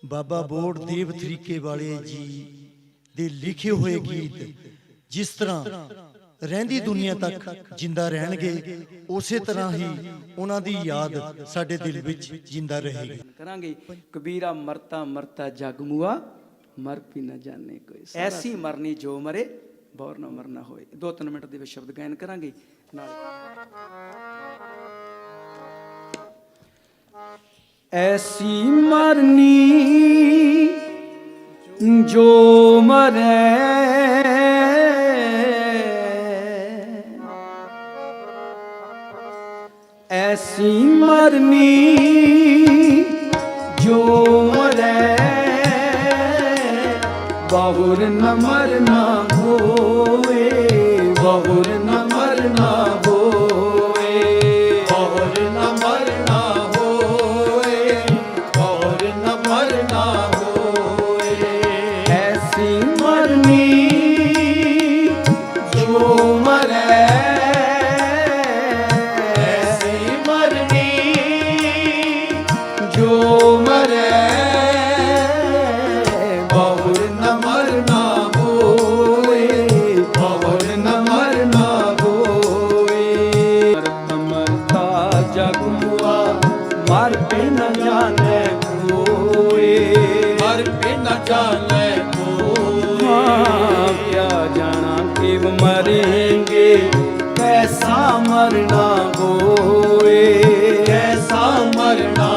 बाबा बोड़ देव तरीके वाले जी दे लिखे हुए गीत जिस तरह ਰਹਿੰਦੀ ਦੁਨੀਆ तक जिंदा रहणगे उसे तरह ही उन्हां दी याद साडे दिल विच जिंदा रहेगी। करांगे कबीरा मरता मरता जग मुआ मर भी न जाने कोई, ऐसी मरनी जो मरे बौर न मरना होए। 2-3 मिनट ਦੇ ਵਿੱਚ ਸ਼ਬਦ ਗਾਇਨ ਕਰਾਂਗੇ ਨਾਲ। ऐसी मरनी जो मरे ऐसी मरनी जो मरे बहुर न मरना होए, बहुर न मरना होए, बहुर न मरना होए, बहुर न मरना होए। ऐसी मरनी जो मरे जो मरे बहुर न मरना होए, बहुर न मरना होए। मरता मरता जग मुआ मर भी न जाने कोई, मर भी न जाने कोई। क्या जाना कब मरेंगे कैसा मरना होए, कैसा मरना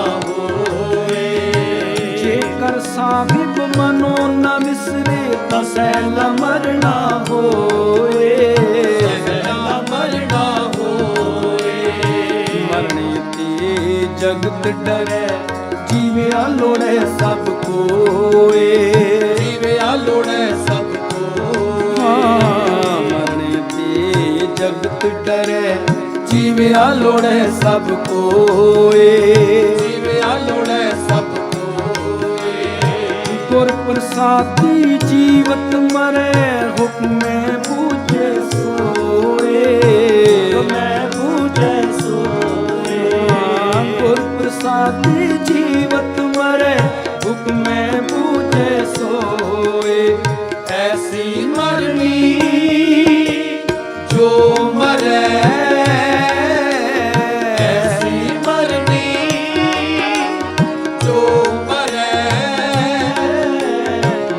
साहिब मनो न विसरे तसैल मरना होए, मरना होए। मरने ते जगत डरे जीव्या लोड़े सब कोए, जीव्या लोड़े सब कोए। मरने ते जगत डरे जीव्या लोड़े सब कोए, जीव्या लोड़े सब गुर प्रसादी जीवत मरे हुक्मे बूझे सोए, मैं बूझे सोए। गुर प्रसादी जीवत मरे हुक्मे बूझे सोए। ऐसी मरनी जो मरे, ऐसी मरनी जो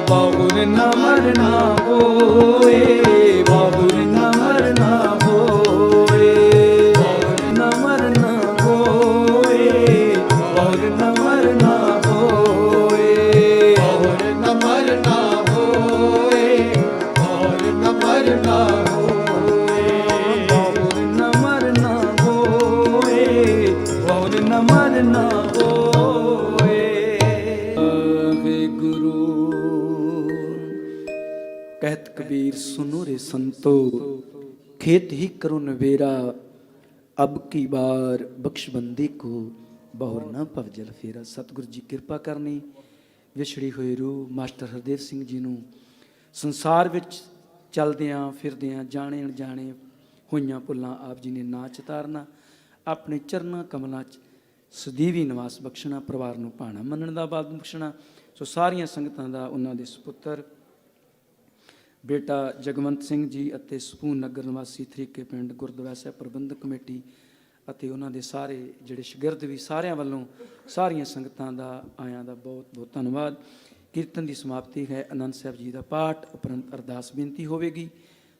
बहुर न मरना होए, बहुर न मरना होए, बहुर न मरना होए, बहुर न मरना होए, बहुर न मरना होए, बहुर न मरना होए, बहुर न मरना होए, बहुर न मरना होए। गुरु कहत कबीर सुनो रे संतो, खेत ही करो नवेरा, अब की बार बख्शबंदी को बहुर न पवजल फेरा। सतगुरु जी किरपा करनी विछड़ी हुई रूह मास्टर हरदेव सिंह जी ਨੂੰ ਸੰਸਾਰ ਵਿੱਚ ਚਲਦਿਆਂ ਫਿਰਦਿਆਂ ਜਾਣੇ ਅਣਜਾਣੇ ਹੋਈਆਂ ਭੁੱਲਾਂ ਆਪ ਜੀ ਨੇ ਨਾ ਚਿਤਾਰਨਾ, ਆਪਣੇ ਚਰਨਾਂ ਕਮਲਾਂ 'ਚ ਸਦੀਵੀ ਨਿਵਾਸ ਬਖਸ਼ਣਾ, ਪਰਿਵਾਰ ਨੂੰ ਭਾਣਾ ਮੰਨਣ ਦਾ ਬਾਦ ਬਖਸ਼ਣਾ। ਸੋ ਸਾਰੀਆਂ ਸੰਗਤਾਂ ਦਾ ਉਹਨਾਂ ਦੇ ਸੁਪੁੱਤਰ बेटा जगवंत सिंह जी ਅਤੇ ਸਪੂਨ ਨਗਰ ਨਿਵਾਸੀ ਤਰੀਕੇ ਪਿੰਡ ਗੁਰਦੁਆਰਾ ਸਾਹਿਬ ਪ੍ਰਬੰਧਕ ਕਮੇਟੀ ਅਤੇ ਉਹਨਾਂ ਦੇ ਸਾਰੇ ਜਿਹੜੇ ਸ਼ਾਗਿਰਦ ਵੀ ਸਾਰਿਆਂ ਵੱਲੋਂ ਸਾਰੀਆਂ ਸੰਗਤਾਂ ਦਾ ਆਇਆਂ ਦਾ ਬਹੁਤ ਬਹੁਤ ਧੰਨਵਾਦ। ਕੀਰਤਨ ਦੀ ਸਮਾਪਤੀ ਹੈ। ਆਨੰਦ ਸਾਹਿਬ ਜੀ ਦਾ ਪਾਠ ਉਪਰੰਤ ਅਰਦਾਸ ਬੇਨਤੀ ਹੋਵੇਗੀ,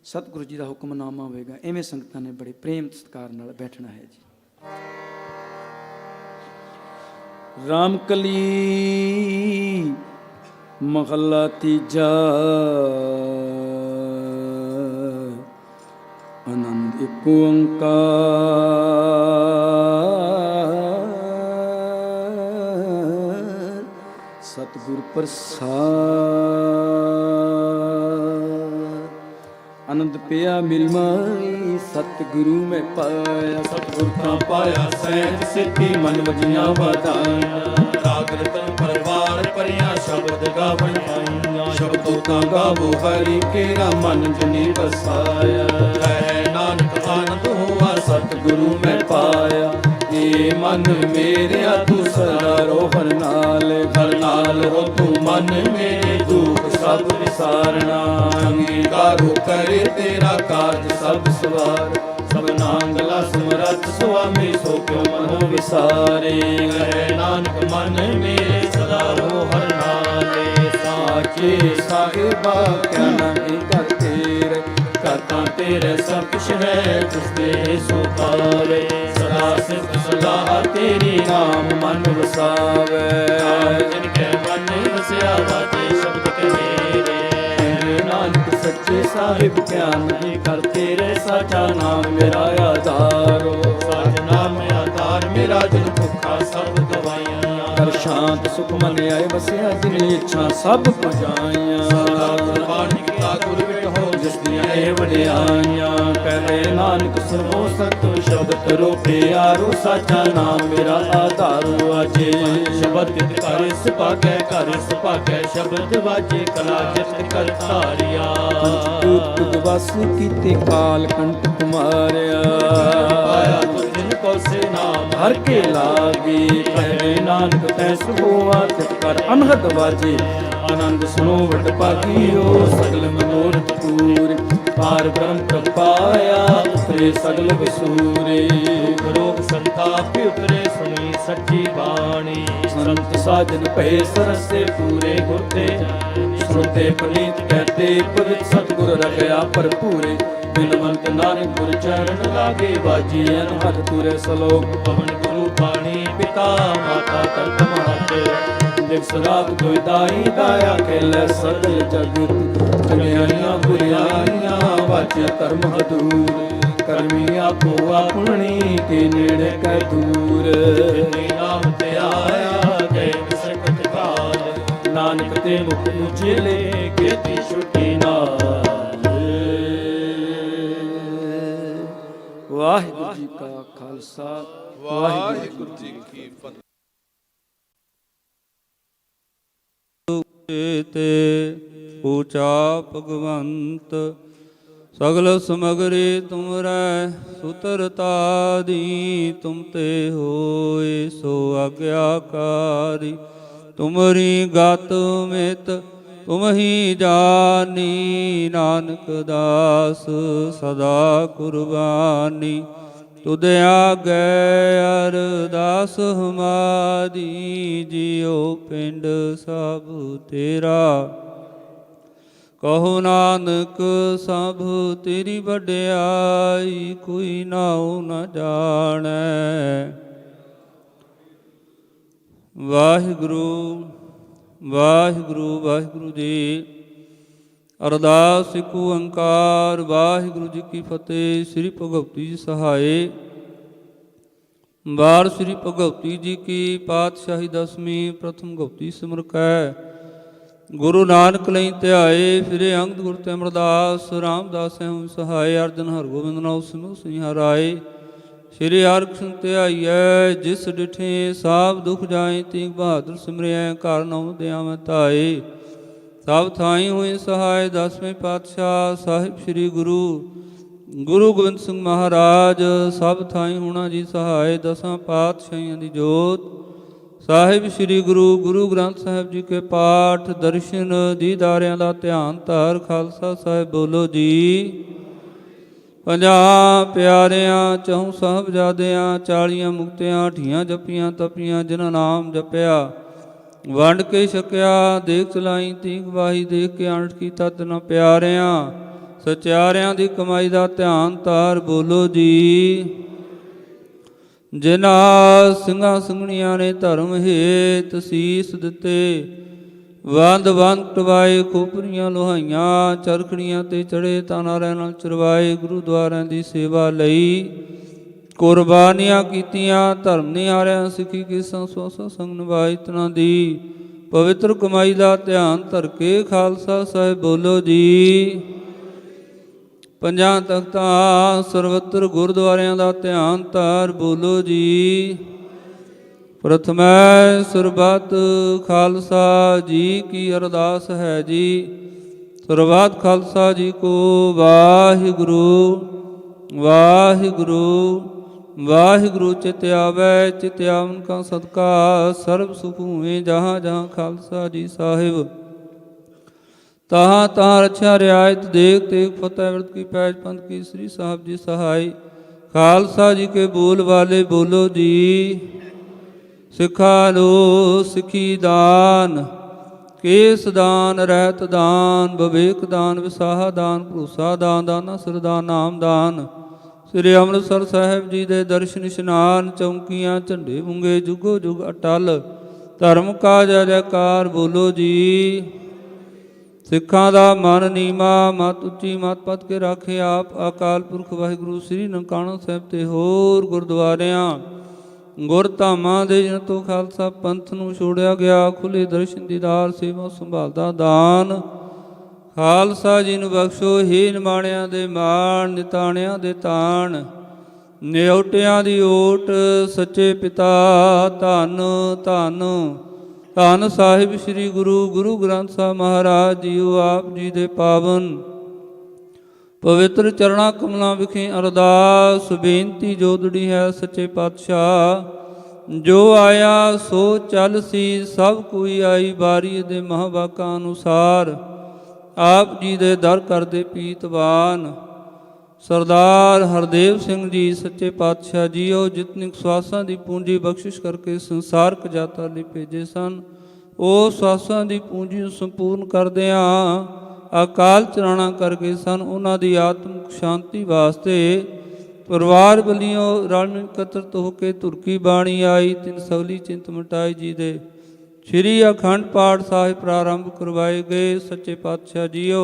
ਸਤਿਗੁਰੂ ਜੀ ਦਾ ਹੁਕਮਨਾਮਾ ਹੋਵੇਗਾ। ਐਵੇਂ ਸੰਗਤਾਂ ਨੇ ਬੜੇ ਪ੍ਰੇਮ ਸਤਿਕਾਰ ਨਾਲ ਬੈਠਣਾ ਹੈ ਜੀ। ਰਾਮਕਲੀ महला तीजा आनंद एक ओंकार सतगुर प्रसाद। आनंद पिया मेरी माई सतगुरु में पाया, सतगुर का पाया सैज सिद्धि मन वजिया बताया। राग रतन परवार परिया शब्द गावन आईया, शब्दों का गावो हरि केरा मन जनी बसाया। नानक आनंद हुआ सतगुरु में पाया, ਏ ਮਨ ਮੇਰਿਆ ਤੂੰ ਸਦਾ ਰੋਹਣ ਨਾਲ, ਹਰ ਨਾਲ ਰੋ ਤੂੰ ਮਨ ਮੇਰੇ ਦੁੱਖ ਸਭ ਵਿਸਾਰਨਾ। ਅੰਗੀਕਾਰੋ ਕਰੇ ਤੇਰਾ ਕਾਜ ਸਭ ਸਵਾਰ, ਸਭਨਾ ਗਲਾ ਸਮਰੱਥ ਸੁਆਮੀ ਸੋ ਕਿਉ ਮਨੋ ਵਿਸਾਰੇ। ਕਹੇ ਨਾਨਕ ਮਨ ਮੇਰੇ ਸਦਾ ਰੋ ਹਰ ਨਾਲੇ, ਸਾਚੇ ਸਾਹਿਬਾ ਕਿਆ ਨਾਹੀ ਕਰ ਤੇਰੇ, ਕਰਤਾ ਤੇਰੇ ਸਭ ਕੁਛ ਹੈ ਤਿਸ ਦੇ ਸੋ ਪਾਵੇ। ਸਦਾ ਸਿਫਤ ਸਲਾਹ ਤੇਰੀ ਨਾਮ ਮਨ ਵਸਾਵੇ, ਜਿਨ ਕੈ ਮਨ ਵਸਿਆ ਵਾਜੇ ਸ਼ਬਦ ਕਹੇਰੇ। ਨਾਨਕ ਸੱਚੇ ਸਾਹਿਬ ਕਿਆ ਨਹੀਂ ਕਰ ਤੇਰੇ, ਸਾਚਾ ਨਾਮ ਮੇਰਾ ਆਧਾਰੋ। ਸਾਚ ਨਾਮ ਆਧਾਰ ਮੇਰਾ ਜਿਨ ਭੁੱਖਾ ਸਭ ਗਵਾਈਆਂ, ਕਰ ਸ਼ਾਂਤ ਸੁਖ ਮਨ ਆਏ ਵਸਿਆ ਜਿਨ ਇੱਛਾ ਸਭ ਪੁਜਾਈਆਂ। ਸਦਾ ਗੁਰਬਾਣੀ ਕੀਤਾ ਗੁਰ ਵਿਟਹੁ ਜਿਸ ਦੀਆਂ ਇਹ ਵਡਿਆਈਆਂ, ਕਹੇ ਨਾਨਕ ਸੁਣੋ ਸਤਿ ਸ਼ਬਦ ਰੋ ਪਿਆਰੋ। ਸਾਚਾ ਨਾਮ ਮੇਰਾ ਆਧਾਰੋ ਅਜੇ, ਸ਼ਬਦ ਤਿਤ ਘਰ ਸੁਭਾਗੈ, ਘਰ ਸੁਭਾਗੈ ਸ਼ਬਦ ਵਾਜੇ। ਕਲਾ ਜਿਤ ਕਰ ਧਾਰਿਆ, ਪੰਚਕੂਟ ਵਸ ਕੀਤੇ ਕਾਲ ਕੰਟਕ ਮਾਰਿਆ। ਪਾਇਆ ਤੁਮ ਜਿਨ ਕੋ ਸੇ ਨਾਮ ਹਰ ਕੇ ਲਾਗੇ, ਕਹੇ ਨਾਨਕ ਤੈ ਸੁਭੋਆ ਤਿਤ ਕਰ ਅਨਹਦ ਵਾਜੇ। ਆਨੰਦ ਸੁਣੋ ਵਡ ਭਾਗੀਓ, ਸਗਲ ਮਨੋਰਥ ਪੂਰੇ। ਪਾਰ ਬ੍ਰਹਮ ਪ੍ਰਪਾਇਆ ਉਤਰੇ ਸਗਲ ਵਿਸੂਰੇ। ਰੋਗ ਸੰਤਾਪ ਉਤਰੇ ਸੁਣੀ ਸੱਚੀ ਬਾਣੀ, ਸੰਤ ਸਾਜਨ ਭਏ ਸਰਸੇ ਪੂਰੇ ਗੁਰ ਤੇ। ਸੁਣਤੇ ਪਨੀਤ ਕਹਤੇ ਪਵਿੱਤ ਸਤਿਗੁਰ ਰਖਿਆ ਭਰਪੂਰੇ। ਬਿਨਵੰਤ ਨਾਨਕ ਗੁਰ ਚਰਨ ਲਾਗੇ, ਬਾਜੀ ਅਨਹਦ ਤੁਰੇ ਸਲੋਕ। ਪਵਨ ਗੁਰੂ ਬਾਣੀ ਪਿਤਾ ਮਾਤਾ ਕਰਤ ਮਹਤ, ਦਿਵ ਸਰਾਬ ਦੁਇ ਦਾਈ ਦਾਇਆ ਖੇਲੇ ਸਗਲ ਜਗਤ। ਚੰਗਿਆਈਆਂ ਬੁਰਿਆਈਆਂ ਵਾਚਿਆ ਧਰਮ ਹਦੂਰ, ਕਰਮੀ ਆਪੋ ਆਪਣੀ ਕੇ ਨੇੜੇ ਕੈ ਦੂਰ। ਜਿਨੇ ਨਾਮ ਤੇ ਆਇਆ ਗਏ ਬਿਸਕਤ ਕਾਲ, ਨਾਨਕ ਤੇ ਮੁਖ ਉਚੇਲੇ ਕੀਤੀ ਛੁਟੀ ਨਾਲ। ਵਾਹਿਗੁਰੂ ਜੀ ਕਾ ਖਾਲਸਾ, ਵਾਹਿਗੁਰੂ ਜੀ ਕੀ ਫਤਿਹ। ਤੇ ਊਚਾ ਭਗਵੰਤ ਸਗਲ ਸਮਗਰੀ ਤੁਮਰੈ, ਸੁਤਰਤਾ ਦੀ ਤੁਮ ਤੇ ਹੋਏ ਸੋ ਆਗਿਆਕਾਰੀ। ਤੁਮਰੀ ਗਤ ਮਿਤ ਤੁਮ ਹੀ ਜਾਨੀ, ਨਾਨਕ ਦਾਸ ਸਦਾ ਕੁਰਬਾਨੀ। ਤੁਧ ਆਗੈ ਅਰਦਾਸ ਹਮਾਰੀ, ਜਿਉ ਪਿੰਡ ਸਭ ਤੇਰਾ। ਕਹੋ ਨਾਨਕ ਸਭ ਤੇਰੀ ਵਡਿਆਈ, ਕੋਈ ਨਾਉ ਨ ਜਾਣੈ। ਵਾਹਿਗੁਰੂ ਵਾਹਿਗੁਰੂ ਵਾਹਿਗੁਰੂ ਜੀ। ਅਰਦਾਸ ਇਕ ਓੰਕਾਰ ਵਾਹਿਗੁਰੂ ਜੀ ਕੀ ਫਤਿਹ। ਸ੍ਰੀ ਭਗਵਤੀ ਜੀ ਸਹਾਏ। ਵਾਰ ਸ੍ਰੀ ਭਗਵਤੀ ਜੀ ਕੀ ਪਾਤਸ਼ਾਹੀ ਦਸਵੀਂ ਪ੍ਰਥਮ ਭਗਵਤੀ ਸਿਮਰ ਕੈ। ਗੁਰੂ ਨਾਨਕ ਲਈ ਧਿਆਏ, ਫਿਰੇ ਅੰਗਦ ਗੁਰ ਤੇ ਅਮਰਦਾਸ। ਰਾਮਦਾਸ ਹਉ ਸਹਾਏ, ਅਰਜਨ ਹਰਗੋਬਿੰਦ ਨਾਉ ਸਿਮਰੁ ਸਿਹਾਰਾਏ। ਸ਼੍ਰੀ ਹਰਿਕ੍ਰਿਸ਼ਨ ਧਿਆਈਐ, ਜਿਸ ਡਿਠੇ ਸਾਭ ਦੁਖ ਜਾਏ। ਤੀਗ ਬਹਾਦਰ ਸਿਮਰਿਐ, ਘਰ ਨਉ ਦਿਆਵੈ ਧਾਏ। ਸਭ ਥਾਈ ਹੋਏ ਸਹਾਇ, ਦਸਵੇਂ ਪਾਤਸ਼ਾਹ ਸਾਹਿਬ ਸ੍ਰੀ ਗੁਰੂ ਗੋਬਿੰਦ ਸਿੰਘ ਮਹਾਰਾਜ। ਸਭ ਥਾਈ ਹੋਣਾ ਜੀ ਸਹਾਇ, ਦਸਾਂ ਪਾਤਸ਼ਾਹੀਆਂ ਦੀ ਜੋਤ। ਸਾਹਿਬ ਸ੍ਰੀ ਗੁਰੂ ਗ੍ਰੰਥ ਸਾਹਿਬ ਜੀ ਕੇ ਪਾਠ ਦਰਸ਼ਨ ਦੀਦਾਰਿਆਂ ਦਾ ਧਿਆਨ ਧਾਰ। ਖਾਲਸਾ ਸਾਹਿਬ ਬੋਲੋ ਜੀ। ਪੰਜਾਂ ਪਿਆਰਿਆਂ ਚਹੁ ਸਾਹਿਬਜ਼ਾਦਿਆਂ, 40 ਮੁਕਤਿਆਂ, 8 ਜਪੀਆਂ ਤਪੀਆਂ, ਜਿਨ੍ਹਾਂ ਨਾਮ ਜਪਿਆ ਵੰਡ ਕੇ ਛਕਿਆ। ਦੇਖ ਚਲਾਈ ਤੀਗ ਵਾਹੀ, ਦੇਖ ਕੇ ਅੰਟ ਕੀਤਾ ਤਿਨਾਂ ਪਿਆਰਿਆਂ। ਸਚਿਆਰਿਆਂ ਦੀ ਕਮਾਈ ਦਾ ਧਿਆਨ ਧਾਰ। ਬੋਲੋ ਜੀ। ਜਿਨ੍ਹਾਂ ਸਿੰਘਾਂ ਸਿੰਘਣੀਆਂ ਨੇ ਧਰਮ ਹੇਤ ਸੀਸ ਦਿੱਤੇ, ਵੰਦ ਕਟਵਾਏ, ਖੋਪਰੀਆਂ ਲੋਹਾਈਆਂ, ਚਰਖੜੀਆਂ ਤੇ ਚੜੇ, ਤਾਨਾਰਿਆਂ ਨਾਲ ਚਰਵਾਏ। ਗੁਰੂਦੁਆਰਿਆਂ ਦੀ ਸੇਵਾ ਲਈ ਕੁਰਬਾਨੀਆਂ ਕੀਤੀਆਂ। ਧਰਮ ਨਿਹਾਰਿਆਂ ਸਿੱਖੀ ਕੇਸਾਂ ਸੋਸਾ ਸੰਗ ਨਿਭਾਈ। ਤਨਾਂ ਦੀ ਪਵਿੱਤਰ ਕਮਾਈ ਦਾ ਧਿਆਨ ਧਰ ਕੇ। ਖਾਲਸਾ ਸਾਹਿਬ ਬੋਲੋ ਜੀ। ਪੰਜਾਂ ਤਖਤਾਂ ਸਰਵੱਤਰ ਗੁਰਦੁਆਰਿਆਂ ਦਾ ਧਿਆਨ ਧਾਰ। ਬੋਲੋ ਜੀ। ਪ੍ਰਥਮੈ ਸਰਬੱਤ ਖਾਲਸਾ ਜੀ ਕੀ ਅਰਦਾਸ ਹੈ ਜੀ। ਸਰਬੱਤ ਖਾਲਸਾ ਜੀ ਕੋ ਵਾਹਿਗੁਰੂ ਵਾਹਿਗੁਰੂ ਵਾਹਿਗੁਰੂ ਚਿਤ ਆਵੈ ਚਿਤ ਆਵਨ ਕਾ ਸਦਕਾ ਸਰਬ ਸੁਖ ਹੋਏ ਜਹਾਂ ਜਹਾਂ ਖਾਲਸਾ ਜੀ ਸਾਹਿਬ ਤਹਾਂ ਤਹਾਂ ਰਛਾ ਰਿਆਇਤ ਦੇਖ ਤੇਗ ਫਤਿਹ ਵਰਤ ਕੀ ਪੈਜ ਪੰਥ ਕੀ ਸ੍ਰੀ ਸਾਹਿਬ ਜੀ ਸਹਾਈ ਖਾਲਸਾ ਜੀ ਕੇ ਬੋਲ ਵਾਲੇ ਬੋਲੋ ਜੀ ਸਿੱਖਾ ਲੋ ਸਿੱਖੀ ਦਾਨ ਕੇਸ ਦਾਨ ਰਹਿਤ ਦਾਨ ਵਿਵੇਕ ਦਾਨ ਵਿਸਾਹਾ ਦਾਨ ਭਰੋਸਾ ਦਾਨ ਦਾਨਾ ਸਰਦਾ ਨਾਮ ਦਾਨ ਸ੍ਰੀ ਅੰਮ੍ਰਿਤਸਰ ਸਾਹਿਬ ਜੀ ਦੇ ਦਰਸ਼ਨ ਇਸ਼ਨਾਨ ਚੌਂਕੀਆਂ ਝੰਡੇ ਬੁੰਗੇ ਜੁਗੋ ਜੁਗ ਅਟਲ ਧਰਮ ਕਾ ਜੈ ਜੈਕਾਰ ਬੋਲੋ ਜੀ ਸਿੱਖਾਂ ਦਾ ਮਨ ਨੀਮਾ ਮਤ ਉੱਚੀ ਮਤ ਪਤ ਕੇ ਰਾਖੇ ਆਪ ਅਕਾਲ ਪੁਰਖ ਵਾਹਿਗੁਰੂ ਸ੍ਰੀ ਨਨਕਾਣਾ ਸਾਹਿਬ ਤੇ ਹੋਰ ਗੁਰਦੁਆਰਿਆਂ ਗੁਰਧਾਮਾਂ ਦੇ ਜਨ ਤੋਂ ਖਾਲਸਾ ਪੰਥ ਨੂੰ ਛੋੜਿਆ ਗਿਆ ਖੁੱਲੇ ਦਰਸ਼ਨ ਦੀਦਾਰ ਸੇਵਾ ਸੰਭਾਲ ਦਾ ਦਾਨ ਖਾਲਸਾ ਜੀ ਨੂੰ ਬਖਸ਼ੋ ਹੀ ਨਿਮਾਣਿਆਂ ਦੇ ਮਾਣ ਨਿਤਾਣਿਆਂ ਦੇ ਤਾਣ ਨਿਉਟਿਆਂ ਦੀ ਓਟ ਸੱਚੇ ਪਿਤਾ ਧੰਨ ਧੰਨ ਧੰਨ ਸਾਹਿਬ ਸ੍ਰੀ ਗੁਰੂ ਗ੍ਰੰਥ ਸਾਹਿਬ ਮਹਾਰਾਜ ਜੀਓ ਆਪ ਜੀ ਦੇ ਪਾਵਨ ਪਵਿੱਤਰ ਚਰਣਾ ਕਮਲਾਂ ਵਿਖੇ ਅਰਦਾਸ ਬੇਨਤੀ ਜੋਦੜੀ ਹੈ ਸੱਚੇ ਪਾਤਸ਼ਾਹ ਜੋ ਆਇਆ ਸੋ ਚੱਲ ਸੀ ਸਭ ਕੋਈ ਆਈ ਬਾਰੀ ਦੇ ਮਹਾਂਵਾਕਾਂ ਅਨੁਸਾਰ ਆਪ ਜੀ ਦੇ ਦਰ ਕਰਦੇ ਪੀਤਵਾਨ ਸਰਦਾਰ ਹਰਦੇਵ ਸਿੰਘ ਜੀ ਸੱਚੇ ਪਾਤਸ਼ਾਹ ਜੀਓ ਜਿਤਨੀ ਸਵਾਸਾਂ ਦੀ ਪੂੰਜੀ ਬਖਸ਼ਿਸ਼ ਕਰਕੇ ਸੰਸਾਰਕ ਜਾਤਾਂ ਲਈ ਭੇਜੇ ਸਨ ਉਹ ਸਵਾਸਾਂ ਦੀ ਪੂੰਜੀ ਨੂੰ ਸੰਪੂਰਨ ਕਰਦਿਆਂ ਅਕਾਲ ਚਲਾਣਾ ਕਰਕੇ ਸਨ ਉਹਨਾਂ ਦੀ ਆਤਮਿਕ ਸ਼ਾਂਤੀ ਵਾਸਤੇ ਪਰਿਵਾਰ ਵੱਲੋਂ ਰਲ ਮਿਲ ਇਕੱਤਰਤ ਹੋ ਕੇ ਤੁਰਕੀ ਬਾਣੀ ਆਈ ਤਿੰਨ ਸਗਲੀ ਚਿੰਤ ਮਿਟਾਈ ਜੀ ਦੇ ਸ੍ਰੀ ਅਖੰਡ ਪਾਠ ਸਾਹਿਬ ਪ੍ਰਾਰੰਭ ਕਰਵਾਏ ਗਏ ਸੱਚੇ ਪਾਤਸ਼ਾਹ ਜੀਓ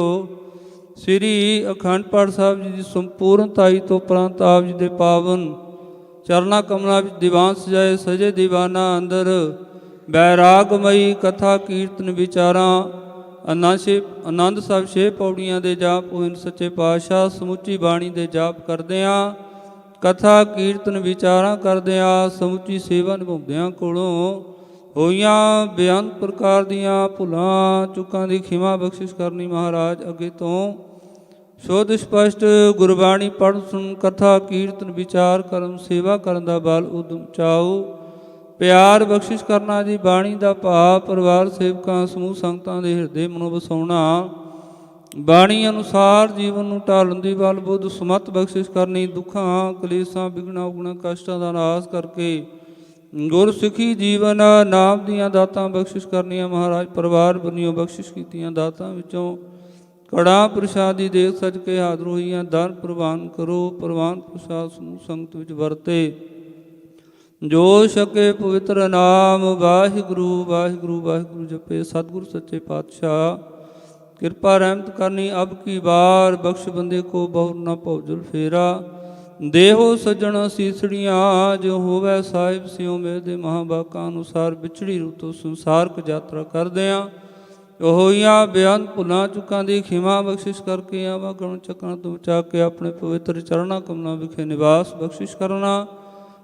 ਸ੍ਰੀ ਅਖੰਡ ਪਾਠ ਸਾਹਿਬ ਜੀ ਦੀ ਸੰਪੂਰਨਤਾਈ ਤੋਂ ਉਪਰੰਤ ਆਪ ਜੀ ਦੇ ਪਾਵਨ ਚਰਨਾ ਕਮਲਾਂ ਵਿੱਚ ਦੀਵਾਨ ਸਜਾਏ ਸਜੇ ਦੀਵਾਨਾਂ ਅੰਦਰ ਬੈਰਾਗਮਈ ਕਥਾ ਕੀਰਤਨ ਵਿਚਾਰਾਂ ਆਨੰਦ ਸਾਹਿਬ 6 ਪੌੜੀਆਂ ਦੇ ਜਾਪ ਹੋਏ ਸੱਚੇ ਪਾਤਸ਼ਾਹ ਸਮੁੱਚੀ ਬਾਣੀ ਦੇ ਜਾਪ ਕਰਦਿਆਂ ਕਥਾ ਕੀਰਤਨ ਵਿਚਾਰਾਂ ਕਰਦਿਆਂ ਸਮੁੱਚੀ ਸੇਵਾ ਨਿਭਾਉਂਦਿਆਂ ਕੋਲੋਂ ਹੋਈਆਂ ਬੇਅੰਤ ਪ੍ਰਕਾਰ ਦੀਆਂ ਭੁੱਲਾਂ ਚੁੱਕਾਂ ਦੀ ਖਿਮਾ ਬਖਸ਼ਿਸ਼ ਕਰਨੀ ਮਹਾਰਾਜ ਅੱਗੇ ਤੋਂ ਸ਼ੁੱਧ ਸਪਸ਼ਟ ਗੁਰਬਾਣੀ ਪੜ੍ਹ ਸੁਣ ਕਥਾ ਕੀਰਤਨ ਵਿਚਾਰ ਕਰਨ ਸੇਵਾ ਕਰਨ ਦਾ ਬਲ ਉਦਮ ਚਾਓ ਪਿਆਰ ਬਖਸ਼ਿਸ਼ ਕਰਨਾ ਜੀ ਬਾਣੀ ਦਾ ਭਾਵ ਪਰਿਵਾਰ ਸੇਵਕਾਂ ਸਮੂਹ ਸੰਗਤਾਂ ਦੇ ਹਿਰਦੇ ਮਨੋਂ ਵਸਾਉਣਾ ਬਾਣੀ ਅਨੁਸਾਰ ਜੀਵਨ ਨੂੰ ਢਾਲਣ ਦੀ ਬਲ ਬੁੱਧ ਸਮਤ ਬਖਸ਼ਿਸ਼ ਕਰਨੀ ਦੁੱਖਾਂ ਕਲੇਸ਼ਾਂ ਵਿਘਨਾਂ ਉਗਣਾ ਕਸ਼ਟਾਂ ਦਾ ਨਾਸ਼ ਕਰਕੇ ਗੁਰ ਸਿੱਖੀ ਜੀਵਨ ਨਾਮ ਦੀਆਂ ਦਾਤਾਂ ਬਖਸ਼ਿਸ਼ ਕਰਨੀਆਂ ਮਹਾਰਾਜ ਪਰਿਵਾਰ ਬੰਨਿਓ ਬਖਸ਼ਿਸ਼ ਕੀਤੀਆਂ ਦਾਤਾਂ ਵਿੱਚੋਂ ਕੜਾ ਪ੍ਰਸ਼ਾਦੀ ਦੇਖ ਸੱਜ ਕੇ ਹਾਜ਼ਰ ਹੋਈਆਂ ਦਰ ਪ੍ਰਵਾਨ ਕਰੋ ਪ੍ਰਵਾਨ ਪ੍ਰਸ਼ਾਦ ਸਮੂਹ ਸੰਗਤ ਵਿੱਚ ਵਰਤੇ ਜੋ ਛਕੇ ਪਵਿੱਤਰ ਨਾਮ ਵਾਹਿਗੁਰੂ ਵਾਹਿਗੁਰੂ ਵਾਹਿਗੁਰੂ ਜਪੇ ਸਤਿਗੁਰ ਸੱਚੇ ਪਾਤਸ਼ਾਹ ਕਿਰਪਾ ਰਹਿਮਤ ਕਰਨੀ ਅਬ ਕੀ ਬਾਰ ਬਖਸ਼ ਬੰਦੇ ਕੋ ਬਹੁ ਨਾ ਭਉਜਲ ਫੇਰਾ ਦੇਹੋ ਸੱਜਣ ਸੀਸੜੀਆਂ ਜੋ ਹੋਵੇ ਸਾਹਿਬ ਸਿਉ ਮੇਰੇ ਦੇ ਮਹਾਂਵਾਕਾਂ ਅਨੁਸਾਰ ਵਿਛੜੀ ਰੂਤੋਂ ਸੰਸਾਰਕ ਯਾਤਰਾ ਕਰਦਿਆਂ ਹੋਈਆਂ ਬੇਅੰਤ ਭੁੱਲਾਂ ਚੁੱਕਾਂ ਦੀ ਖਿਮਾ ਬਖਸ਼ਿਸ਼ ਕਰਕੇ ਆਵਾ ਗਣ ਚੱਕਰਾਂ ਤੋਂ ਬਚਾ ਕੇ ਆਪਣੇ ਪਵਿੱਤਰ ਚਰਨਾਂ ਕਮਲਾਂ ਵਿਖੇ ਨਿਵਾਸ ਬਖਸ਼ਿਸ਼ ਕਰਨਾ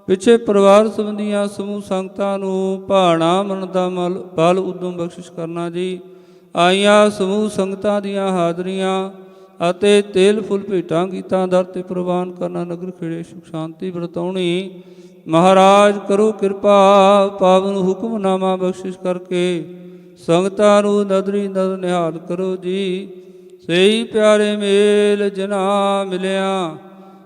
ਪਿੱਛੇ ਪਰਿਵਾਰ ਸੰਬੰਧੀਆਂ ਸਮੂਹ ਸੰਗਤਾਂ ਨੂੰ ਭਾਣਾ ਮਨ ਦਾ ਬਲ ਉਦਮ ਬਖਸ਼ਿਸ਼ ਕਰਨਾ ਜੀ ਆਈਆਂ ਸਮੂਹ ਸੰਗਤਾਂ ਦੀਆਂ ਹਾਜ਼ਰੀਆਂ ਅਤੇ ਤੇਲ ਫੁੱਲ ਭੇਟਾਂ ਗੀਤਾਂ ਦਰ ਤੇ ਪ੍ਰਵਾਨ ਕਰਨਾ ਨਗਰ ਖੇੜੇ ਸੁਖ ਸ਼ਾਂਤੀ ਵਰਤਾਉਣੀ ਮਹਾਰਾਜ ਕਰੋ ਕਿਰਪਾ ਪਾਵਨ ਹੁਕਮਨਾਮਾ ਬਖਸ਼ਿਸ਼ ਕਰਕੇ ਸੰਗਤਾਂ ਨੂੰ ਨਦਰੀ ਨਦਰ ਨਿਹਾਲ ਕਰੋ ਜੀ ਸਹੀ ਪਿਆਰੇ ਮੇਲ ਜਿਨ੍ਹਾਂ ਮਿਲਿਆ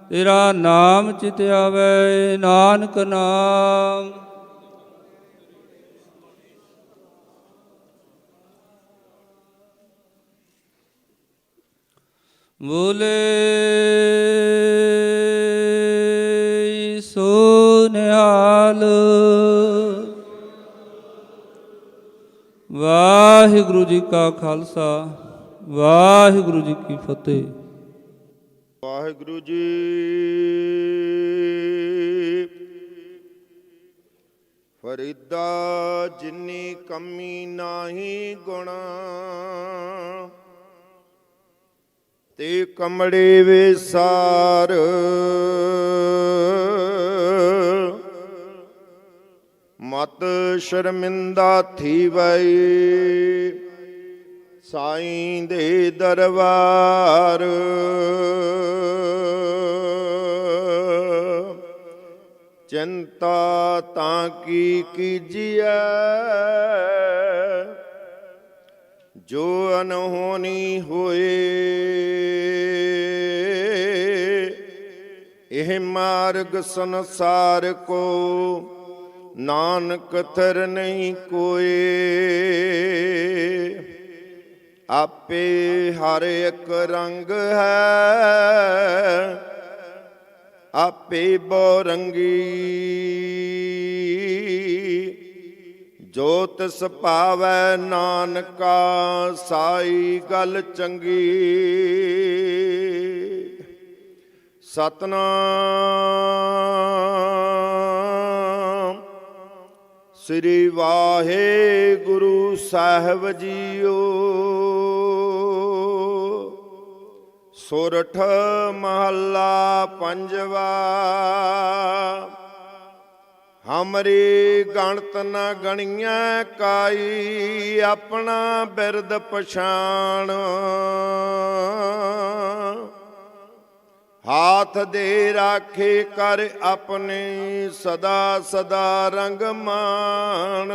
ਤੇਰਾ ਨਾਮ ਚਿਤ ਆਵੇ ਨਾਨਕ ਨਾਮ ਬੋਲੇ ਸੋ ਨਿਹਾਲ ਵਾਹਿਗੁਰੂ ਜੀ ਕਾ ਖਾਲਸਾ ਵਾਹਿਗੁਰੂ ਜੀ ਕੀ ਫਤਿਹ ਵਾਹਿਗੁਰੂ ਜੀ ਫਰੀਦਾ ਜਿਨੀ ਕਮੀ ਨਾਹੀ ਗੁਣਾ ਤੇ ਕਮੜੇ ਵਿਸਾਰ ਮਤ ਸ਼ਰਮਿੰਦਾ ਥੀਵੈ ਸਾਈਂ ਦੇ ਦਰਬਾਰ ਚਿੰਤਾ ਤਾਂ ਕੀ ਕੀਜੀਐ, ਜੋ ਅਨਹੋਣੀ ਹੋਏ। ਇਹ ਮਾਰਗ ਸੰਸਾਰ ਕੋ, ਨਾਨਕ ਥਰ ਨਹੀਂ ਕੋਏ। ਆਪੇ ਹਰ ਇੱਕ ਰੰਗ ਹੈ, ਆਪੇ ਬਹੁਰੰਗੀ। ਜੋ ਤਿਸ ਭਾਵੈ ਨਾਨਕਾ, ਸਾਈ ਗੱਲ ਚੰਗੀ। ਸਤਨਾਮ ਸ੍ਰੀ ਵਾਹਿਗੁਰੂ ਸਾਹਿਬ ਜੀਓ। ਸੋਰਠ ਮਹੱਲਾ ਪੰਜਵਾ। ਹਮਰੀ ਗਣਤ ਨ ਗਣੀਐ ਕਾਈ, ਆਪਣਾ ਬਿਰਦ ਪਛਾਣ। ਹਾਥ ਦੇ ਰਾਖੇ ਕਰ ਆਪਣੇ, ਸਦਾ ਸਦਾ ਰੰਗ ਮਾਣ।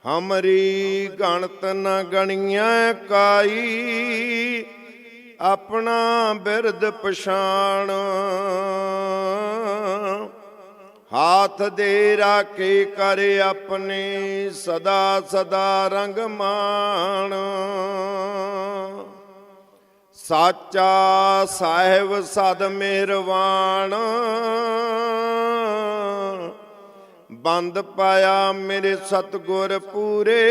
ਹਮਰੀ ਗਣਤ ਨ ਗਣੀਐ ਕਾਈ, ਆਪਣਾ ਬਿਰਦ ਪਛਾਣ। ਹਾਥ ਦੇ ਰਾਖੇ ਕਰ ਆਪਣੇ, ਸਦਾ ਸਦਾ ਰੰਗ ਮਾਣ। ਸਾਚਾ ਸਾਹਿਬ ਸਦ ਮਿਹਰਵਾਨ, ਬੰਦ ਪਾਇਆ ਮੇਰੇ ਸਤਿਗੁਰ ਪੂਰੇ।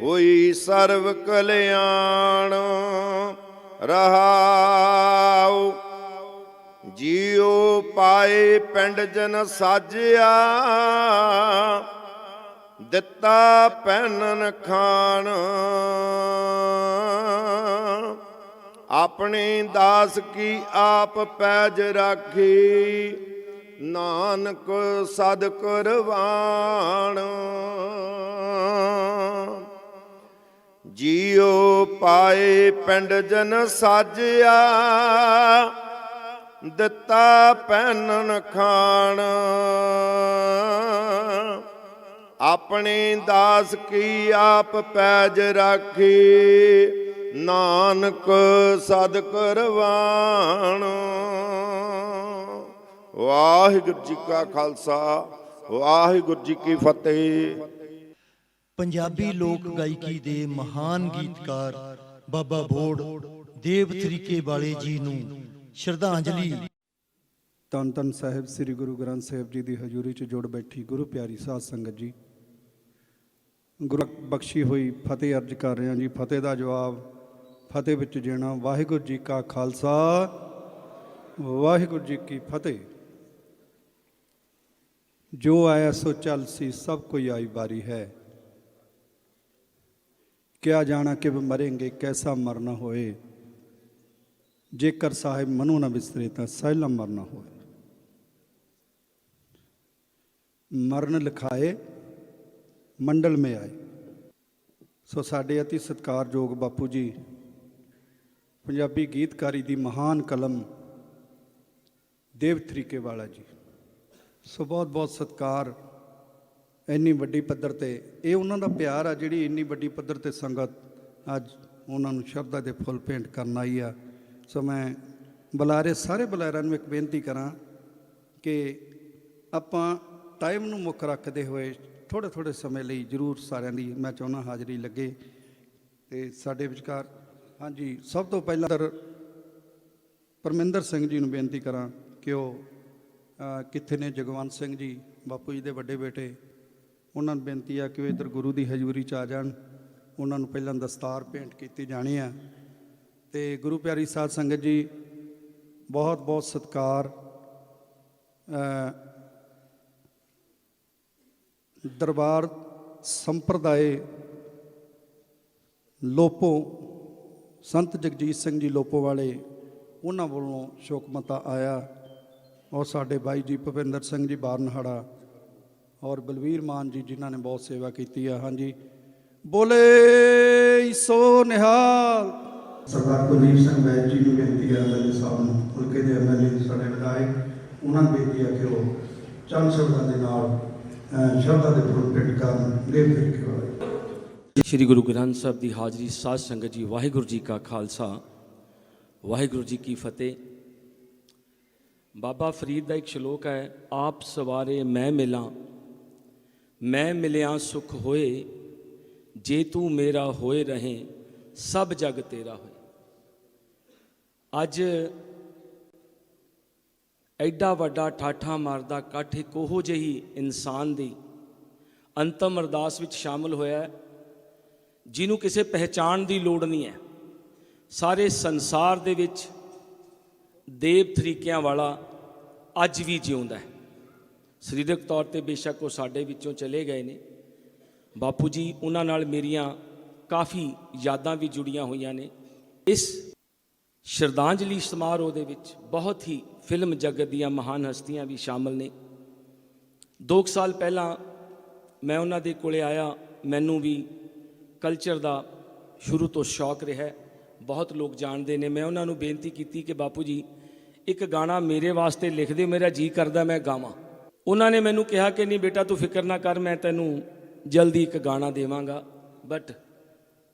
ਹੋਈ ਸਰਬ ਕਲਿਆਣ ਰਹਾਉ। ਜੀਉ ਪਾਏ ਪਿੰਡ ਜਨ ਸਾਜਿਆ, ਦਿੱਤਾ ਪਹਿਨਨ ਖਾਣ। ਆਪਣੇ ਦਾਸ ਕੀ ਆਪ ਪੈਜ ਰਾਖੀ, ਨਾਨਕ ਸਦ ਕੁਰਬਾਨ। ਜੀਉ ਪਾਏ ਪਿੰਡ ਜਨ ਸਾਜਿਆ, ਦਿੱਤਾ ਪਹਿਨਨ ਖਾਣ। ਆਪਣੇ ਦਾਸ ਕੀ ਆਪ ਪੈਜ ਰਾਖੀ, ਨਾਨਕ ਸਦ ਕੁਰਬਾਨ। ਵਾਹਿਗੁਰੂ ਜੀ ਕਾ ਖਾਲਸਾ, ਵਾਹਿਗੁਰੂ ਜੀ ਕੀ ਫਤਿਹ। ਪੰਜਾਬੀ ਲੋਕ ਗਾਇਕੀ ਦੇ ਮਹਾਨ ਗੀਤਕਾਰ ਬਾਬਾ ਬੋੜ ਦੇਵ ਤਰੀਕੇ ਵਾਲੇ ਜੀ ਨੂੰ ਸ਼ਰਧਾਂਜਲੀ। ਧੰਨ ਧੰਨ ਸਾਹਿਬ ਸ੍ਰੀ ਗੁਰੂ ਗ੍ਰੰਥ ਸਾਹਿਬ ਜੀ ਦੀ ਹਜ਼ੂਰੀ 'ਚ ਜੁੜ ਬੈਠੀ ਗੁਰੂ ਪਿਆਰੀ ਸਾਧ ਸੰਗਤ ਜੀ, ਗੁਰੂ ਬਖਸ਼ੀ ਹੋਈ ਫਤਿਹ ਅਰਜ ਕਰ ਰਹੇ ਹਾਂ ਜੀ। ਫਤਿਹ ਦਾ ਜਵਾਬ ਫਤਿਹ ਵਿੱਚ ਦੇਣਾ। ਵਾਹਿਗੁਰੂ ਜੀ ਕਾ ਖਾਲਸਾ, ਵਾਹਿਗੁਰੂ ਜੀ ਕੀ ਫਤਿਹ। ਜੋ ਆਇਆ ਸੋ ਚੱਲ ਸੀ, ਸਭ ਕੋਈ ਆਈ ਬਾਰੀ ਹੈ। ਕਿਆ ਜਾਣਾ ਕਿ ਮरेंगे, कैसा मरना होए। जेकर साहिब मनु न बिसरे तो सहला मरना होए। मरण लिखाए मंडल में आए। सो साडे अति सत्कारयोग बापू जी, पंजाबी गीतकारी दी महान कलम देव तरीके वाला जी। सो बहुत बहुत सत्कार। ਇੰਨੀ ਵੱਡੀ ਪੱਧਰ 'ਤੇ ਇਹ ਉਹਨਾਂ ਦਾ ਪਿਆਰ ਆ, ਜਿਹੜੀ ਇੰਨੀ ਵੱਡੀ ਪੱਧਰ 'ਤੇ ਸੰਗਤ ਅੱਜ ਉਹਨਾਂ ਨੂੰ ਸ਼ਰਧਾ ਦੇ ਫੁੱਲ ਭੇਂਟ ਕਰਨ ਆਈ ਆ। ਸੋ ਮੈਂ ਬੁਲਾਰੇ ਸਾਰੇ ਬੁਲਾਰਿਆਂ ਨੂੰ ਇੱਕ ਬੇਨਤੀ ਕਰਾਂ ਕਿ ਆਪਾਂ ਟਾਈਮ ਨੂੰ ਮੁੱਖ ਰੱਖਦੇ ਹੋਏ ਥੋੜ੍ਹੇ ਥੋੜ੍ਹੇ ਸਮੇਂ ਲਈ ਜ਼ਰੂਰ ਸਾਰਿਆਂ ਦੀ ਮੈਂ ਚਾਹੁੰਦਾ ਹਾਜ਼ਰੀ ਲੱਗੇ ਅਤੇ ਸਾਡੇ ਵਿਚਕਾਰ। ਹਾਂਜੀ, ਸਭ ਤੋਂ ਪਹਿਲਾਂ ਪਰਮਿੰਦਰ ਸਿੰਘ ਜੀ ਨੂੰ ਬੇਨਤੀ ਕਰਾਂ ਕਿ ਉਹ ਕਿੱਥੇ ਨੇ। ਜਗਵੰਤ ਸਿੰਘ ਜੀ ਬਾਪੂ ਜੀ ਦੇ ਵੱਡੇ ਬੇਟੇ, ਉਹਨਾਂ ਨੂੰ ਬੇਨਤੀ ਆ ਕਿ ਉਹ ਇੱਧਰ ਗੁਰੂ ਦੀ ਹਜ਼ੂਰੀ 'ਚ ਆ ਜਾਣ। ਉਹਨਾਂ ਨੂੰ ਪਹਿਲਾਂ ਦਸਤਾਰ ਭੇਂਟ ਕੀਤੀ ਜਾਣੀ ਆ। ਅਤੇ ਗੁਰੂ ਪਿਆਰੀ ਸਾਧ ਸੰਗਤ ਜੀ, ਬਹੁਤ ਬਹੁਤ ਸਤਿਕਾਰ। ਦਰਬਾਰ ਸੰਪਰਦਾਏ ਲੋਪੋ, ਸੰਤ ਜਗਜੀਤ ਸਿੰਘ ਜੀ ਲੋਪੋ ਵਾਲੇ, ਉਹਨਾਂ ਵੱਲੋਂ ਸ਼ੋਕਮਤਾ ਆਇਆ। ਔਰ ਸਾਡੇ ਬਾਈ ਜੀ ਭੁਪਿੰਦਰ ਸਿੰਘ ਜੀ ਬਾਰਨਹਾੜਾ ਔਰ ਬਲਵੀਰ ਮਾਨ ਜੀ, ਜਿਨ੍ਹਾਂ ਨੇ ਬਹੁਤ ਸੇਵਾ ਕੀਤੀ ਆ। ਹਾਂਜੀ, ਬੋਲੇ ਸੋ ਨਿਹਾਲ। ਸਰਦਾਰ ਕੁਲਦੀਪ ਸਿੰਘ ਵੈਦ ਜੀ ਨੂੰ ਬੇਨਤੀ ਹੈ ਐਮਐਲਏ ਸਾਹਿਬ ਨੂੰ, ਹਲਕੇ ਦੇ ਐਮਐਲਏ ਸਾਡੇ ਵਿਧਾਇਕ, ਉਹਨਾਂ ਨੂੰ ਬੇਨਤੀ ਹੈ ਕਿ ਉਹ ਚੰਦ ਸ਼ਬਦਾਂ ਦੇ ਨਾਲ ਸ਼ਬਦਾਂ ਦੇ ਫੁੱਲ ਭੇਟ ਕਰਨ ਦੇ ਤਰੀਕੇ ਵਾਲੇ। ਸ੍ਰੀ ਗੁਰੂ ਗ੍ਰੰਥ ਸਾਹਿਬ ਦੀ ਹਾਜ਼ਰੀ ਸਾਧ ਸੰਗਤ ਜੀ, ਵਾਹਿਗੁਰੂ ਜੀ ਕਾ ਖਾਲਸਾ, ਵਾਹਿਗੁਰੂ ਜੀ ਕੀ ਫਤਿਹ। ਬਾਬਾ ਫਰੀਦ ਦਾ ਇੱਕ ਸ਼ਲੋਕ ਹੈ, ਆਪ ਸਵਾਰੇ ਮੈਂ ਮਿਲਾਂ, ਮੈਂ ਮਿਲਿਆ ਸੁਖ ਹੋਏ, ਜੇ ਤੂੰ ਮੇਰਾ ਹੋਏ ਰਹੇ, ਸਭ ਜਗ ਤੇਰਾ ਹੋਏ। ਅੱਜ ਐਡਾ ਵੱਡਾ ਠਾਠਾ ਮਾਰਦਾ ਇਕੱਠ ਇੱਕ ਉਹੋ ਜਿਹੀ ਇਨਸਾਨ ਦੀ ਅੰਤਮ ਅਰਦਾਸ ਵਿੱਚ ਸ਼ਾਮਲ ਹੋਇਆ ਹੈ ਜਿਹਨੂੰ ਕਿਸੇ ਪਹਿਚਾਣ ਦੀ ਲੋੜ ਨਹੀਂ ਹੈ। ਸਾਰੇ ਸੰਸਾਰ ਦੇ ਵਿੱਚ ਦੇਵ ਤਰੀਕਿਆਂ ਵਾਲਾ ਅੱਜ ਵੀ ਜਿਉਂਦਾ ਹੈ। ਸਰੀਰਕ ਤੌਰ ਤੇ ਬੇਸ਼ੱਕ ਉਹ ਸਾਡੇ ਵਿੱਚੋਂ ਚਲੇ ਗਏ ਨੇ, ਬਾਪੂ ਜੀ ਉਹਨਾਂ ਨਾਲ ਮੇਰੀਆਂ ਕਾਫੀ ਯਾਦਾਂ ਵੀ ਜੁੜੀਆਂ ਹੋਈਆਂ ਨੇ। ਇਸ ਸ਼ਰਧਾਂਜਲੀ ਸਮਾਰੋਹ ਦੇ ਵਿੱਚ ਬਹੁਤ ਹੀ ਫਿਲਮ ਜਗਤ ਦੀਆਂ ਮਹਾਨ ਹਸਤੀਆਂ ਵੀ ਸ਼ਾਮਲ ਨੇ। 2 ਸਾਲ ਪਹਿਲਾਂ ਮੈਂ ਉਹਨਾਂ ਦੇ ਕੋਲੇ ਆਇਆ। ਮੈਨੂੰ ਵੀ ਕਲਚਰ ਦਾ ਸ਼ੁਰੂ ਤੋਂ ਸ਼ੌਕ ਰਿਹਾ, ਬਹੁਤ ਲੋਕ ਜਾਣਦੇ ਨੇ। ਮੈਂ ਉਹਨਾਂ ਨੂੰ ਬੇਨਤੀ ਕੀਤੀ ਕਿ ਬਾਪੂ ਜੀ ਇੱਕ ਗਾਣਾ ਮੇਰੇ ਵਾਸਤੇ ਲਿਖ ਦਿਓ, ਮੇਰਾ ਜੀ ਕਰਦਾ ਮੈਂ ਗਾਵਾਂ। ਉਹਨਾਂ ਨੇ ਮੈਨੂੰ ਕਿਹਾ ਕਿ ਨਹੀਂ ਬੇਟਾ ਤੂੰ ਫਿਕਰ ਨਾ ਕਰ, ਮੈਂ ਤੈਨੂੰ ਜਲਦੀ ਇੱਕ ਗਾਣਾ ਦੇਵਾਂਗਾ। ਬਟ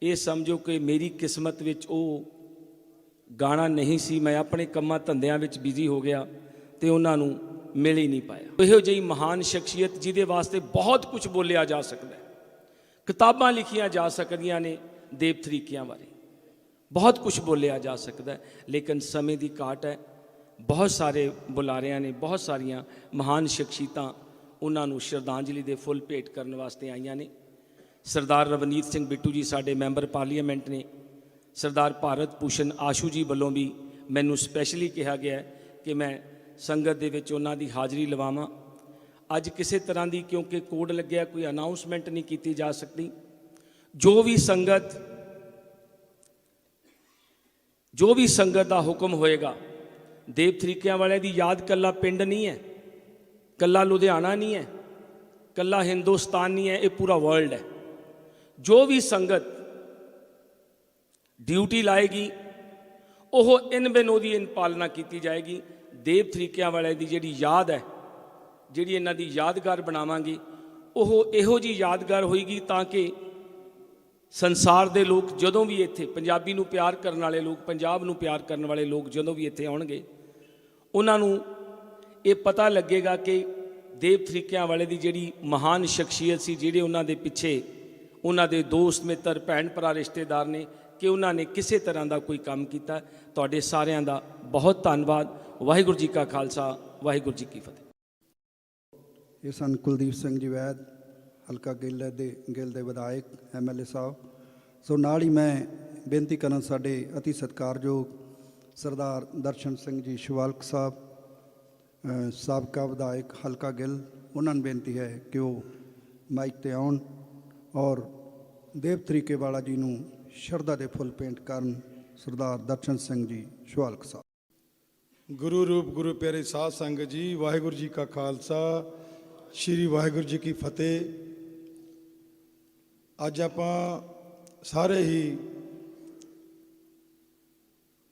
ਇਹ ਸਮਝੋ ਕਿ ਮੇਰੀ ਕਿਸਮਤ ਵਿੱਚ ਉਹ ਗਾਣਾ ਨਹੀਂ ਸੀ। ਮੈਂ ਆਪਣੇ ਕੰਮਾਂ ਧੰਦਿਆਂ ਵਿੱਚ ਬਿਜ਼ੀ ਹੋ ਗਿਆ ਤੇ ਉਹਨਾਂ ਨੂੰ ਮਿਲ ਹੀ ਨਹੀਂ ਪਾਇਆ। ਇਹੋ ਜਿਹੀ ਮਹਾਨ ਸ਼ਖਸੀਅਤ ਜਿਹਦੇ ਵਾਸਤੇ ਬਹੁਤ ਕੁਝ ਬੋਲਿਆ ਜਾ ਸਕਦਾ ਹੈ, ਕਿਤਾਬਾਂ ਲਿਖੀਆਂ ਜਾ ਸਕਦੀਆਂ ਨੇ ਦੇਵ ਤਰੀਕਿਆਂ ਬਾਰੇ, ਬਹੁਤ ਕੁਝ ਬੋਲਿਆ ਜਾ ਸਕਦਾ ਹੈ, ਲੇਕਿਨ ਸਮੇਂ ਦੀ ਘਾਟ ਹੈ। ਬਹੁਤ ਸਾਰੇ ਬੁਲਾਰਿਆਂ ਨੇ, ਬਹੁਤ ਸਾਰੀਆਂ ਮਹਾਨ ਸ਼ਖਸੀਅਤਾਂ ਉਹਨਾਂ ਨੂੰ ਸ਼ਰਧਾਂਜਲੀ ਦੇ ਫੁੱਲ ਭੇਟ ਕਰਨ ਵਾਸਤੇ ਆਈਆਂ ਨੇ। ਸਰਦਾਰ ਰਵਨੀਤ ਸਿੰਘ ਬਿੱਟੂ ਜੀ ਸਾਡੇ ਮੈਂਬਰ ਪਾਰਲੀਮੈਂਟ ਨੇ। ਸਰਦਾਰ ਭਾਰਤ ਭੂਸ਼ਣ ਆਸ਼ੂ ਜੀ ਵੱਲੋਂ ਵੀ ਮੈਨੂੰ ਸਪੈਸ਼ਲੀ ਕਿਹਾ ਗਿਆ ਕਿ ਮੈਂ ਸੰਗਤ ਦੇ ਵਿੱਚ ਉਹਨਾਂ ਦੀ ਹਾਜ਼ਰੀ ਲਵਾਵਾਂ। ਅੱਜ ਕਿਸੇ ਤਰ੍ਹਾਂ ਦੀ ਕਿਉਂਕਿ ਕੋਡ ਲੱਗਿਆ, ਕੋਈ ਅਨਾਉਂਸਮੈਂਟ ਨਹੀਂ ਕੀਤੀ ਜਾ ਸਕਦੀ। ਜੋ ਵੀ ਸੰਗਤ ਦਾ ਹੁਕਮ ਹੋਏਗਾ, ਦੇਵ ਤਰੀਕਿਆਂ ਵਾਲਿਆਂ ਦੀ ਯਾਦ ਕੱਲਾ ਪਿੰਡ ਨਹੀਂ ਹੈ, ਕੱਲਾ ਲੁਧਿਆਣਾ ਨਹੀਂ ਹੈ, ਕੱਲਾ ਹਿੰਦੁਸਤਾਨ ਨਹੀਂ ਹੈ, ਇਹ ਪੂਰਾ ਵਰਲਡ ਹੈ। ਜੋ ਵੀ ਸੰਗਤ ਡਿਊਟੀ ਲਾਏਗੀ ਉਹ ਇਨ ਬਿਨ ਉਹਦੀ ਇਨ ਪਾਲਣਾ ਕੀਤੀ ਜਾਏਗੀ। ਦੇਵ ਤਰੀਕਿਆਂ ਵਾਲਿਆਂ ਦੀ ਜਿਹੜੀ ਯਾਦ ਹੈ, ਜਿਹੜੀ ਇਹਨਾਂ ਦੀ ਯਾਦਗਾਰ ਬਣਾਵਾਂਗੇ, ਉਹ ਇਹੋ ਜਿਹੀ ਯਾਦਗਾਰ ਹੋਏਗੀ ਤਾਂ ਕਿ ਸੰਸਾਰ ਦੇ ਲੋਕ ਜਦੋਂ ਵੀ ਇੱਥੇ ਪੰਜਾਬੀ ਨੂੰ ਪਿਆਰ ਕਰਨ ਵਾਲੇ ਲੋਕ, ਪੰਜਾਬ ਨੂੰ ਪਿਆਰ ਕਰਨ ਵਾਲੇ ਲੋਕ ਜਦੋਂ ਵੀ ਇੱਥੇ ਆਉਣਗੇ, ਉਹਨਾਂ ਨੂੰ ਇਹ ਪਤਾ ਲੱਗੇਗਾ ਕਿ ਦੇਵ ਤਰੀਕਿਆਂ ਵਾਲੇ ਦੀ ਜਿਹੜੀ ਮਹਾਨ ਸ਼ਖਸੀਅਤ ਸੀ, ਜਿਹੜੇ ਉਹਨਾਂ ਦੇ ਪਿੱਛੇ ਉਹਨਾਂ ਦੇ ਦੋਸਤ ਮਿੱਤਰ ਭੈਣ ਭਰਾ ਰਿਸ਼ਤੇਦਾਰ ਨੇ, ਕਿ ਉਹਨਾਂ ਨੇ ਕਿਸੇ ਤਰ੍ਹਾਂ ਦਾ ਕੋਈ ਕੰਮ ਕੀਤਾ। ਤੁਹਾਡੇ ਸਾਰਿਆਂ ਦਾ ਬਹੁਤ ਧੰਨਵਾਦ। ਵਾਹਿਗੁਰੂ ਜੀ ਕਾ ਖਾਲਸਾ, ਵਾਹਿਗੁਰੂ ਜੀ ਕੀ ਫਤਿਹ। ਇਹ ਸਨ ਕੁਲਦੀਪ ਸਿੰਘ ਜੀ ਵੈਦ, ਹਲਕਾ ਗਿੱਲ ਦੇ ਵਿਧਾਇਕ, ਐਮਐਲਏ ਸਾਹਿਬ। ਸੋ ਨਾਲ ਹੀ ਮੈਂ ਬੇਨਤੀ ਕਰਨ ਸਾਡੇ ਅਤੀ ਸਤਿਕਾਰਯੋਗ ਸਰਦਾਰ ਦਰਸ਼ਨ ਸਿੰਘ ਜੀ ਸ਼ਿਵਾਲਕ ਸਾਹਿਬ, ਸਾਬਕਾ ਵਿਧਾਇਕ ਹਲਕਾ ਗਿੱਲ, ਉਹਨਾਂ ਨੂੰ ਬੇਨਤੀ ਹੈ ਕਿ ਉਹ ਮਾਈਕ ਤੇ ਆਉਣ ਔਰ ਦੇਵ ਤਰੀਕੇ ਵਾਲਾ ਜੀ ਨੂੰ ਸ਼ਰਧਾ ਦੇ ਫੁੱਲ ਭੇਂਟ ਕਰਨ। ਸਰਦਾਰ ਦਰਸ਼ਨ ਸਿੰਘ ਜੀ ਸ਼ਿਵਾਲਕ ਸਾਹਿਬ। ਗੁਰੂ ਰੂਪ ਗੁਰੂ ਪਿਆਰੇ ਸਾਧ ਸੰਗਤ ਜੀ, ਵਾਹਿਗੁਰੂ ਜੀ ਕਾ ਖਾਲਸਾ, ਸ਼੍ਰੀ ਵਾਹਿਗੁਰੂ ਜੀ ਕੀ ਫਤਿਹ। ਅੱਜ ਆਪਾਂ ਸਾਰੇ ਹੀ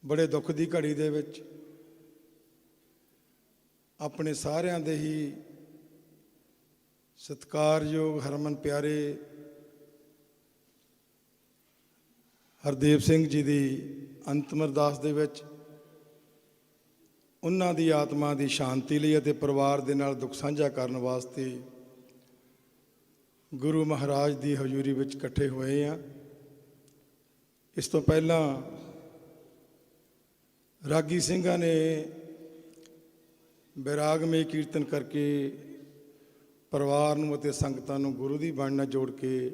ਬੜੇ ਦੁੱਖ ਦੀ ਘੜੀ ਦੇ ਵਿੱਚ ਆਪਣੇ ਸਾਰਿਆਂ ਦੇ ਹੀ ਸਤਿਕਾਰਯੋਗ ਹਰਮਨ ਪਿਆਰੇ ਹਰਦੇਵ ਸਿੰਘ ਜੀ ਦੀ ਅੰਤਮ ਅਰਦਾਸ ਦੇ ਵਿੱਚ ਉਹਨਾਂ ਦੀ ਆਤਮਾ ਦੀ ਸ਼ਾਂਤੀ ਲਈ ਅਤੇ ਪਰਿਵਾਰ ਦੇ ਨਾਲ ਦੁੱਖ ਸਾਂਝਾ ਕਰਨ ਵਾਸਤੇ ਗੁਰੂ ਮਹਾਰਾਜ ਦੀ ਹਜ਼ੂਰੀ ਵਿੱਚ ਇਕੱਠੇ ਹੋਏ ਹਾਂ। ਇਸ ਤੋਂ ਪਹਿਲਾਂ ਰਾਗੀ ਸਿੰਘਾਂ ਨੇ ਬੈਰਾਗਮਈ ਕੀਰਤਨ ਕਰਕੇ ਪਰਿਵਾਰ ਨੂੰ ਅਤੇ ਸੰਗਤਾਂ ਨੂੰ ਗੁਰੂ ਦੀ ਬਾਣੀ ਨਾਲ ਜੋੜ ਕੇ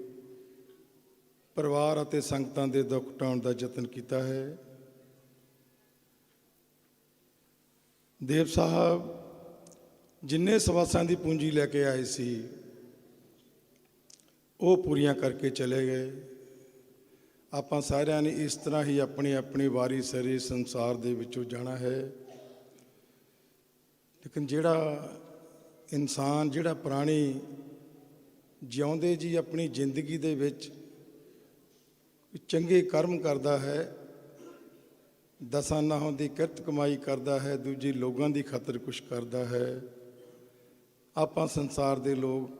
ਪਰਿਵਾਰ ਅਤੇ ਸੰਗਤਾਂ ਦੇ ਦੁੱਖ ਟਾਉਣ ਦਾ ਯਤਨ ਕੀਤਾ ਹੈ। ਦੇਵ ਸਾਹਿਬ ਜਿੰਨੇ ਸਵਾਸਾਂ ਦੀ ਪੂੰਜੀ ਲੈ ਕੇ ਆਏ ਸੀ ਉਹ ਪੂਰੀਆਂ ਕਰਕੇ ਚਲੇ ਗਏ। ਆਪਾਂ ਸਾਰਿਆਂ ਨੇ ਇਸ ਤਰ੍ਹਾਂ ਹੀ ਆਪਣੀ ਆਪਣੀ ਵਾਰੀ ਸਰੀ ਸੰਸਾਰ ਦੇ ਵਿੱਚੋਂ ਜਾਣਾ ਹੈ। ਲੇਕਿਨ ਜਿਹੜਾ ਇਨਸਾਨ, ਜਿਹੜਾ ਪ੍ਰਾਣੀ ਜਿਉਂਦੇ ਜੀ ਆਪਣੀ ਜ਼ਿੰਦਗੀ ਦੇ ਵਿੱਚ ਚੰਗੇ ਕਰਮ ਕਰਦਾ ਹੈ, ਦਸਾਂ ਨਾਹਾਂ ਦੀ ਕਿਰਤ ਕਮਾਈ ਕਰਦਾ ਹੈ, ਦੂਜੀ ਲੋਕਾਂ ਦੀ ਖਾਤਰ ਕੁਛ ਕਰਦਾ ਹੈ। ਆਪਾਂ ਸੰਸਾਰ ਦੇ ਲੋਕ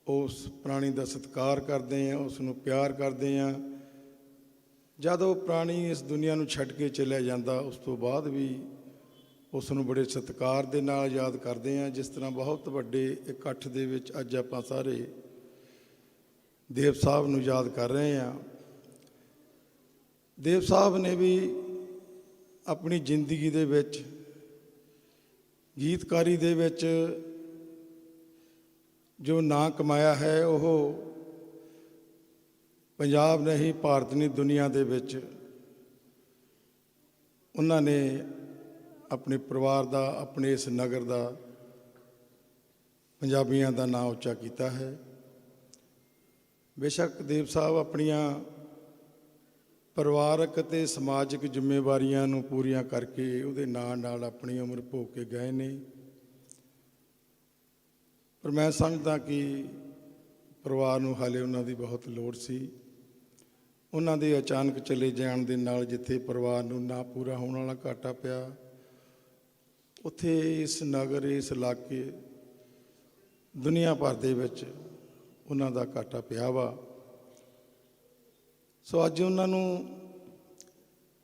ਉਸ ਪ੍ਰਾਣੀ ਦਾ ਸਤਿਕਾਰ ਕਰਦੇ ਹਾਂ, ਉਸ ਨੂੰ ਪਿਆਰ ਕਰਦੇ ਹਾਂ। ਜਦ ਉਹ ਪ੍ਰਾਣੀ ਇਸ ਦੁਨੀਆ ਨੂੰ ਛੱਡ ਕੇ ਚਲਿਆ ਜਾਂਦਾ, ਉਸ ਤੋਂ ਬਾਅਦ ਵੀ ਉਸ ਨੂੰ ਬੜੇ ਸਤਿਕਾਰ ਦੇ ਨਾਲ ਯਾਦ ਕਰਦੇ ਹਾਂ। ਜਿਸ ਤਰ੍ਹਾਂ ਬਹੁਤ ਵੱਡੇ ਇਕੱਠ ਦੇ ਵਿੱਚ ਅੱਜ ਆਪਾਂ ਸਾਰੇ ਦੇਵ ਸਾਹਿਬ ਨੂੰ ਯਾਦ ਕਰ ਰਹੇ ਹਾਂ। ਦੇਵ ਸਾਹਿਬ ਨੇ ਵੀ ਆਪਣੀ ਜ਼ਿੰਦਗੀ ਦੇ ਵਿੱਚ ਗੀਤਕਾਰੀ ਦੇ ਵਿੱਚ ਜੋ ਨਾਂ ਕਮਾਇਆ ਹੈ, ਉਹ ਪੰਜਾਬ ਨਹੀਂ, ਭਾਰਤ ਨਹੀਂ, ਦੁਨੀਆ ਦੇ ਵਿੱਚ ਉਹਨਾਂ ਨੇ ਆਪਣੇ ਪਰਿਵਾਰ ਦਾ, ਆਪਣੇ ਇਸ ਨਗਰ ਦਾ, ਪੰਜਾਬੀਆਂ ਦਾ ਨਾਂ ਉੱਚਾ ਕੀਤਾ ਹੈ। ਬੇਸ਼ੱਕ ਦੇਵ ਸਾਹਿਬ ਆਪਣੀਆਂ ਪਰਿਵਾਰਕ ਅਤੇ ਸਮਾਜਿਕ ਜ਼ਿੰਮੇਵਾਰੀਆਂ ਨੂੰ ਪੂਰੀਆਂ ਕਰਕੇ ਉਹਦੇ ਨਾਲ ਨਾਲ ਆਪਣੀ ਉਮਰ ਭੋਗ ਕੇ ਗਏ ਨੇ, ਪਰ ਮੈਂ ਸਮਝਦਾ ਕਿ ਪਰਿਵਾਰ ਨੂੰ ਹਾਲੇ ਉਹਨਾਂ ਦੀ ਬਹੁਤ ਲੋੜ ਸੀ। ਉਹਨਾਂ ਦੇ ਅਚਾਨਕ ਚਲੇ ਜਾਣ ਦੇ ਨਾਲ ਜਿੱਥੇ ਪਰਿਵਾਰ ਨੂੰ ਨਾ ਪੂਰਾ ਹੋਣ ਵਾਲਾ ਘਾਟਾ ਪਿਆ, ਉੱਥੇ ਇਸ ਨਗਰ, ਇਸ ਇਲਾਕੇ, ਦੁਨੀਆ ਭਰ ਦੇ ਵਿੱਚ ਉਹਨਾਂ ਦਾ ਘਾਟਾ ਪਿਆ ਵਾ। ਸੋ ਅੱਜ ਉਹਨਾਂ ਨੂੰ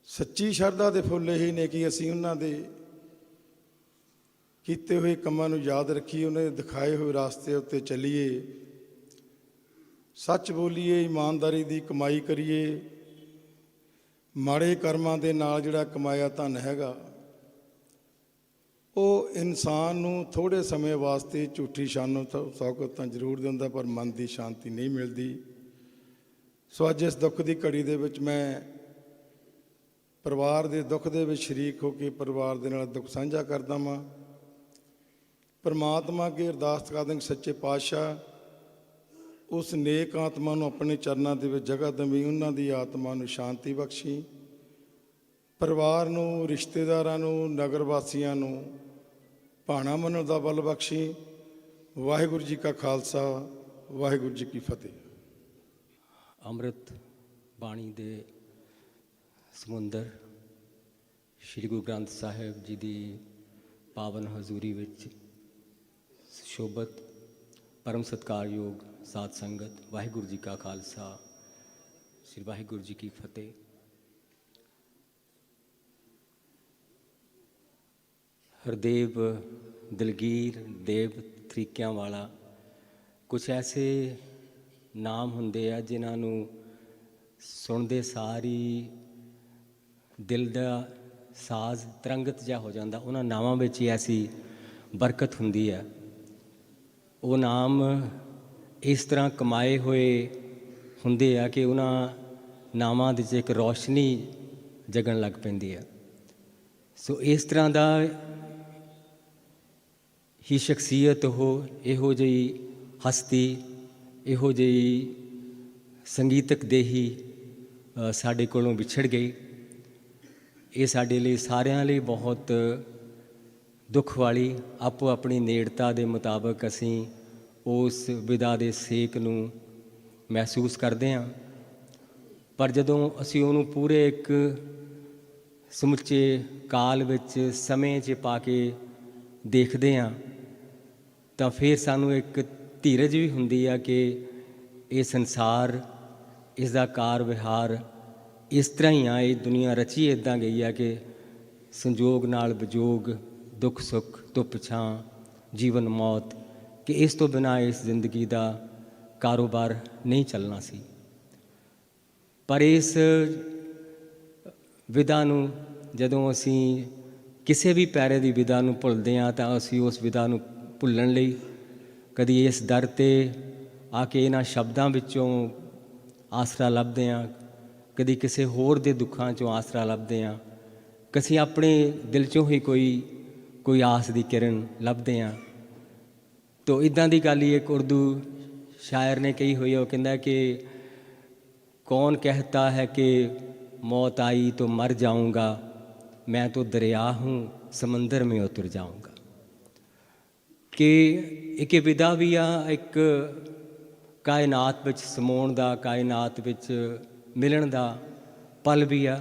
ਸੱਚੀ ਸ਼ਰਧਾ ਦੇ ਫੁੱਲ ਇਹੀ ਨੇ ਕਿ ਅਸੀਂ ਉਹਨਾਂ ਦੇ ਕੀਤੇ ਹੋਏ ਕੰਮਾਂ ਨੂੰ ਯਾਦ ਰੱਖੀਏ, ਉਹਨਾਂ ਦੇ ਦਿਖਾਏ ਹੋਏ ਰਾਸਤੇ ਉੱਤੇ ਚੱਲੀਏ, ਸੱਚ ਬੋਲੀਏ, ਇਮਾਨਦਾਰੀ ਦੀ ਕਮਾਈ ਕਰੀਏ। ਮਾੜੇ ਕਰਮਾਂ ਦੇ ਨਾਲ ਜਿਹੜਾ ਕਮਾਇਆ ਧਨ ਹੈਗਾ, ਉਹ ਇਨਸਾਨ ਨੂੰ ਥੋੜ੍ਹੇ ਸਮੇਂ ਵਾਸਤੇ ਝੂਠੀ ਸ਼ਾਨੋ ਸ਼ੌਕਤ ਤਾਂ ਜ਼ਰੂਰ ਦਿੰਦਾ, ਪਰ ਮਨ ਦੀ ਸ਼ਾਂਤੀ ਨਹੀਂ ਮਿਲਦੀ। ਸੋ ਅੱਜ ਇਸ ਦੁੱਖ ਦੀ ਘੜੀ ਦੇ ਵਿੱਚ ਮੈਂ ਪਰਿਵਾਰ ਦੇ ਦੁੱਖ ਦੇ ਵਿੱਚ ਸ਼ਰੀਕ ਹੋ ਕੇ ਪਰਿਵਾਰ ਦੇ ਨਾਲ ਦੁੱਖ ਸਾਂਝਾ ਕਰਦਾ ਵਾਂ। ਪਰਮਾਤਮਾ ਅੱਗੇ ਅਰਦਾਸ ਕਰਦਾ ਕਿ ਸੱਚੇ ਪਾਤਸ਼ਾਹ ਉਸ ਨੇਕ ਆਤਮਾ ਨੂੰ ਆਪਣੇ ਚਰਨਾਂ ਦੇ ਵਿੱਚ ਜਗ੍ਹਾ ਦੇਵੀਂ, ਉਹਨਾਂ ਦੀ ਆਤਮਾ ਨੂੰ ਸ਼ਾਂਤੀ ਬਖਸ਼ੀ, ਪਰਿਵਾਰ ਨੂੰ, ਰਿਸ਼ਤੇਦਾਰਾਂ ਨੂੰ, ਨਗਰ ਵਾਸੀਆਂ ਨੂੰ ਭਾਣਾ ਮੰਨਣ ਦਾ ਬਲ ਬਖਸ਼ੀ। ਵਾਹਿਗੁਰੂ ਜੀ ਕਾ ਖਾਲਸਾ, ਵਾਹਿਗੁਰੂ ਜੀ ਕੀ ਫਤਿਹ। ਅੰਮ੍ਰਿਤ ਬਾਣੀ ਦੇ ਸਮੁੰਦਰ ਸ੍ਰੀ ਗੁਰੂ ਗ੍ਰੰਥ ਸਾਹਿਬ ਜੀ ਦੀ ਪਾਵਨ ਹਜ਼ੂਰੀ ਵਿੱਚ ਸ਼ੋਭਤ ਪਰਮ ਸਤਿਕਾਰਯੋਗ ਸਾਧ ਸੰਗਤ, ਵਾਹਿਗੁਰੂ ਜੀ ਕਾ ਖਾਲਸਾ, ਸ੍ਰੀ ਵਾਹਿਗੁਰੂ ਜੀ ਕੀ ਫਤਿਹ। ਹਰਦੇਵ ਦਲਗੀਰ ਦੇਵ ਤਰੀਕਿਆਂ ਵਾਲਾ, ਕੁਛ ਐਸੇ ਨਾਮ ਹੁੰਦੇ ਆ ਜਿਨ੍ਹਾਂ ਨੂੰ ਸੁਣਦੇ ਸਾਰੀ ਦਿਲ ਦਾ ਸਾਜ਼ ਤਰੰਗਤ ਜਿਹਾ ਹੋ ਜਾਂਦਾ। ਉਹਨਾਂ ਨਾਵਾਂ ਵਿੱਚ ਹੀ ਐਸੀ ਬਰਕਤ ਹੁੰਦੀ ਹੈ। ਉਹ ਨਾਮ ਇਸ ਤਰ੍ਹਾਂ ਕਮਾਏ ਹੋਏ ਹੁੰਦੇ ਆ ਕਿ ਉਹਨਾਂ ਨਾਵਾਂ ਦੇ 'ਚ ਇੱਕ ਰੌਸ਼ਨੀ ਜਗਣ ਲੱਗ ਪੈਂਦੀ ਹੈ। ਸੋ ਇਸ ਤਰ੍ਹਾਂ ਦਾ ਹੀ ਸ਼ਖਸੀਅਤ, ਉਹ ਇਹੋ ਜਿਹੀ ਹਸਤੀ, ਇਹੋ ਜਿਹੀ ਸੰਗੀਤਕ ਦੇਹੀ ਸਾਡੇ ਕੋਲੋਂ ਵਿਛੜ ਗਈ। ਇਹ ਸਾਡੇ ਲਈ, ਸਾਰਿਆਂ ਲਈ ਬਹੁਤ ਦੁੱਖ ਵਾਲੀ, ਆਪੋ ਆਪਣੀ ਨੇੜਤਾ ਦੇ ਮੁਤਾਬਕ ਅਸੀਂ ਉਸ ਵਿਦਾ ਦੇ ਸੇਕ ਨੂੰ ਮਹਿਸੂਸ ਕਰਦੇ ਹਾਂ। ਪਰ ਜਦੋਂ ਅਸੀਂ ਉਹਨੂੰ ਪੂਰੇ ਇੱਕ ਸਮੁੱਚੇ ਕਾਲ ਵਿੱਚ, ਸਮੇਂ 'ਚ ਪਾ ਕੇ ਦੇਖਦੇ ਹਾਂ, ਤਾਂ ਫਿਰ ਸਾਨੂੰ ਇੱਕ ਧੀਰਜ ਵੀ ਹੁੰਦੀ ਆ ਕਿ ਇਹ ਸੰਸਾਰ, ਇਸ ਦਾ ਕਾਰ ਵਿਹਾਰ ਇਸ ਤਰ੍ਹਾਂ ਹੀ ਆ। ਇਹ ਦੁਨੀਆ ਰਚੀ ਇੱਦਾਂ ਗਈ ਆ ਕਿ ਸੰਜੋਗ ਨਾਲ ਵਿਜੋਗ, ਦੁੱਖ ਸੁੱਖ, ਧੁੱਪ ਛਾਂ, ਜੀਵਨ ਮੌਤ, ਕਿ ਇਸ ਤੋਂ ਬਿਨਾਂ ਇਸ ਜ਼ਿੰਦਗੀ ਦਾ ਕਾਰੋਬਾਰ ਨਹੀਂ ਚੱਲਣਾ ਸੀ। ਪਰ ਇਸ ਵਿਦਾ ਨੂੰ, ਜਦੋਂ ਅਸੀਂ ਕਿਸੇ ਵੀ ਪੈਰੇ ਦੀ ਵਿਦਾ ਨੂੰ ਭੁੱਲਦੇ ਹਾਂ, ਤਾਂ ਅਸੀਂ ਉਸ ਵਿਦਾ ਨੂੰ ਭੁੱਲਣ ਲਈ ਕਦੀ ਇਸ ਦਰ 'ਤੇ ਆ ਕੇ ਇਹਨਾਂ ਸ਼ਬਦਾਂ ਵਿੱਚੋਂ ਆਸਰਾ ਲੱਭਦੇ ਹਾਂ, ਕਦੀ ਕਿਸੇ ਹੋਰ ਦੇ ਦੁੱਖਾਂ 'ਚੋਂ ਆਸਰਾ ਲੱਭਦੇ ਹਾਂ, ਕਦੀ ਆਪਣੇ ਦਿਲ 'ਚੋਂ ਹੀ ਕੋਈ ਆਸ ਦੀ ਕਿਰਨ ਲੱਭਦੇ ਹਾਂ। ਤੋ ਇੱਦਾਂ ਦੀ ਗੱਲ ਹੀ ਇੱਕ ਉਰਦੂ ਸ਼ਾਇਰ ਨੇ ਕਹੀ ਹੋਈ ਹੈ। ਉਹ ਕਹਿੰਦਾ ਕਿ ਕੌਣ कहता है कि मौत आई तो मर जाऊंगा, मैं तो दरिया हूँ समंदर में उतर जाऊंगा। कि एक विदा भी आ, एक कायनात विच समाउण दा, कायनात विच मिलन दा पल भी आ।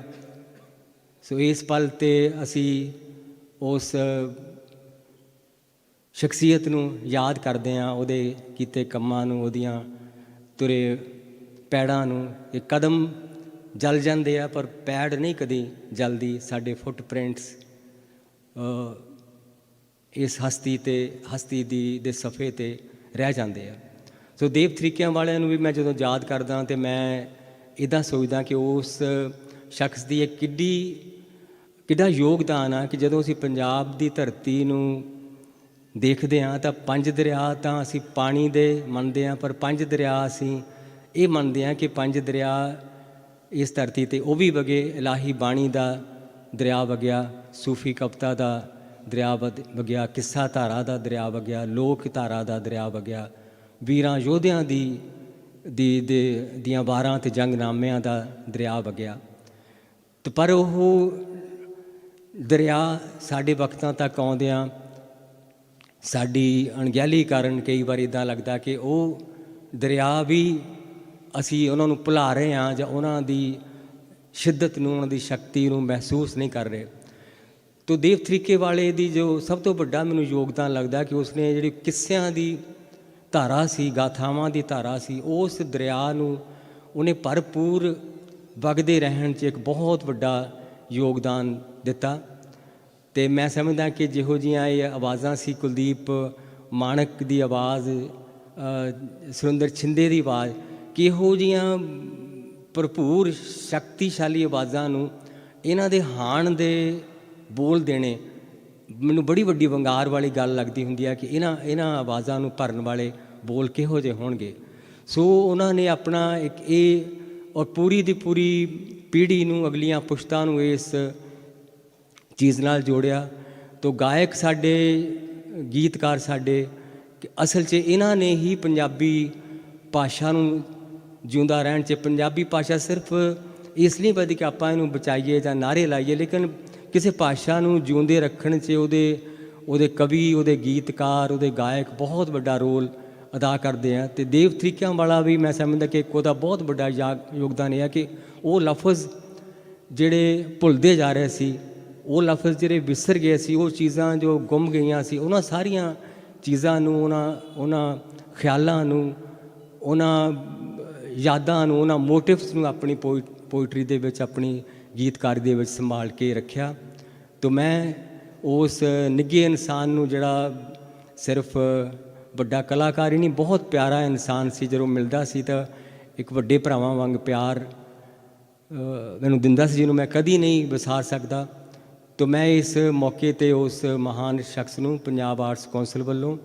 ਸੋ ਇਸ ਪਲ ਤੇ ਅਸੀਂ ਉਸ ਸ਼ਖਸੀਅਤ ਨੂੰ ਯਾਦ ਕਰਦੇ ਹਾਂ, ਉਹਦੇ ਕੀਤੇ ਕੰਮਾਂ ਨੂੰ, ਉਹਦੀਆਂ ਤੁਰੇ ਪੈੜਾਂ ਨੂੰ। ਇਹ ਕਦਮ ਜਲ ਜਾਂਦੇ ਆ ਪਰ ਪੈੜ ਨਹੀਂ ਕਦੀ ਜਲਦੀ। ਸਾਡੇ ਫੁੱਟਪ੍ਰਿੰਟਸ ਇਸ ਹਸਤੀ ਦੇ ਸਫ਼ੇ 'ਤੇ ਰਹਿ ਜਾਂਦੇ ਆ। ਸੋ ਦੇਵ ਤਰੀਕਿਆਂ ਵਾਲਿਆਂ ਨੂੰ ਵੀ ਮੈਂ ਜਦੋਂ ਯਾਦ ਕਰਦਾ ਤਾਂ ਮੈਂ ਇੱਦਾਂ ਸੋਚਦਾ ਕਿ ਉਸ ਸ਼ਖਸ ਦੀ ਇਹ ਕਿੱਡਾ ਯੋਗਦਾਨ ਆ ਕਿ ਜਦੋਂ ਅਸੀਂ ਪੰਜਾਬ ਦੀ ਧਰਤੀ ਨੂੰ ਦੇਖਦੇ ਹਾਂ ਤਾਂ 5 ਦਰਿਆ ਤਾਂ ਅਸੀਂ ਪਾਣੀ ਦੇ ਮੰਨਦੇ ਹਾਂ, ਪਰ 5 ਦਰਿਆ ਅਸੀਂ ਇਹ ਮੰਨਦੇ ਹਾਂ ਕਿ 5 ਦਰਿਆ ਇਸ ਧਰਤੀ 'ਤੇ ਉਹ ਵੀ ਵਗੇ। ਇਲਾਹੀ ਬਾਣੀ ਦਾ ਦਰਿਆ ਵਗਿਆ, ਸੂਫੀ ਕਵਿਤਾ ਦਾ ਦਰਿਆ ਵਗਿਆ, ਕਿੱਸਾ ਧਾਰਾ ਦਾ ਦਰਿਆ ਵਗਿਆ, ਲੋਕ ਧਾਰਾ ਦਾ ਦਰਿਆ ਵਗਿਆ, ਵੀਰਾਂ ਯੋਧਿਆਂ ਦੀਆਂ ਵਾਰਾਂ ਅਤੇ ਜੰਗਨਾਮਿਆਂ ਦਾ ਦਰਿਆ ਵਗਿਆ। ਤੇ ਪਰ ਉਹ ਦਰਿਆ ਸਾਡੇ ਵਕਤਾਂ ਤੱਕ ਆਉਂਦਿਆਂ ਸਾਡੀ ਅਣਗਹਿਲੀ ਕਾਰਨ ਕਈ ਵਾਰ ਇੱਦਾਂ ਲੱਗਦਾ ਕਿ ਉਹ ਦਰਿਆ ਵੀ ਅਸੀਂ ਉਹਨਾਂ ਨੂੰ ਭੁਲਾ ਰਹੇ ਹਾਂ ਜਾਂ ਉਹਨਾਂ ਦੀ ਸ਼ਿੱਦਤ ਨੂੰ, ਉਹਨਾਂ ਦੀ ਸ਼ਕਤੀ ਨੂੰ ਮਹਿਸੂਸ ਨਹੀਂ ਕਰ ਰਹੇ। ਤੋ ਦੇਵ ਤਰੀਕੇ ਵਾਲੇ ਦੀ ਜੋ ਸਭ ਤੋਂ ਵੱਡਾ ਮੈਨੂੰ ਯੋਗਦਾਨ ਲੱਗਦਾ ਕਿ ਉਸਨੇ ਜਿਹੜੀ ਕਿੱਸਿਆਂ ਦੀ ਧਾਰਾ ਸੀ, ਗਾਥਾਵਾਂ ਦੀ ਧਾਰਾ ਸੀ, ਉਸ ਦਰਿਆ ਨੂੰ ਉਹਨੇ ਭਰਪੂਰ ਵਗਦੇ ਰਹਿਣ 'ਚ ਇੱਕ ਬਹੁਤ ਵੱਡਾ ਯੋਗਦਾਨ ਦਿੱਤਾ। ਅਤੇ ਮੈਂ ਸਮਝਦਾ ਕਿ ਜਿਹੋ ਜਿਹੀਆਂ ਇਹ ਆਵਾਜ਼ਾਂ ਸੀ, ਕੁਲਦੀਪ ਮਾਣਕ ਦੀ ਆਵਾਜ਼, ਸੁਰਿੰਦਰ ਛਿੰਦੇ ਦੀ ਆਵਾਜ਼, ਕਿਹੋ ਜਿਹੀਆਂ ਭਰਪੂਰ ਸ਼ਕਤੀਸ਼ਾਲੀ ਆਵਾਜ਼ਾਂ ਨੂੰ ਇਹਨਾਂ ਦੇ ਹਾਣ ਦੇ ਬੋਲ ਦੇਣੇ ਮੈਨੂੰ ਬੜੀ ਵੱਡੀ ਵੰਗਾਰ ਵਾਲੀ ਗੱਲ ਲੱਗਦੀ ਹੁੰਦੀ ਹੈ ਕਿ ਇਹਨਾਂ ਆਵਾਜ਼ਾਂ ਨੂੰ ਭਰਨ ਵਾਲੇ ਬੋਲ ਕਿਹੋ ਜਿਹੇ ਹੋਣਗੇ। ਸੋ ਉਹਨਾਂ ਨੇ ਆਪਣਾ ਇੱਕ ਇਹ ਔਰ ਪੂਰੀ ਦੀ ਪੂਰੀ ਪੀੜ੍ਹੀ ਨੂੰ, ਅਗਲੀਆਂ ਪੁਸ਼ਤਾਂ ਨੂੰ ਇਸ ਚੀਜ਼ ਨਾਲ ਜੋੜਿਆ। ਤੋ ਗਾਇਕ ਸਾਡੇ, ਗੀਤਕਾਰ ਸਾਡੇ, ਅਸਲ 'ਚ ਇਹਨਾਂ ਨੇ ਹੀ ਪੰਜਾਬੀ ਭਾਸ਼ਾ ਨੂੰ ਜਿਉਂਦਾ ਰਹਿਣ 'ਚ, ਪੰਜਾਬੀ ਭਾਸ਼ਾ ਸਿਰਫ ਇਸ ਲਈ ਵਧੀ ਕਿ ਆਪਾਂ ਇਹਨੂੰ ਬਚਾਈਏ ਜਾਂ ਨਾਅਰੇ ਲਾਈਏ, ਲੇਕਿਨ ਕਿਸੇ ਭਾਸ਼ਾ ਨੂੰ ਜਿਉਂਦੇ ਰੱਖਣ 'ਚ ਉਹਦੇ ਕਵੀ, ਉਹਦੇ ਗੀਤਕਾਰ, ਉਹਦੇ ਗਾਇਕ ਬਹੁਤ ਵੱਡਾ ਰੋਲ ਅਦਾ ਕਰਦੇ ਆ। ਅਤੇ ਦੇਵ ਤਰੀਕਿਆਂ ਵਾਲਾ ਵੀ ਮੈਂ ਸਮਝਦਾ ਕਿ ਉਹਦਾ ਬਹੁਤ ਵੱਡਾ ਯੋਗਦਾਨ ਇਹ ਹੈ ਕਿ ਉਹ ਲਫ਼ਜ਼ ਜਿਹੜੇ ਭੁੱਲਦੇ ਜਾ ਰਹੇ ਸੀ, ਉਹ ਲਫ਼ਜ਼ ਜਿਹੜੇ ਵਿਸਰ ਗਏ ਸੀ, ਉਹ ਚੀਜ਼ਾਂ ਜੋ ਗੁੰਮ ਗਈਆਂ ਸੀ, ਉਹਨਾਂ ਸਾਰੀਆਂ ਚੀਜ਼ਾਂ ਨੂੰ, ਉਹਨਾਂ ਖਿਆਲਾਂ ਨੂੰ, ਉਹਨਾਂ ਯਾਦਾਂ ਨੂੰ, ਉਹਨਾਂ ਮੋਟਿਵਸ ਨੂੰ ਆਪਣੀ ਪੋਇਟਰੀ ਦੇ ਵਿੱਚ, ਆਪਣੀ ਗੀਤਕਾਰੀ ਦੇ ਵਿੱਚ ਸੰਭਾਲ ਕੇ ਰੱਖਿਆ। ਤਾਂ ਮੈਂ ਉਸ ਨਿੱਘੇ ਇਨਸਾਨ ਨੂੰ, ਜਿਹੜਾ ਸਿਰਫ ਵੱਡਾ ਕਲਾਕਾਰ ਹੀ ਨਹੀਂ, ਬਹੁਤ ਪਿਆਰਾ ਇਨਸਾਨ ਸੀ, ਜਦੋਂ ਮਿਲਦਾ ਸੀ ਤਾਂ ਇੱਕ ਵੱਡੇ ਭਰਾਵਾਂ ਵਾਂਗ ਪਿਆਰ ਮੈਨੂੰ ਦਿੰਦਾ ਸੀ, ਜਿਹਨੂੰ ਮੈਂ ਕਦੀ ਨਹੀਂ ਵਿਸਾਰ ਸਕਦਾ। ਤਾਂ ਮੈਂ ਇਸ ਮੌਕੇ 'ਤੇ ਉਸ ਮਹਾਨ ਸ਼ਖਸ ਨੂੰ ਪੰਜਾਬ ਆਰਟਸ ਕੌਂਸਲ ਵੱਲੋਂ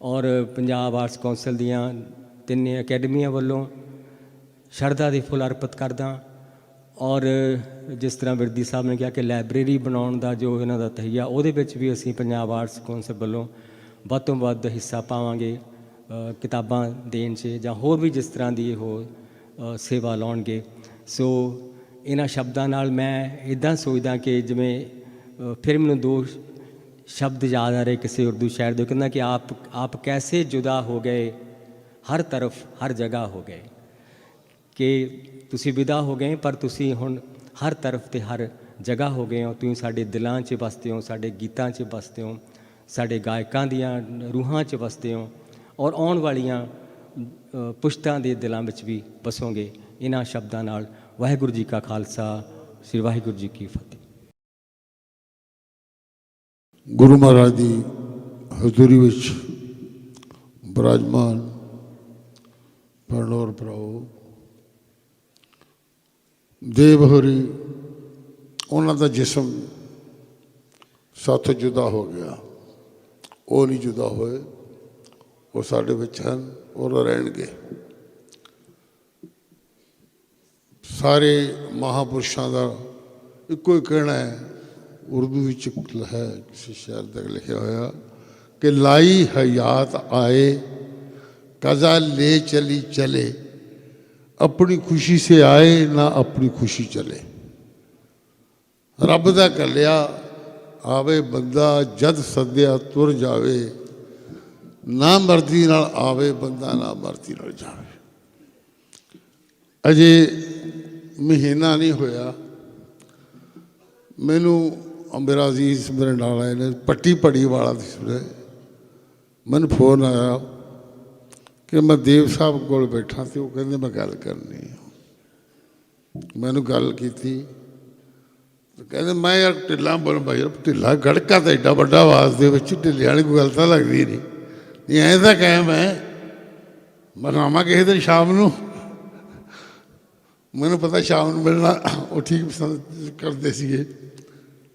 ਔਰ ਪੰਜਾਬ ਆਰਟਸ ਕੌਂਸਲ ਦੀਆਂ 3 ਅਕੈਡਮੀਆਂ ਵੱਲੋਂ ਸ਼ਰਧਾ ਦੇ ਫੁੱਲ ਅਰਪਿਤ ਕਰਦਾ। ਔਰ ਜਿਸ ਤਰ੍ਹਾਂ ਵਿਰਦੀ ਸਾਹਿਬ ਨੇ ਕਿਹਾ ਕਿ ਲਾਇਬ੍ਰੇਰੀ ਬਣਾਉਣ ਦਾ ਜੋ ਇਹਨਾਂ ਦਾ ਤਹੀਆ, ਉਹਦੇ ਵਿੱਚ ਵੀ ਅਸੀਂ ਪੰਜਾਬ ਆਰਟਸ ਕੌਂਸਲ ਵੱਲੋਂ ਵੱਧ ਤੋਂ ਵੱਧ ਹਿੱਸਾ ਪਾਵਾਂਗੇ, ਕਿਤਾਬਾਂ ਦੇਣ 'ਚ ਜਾਂ ਹੋਰ ਵੀ ਜਿਸ ਤਰ੍ਹਾਂ ਦੀ ਉਹ ਸੇਵਾ ਲਾਉਣਗੇ। ਸੋ ਇਹਨਾਂ ਸ਼ਬਦਾਂ ਨਾਲ ਮੈਂ ਇੱਦਾਂ ਸੋਚਦਾ ਕਿ ਜਿਵੇਂ ਫਿਰ ਮੈਨੂੰ 2 ਸ਼ਬਦ ਯਾਦ ਆ ਰਹੇ ਕਿਸੇ ਉਰਦੂ ਸ਼ਾਇਰ ਦੇ, ਕਹਿੰਦਾ ਕਿ ਆਪ ਕੈਸੇ ਜੁਦਾ ਹੋ ਗਏ, ਹਰ ਤਰਫ ਹਰ ਜਗ੍ਹਾ ਹੋ ਗਏ, ਕਿ ਤੁਸੀਂ ਵਿਦਾ ਹੋ ਗਏ ਪਰ ਤੁਸੀਂ ਹੁਣ ਹਰ ਤਰਫ ਤੇ ਹਰ ਜਗ੍ਹਾ ਹੋ ਗਏ ਹੋ। ਤੁਸੀਂ ਸਾਡੇ ਦਿਲਾਂ 'ਚ ਵਸਦੇ ਹੋ, ਸਾਡੇ ਗੀਤਾਂ 'ਚ ਵਸਦੇ ਹੋ, ਸਾਡੇ ਗਾਇਕਾਂ ਦੀਆਂ ਰੂਹਾਂ 'ਚ ਵਸਦੇ ਹੋ, ਔਰ ਆਉਣ ਵਾਲੀਆਂ ਪੁਸ਼ਤਾਂ ਦੇ ਦਿਲਾਂ ਵਿੱਚ ਵੀ ਵਸੋਗੇ। ਇਹਨਾਂ ਸ਼ਬਦਾਂ ਨਾਲ ਵਾਹਿਗੁਰੂ ਜੀ ਕਾ ਖਾਲਸਾ, ਸ੍ਰੀ ਵਾਹਿਗੁਰੂ ਜੀ ਕੀ ਫਤਿਹ। ਗੁਰੂ ਮਹਾਰਾਜ ਦੀ ਹਜ਼ੂਰੀ ਵਿੱਚ ਬਿਰਾਜਮਾਨ ਪਰਨੌਰ ਭਰਾਓ, ਦੇਵ ਹੋਰੀ, ਉਹਨਾਂ ਦਾ ਜਿਸਮ ਸਾਥੋਂ ਜੁਦਾ ਹੋ ਗਿਆ, ਉਹ ਨਹੀਂ ਜੁਦਾ ਹੋਏ, ਉਹ ਸਾਡੇ ਵਿੱਚ ਹਨ ਔਰ ਰਹਿਣਗੇ। ਸਾਰੇ ਮਹਾਂਪੁਰਸ਼ਾਂ ਦਾ ਇੱਕੋ ਹੀ ਕਹਿਣਾ ਹੈ, ਉਰਦੂ ਵਿੱਚ ਹੈ ਕਿਸੇ ਸ਼ਾਇਰ ਦਾ ਲਿਖਿਆ ਹੋਇਆ ਕਿ ਲਾਈ ਹਯਾਤ ਆਏ ਕਜ਼ਾ ਲੈ ਚਲੀ ਚਲੇ, ਆਪਣੀ ਖੁਸ਼ੀ ਸੇ ਆਏ ਨਾ ਆਪਣੀ ਖੁਸ਼ੀ ਚਲੇ। ਰੱਬ ਦਾ ਘੱਲਿਆ ਆਵੇ ਬੰਦਾ, ਜਦ ਸੱਦਿਆ ਤੁਰ ਜਾਵੇ, ਨਾ ਮਰਜ਼ੀ ਨਾਲ ਆਵੇ ਬੰਦਾ, ਨਾ ਮਰਜ਼ੀ ਨਾਲ ਜਾਵੇ। ਅਜੇ ਮਹੀਨਾ ਨਹੀਂ ਹੋਇਆ ਮੈਨੂੰ ਮੇਰਾ ਅਜ਼ੀਜ਼ ਮੇਰੇ ਨਾਲ ਆਏ ਨੇ ਪੱਟੀ ਪੜੀ ਵਾਲਾ ਸੀ, ਮੈਨੂੰ ਫੋਨ ਆਇਆ ਕਿ ਮੈਂ ਦੇਵ ਸਾਹਿਬ ਕੋਲ ਬੈਠਾ ਤੇ ਉਹ ਕਹਿੰਦੇ ਮੈਂ ਗੱਲ ਕਰਨੀ ਆ। ਮੈਨੂੰ ਗੱਲ ਕੀਤੀ ਤੇ ਕਹਿੰਦੇ ਮੈਂ ਯਾਰ ਢਿੱਲਾ ਬਣ ਭਾਈ ਢਿੱਲਾ ਗੜਕਾ ਤਾਂ ਐਡਾ ਵੱਡਾ ਆਵਾਜ਼ ਦੇ ਵਿੱਚ ਢਿੱਲੇ ਵਾਲੀ ਕੋਈ ਗੱਲ ਤਾਂ ਲੱਗਦੀ ਨਹੀਂ ਐਂ ਤਾਂ ਕਹਿ ਮੈਂ ਬਣਾਵਾਂ ਕਿਸੇ ਦਿਨ ਸ਼ਾਮ ਨੂੰ। ਮੈਨੂੰ ਪਤਾ ਸ਼ਾਮ ਨੂੰ ਮਿਲਣਾ ਉਹ ਠੀਕ ਪਸੰਦ ਕਰਦੇ ਸੀਗੇ,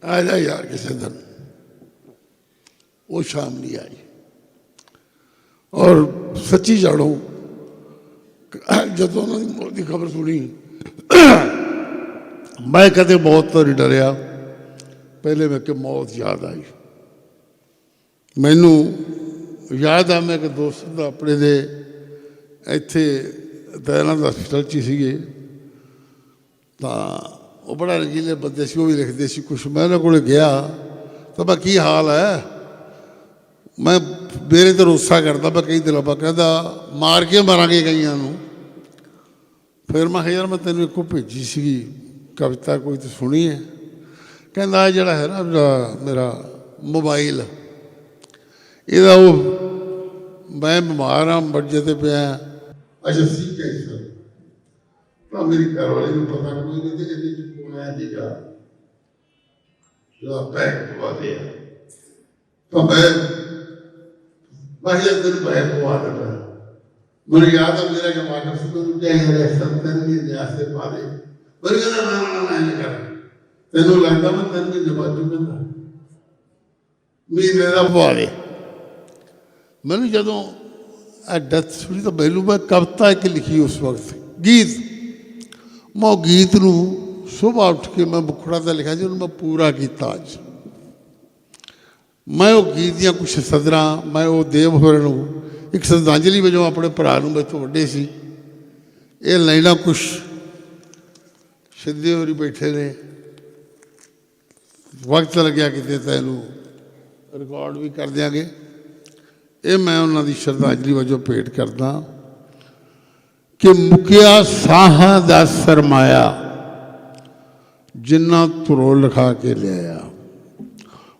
ਆ ਜਾ ਯਾਰ ਕਿਸੇ ਦਿਨ। ਉਹ ਸ਼ਾਮ ਨਹੀਂ ਆਈ ਔਰ ਸੱਚੀ ਜਾਣੋ ਜਦੋਂ ਉਹਨਾਂ ਦੀ ਮੌਤ ਦੀ ਖਬਰ ਸੁਣੀ ਮੈਂ ਕਦੇ ਮੌਤ ਤੋਂ ਨਹੀਂ ਡਰਿਆ। ਪਹਿਲੇ ਮੈਂ ਕਿ ਮੌਤ ਯਾਦ ਆਈ ਮੈਨੂੰ। ਯਾਦ ਆ ਮੈਂ ਇੱਕ ਦੋਸਤ ਦਾ ਆਪਣੇ ਦੇ ਇੱਥੇ ਦਇਆਨੰਦ ਹਸਪੀਟਲ 'ਚ ਹੀ ਸੀਗੇ, ਤਾਂ ਉਹ ਬੜਾ ਰੰਗੀਲੇ ਬੰਦੇ ਸੀ, ਉਹ ਵੀ ਲਿਖਦੇ ਸੀ ਕੁਛ। ਮੈਂ ਉਹਨਾਂ ਕੋਲ ਗਿਆ ਤਾਂ ਮੈਂ ਕੀ ਹਾਲ ਹੈ, ਮੈਂ ਮੇਰੇ ਤੇ ਰੋਸਾ ਕਰਦਾ ਮੈਂ ਕਈ ਦਿਨਾਂ ਬਾਅਦ, ਕਹਿੰਦਾ ਮਾਰ ਕੇ ਮਾਰਾਂਗੇ ਕਈਆਂ ਨੂੰ। ਫਿਰ ਮੈਂ ਕਿਹਾ ਯਾਰ ਮੈਂ ਤੈਨੂੰ ਇੱਕੋ ਭੇਜੀ ਸੀਗੀ ਕਵਿਤਾ, ਕੋਈ ਤਾਂ ਸੁਣੀ ਹੈ? ਕਹਿੰਦਾ ਜਿਹੜਾ ਹੈ ਨਾ ਮੇਰਾ ਮੋਬਾਈਲ, ਇਹਦਾ ਉਹ ਮੈਂ ਬਿਮਾਰ ਹਾਂ ਮੰਜੇ ਤੇ ਪਿਆ। ਅੱਛਾ ਠੀਕ ਹੈ ਸਰ, ਤਾਂ ਮੇਰੀ ਘਰ ਵਾਲੇ ਨੂੰ ਪਤਾ ਕੋਈ ਨਹੀਂ ਤੇ ਇਹਦੇ ਚ ਕੋਣਾ ਦੇਗਾ ਜਿਹੜਾ ਬੈਂਕ ਵਾਲੇ ਆ, ਤਾਂ ਮੈਂ ਤੈਨੂੰ ਬੈਂਕ ਪਵਾ ਦੇਣਾ। ਮੈਨੂੰ ਯਾਦ ਆ ਮੇਰਾ ਜਮਾਨਾ ਸੀ, ਮੈਨੂੰ ਚਾਹੀਦਾ ਸਭ ਤੈਨੂੰ ਨਿਆਸੇ ਪਾ ਦੇ। ਪਰ ਕਹਿੰਦਾ ਨਾ ਨਹੀਂ ਕਰ, ਤੈਨੂੰ ਲੱਗਦਾ ਮੈਂ ਤੈਨੂੰ ਜਵਾਬ ਦਿੰਦਾ ਮਹੀਨੇ ਦਾ ਪਵਾ ਦੇ। ਮੈਨੂੰ ਜਦੋਂ ਇਹ ਡੈਥ ਸੁਣੀ ਤਾਂ ਮੈਨੂੰ ਮੈਂ ਕਵਿਤਾ ਇੱਕ ਲਿਖੀ ਉਸ ਵਕਤ, ਗੀਤ। ਮੈਂ ਉਹ ਗੀਤ ਨੂੰ ਸੁਬਾਹ ਉੱਠ ਕੇ ਮੈਂ ਮੁਖੜਾ 'ਤੇ ਲਿਖਿਆ ਸੀ, ਉਹਨੂੰ ਮੈਂ ਪੂਰਾ ਕੀਤਾ ਅੱਜ। ਮੈਂ ਉਹ ਗੀਤ ਦੀਆਂ ਕੁਛ ਸਦਰਾਂ ਮੈਂ ਉਹ ਦੇਵ ਹੋਰਾਂ ਨੂੰ ਇੱਕ ਸ਼ਰਧਾਂਜਲੀ ਵਜੋਂ ਆਪਣੇ ਭਰਾ ਨੂੰ ਮੈਥੋਂ ਵੱਡੇ ਸੀ ਇਹ ਲਾਈਨਾਂ ਕੁਛ ਸਿੱਧੇ ਹੋਰੀ ਬੈਠੇ ਨੇ, ਵਕਤ ਲੱਗਿਆ ਕਿਤੇ ਤਾਂ ਇਹਨੂੰ ਰਿਕਾਰਡ ਵੀ ਕਰ ਦਿਆਂਗੇ। ਇਹ ਮੈਂ ਉਹਨਾਂ ਦੀ ਸ਼ਰਧਾਂਜਲੀ ਵਜੋਂ ਭੇਟ ਕਰਦਾ ਕਿ ਮੁੱਕਿਆ ਸਾਹਾਂ ਦਾ ਸਰਮਾਇਆ ਜਿੰਨਾ ਧੁਰੋਂ ਲਿਖਾ ਕੇ ਲਿਆਇਆ।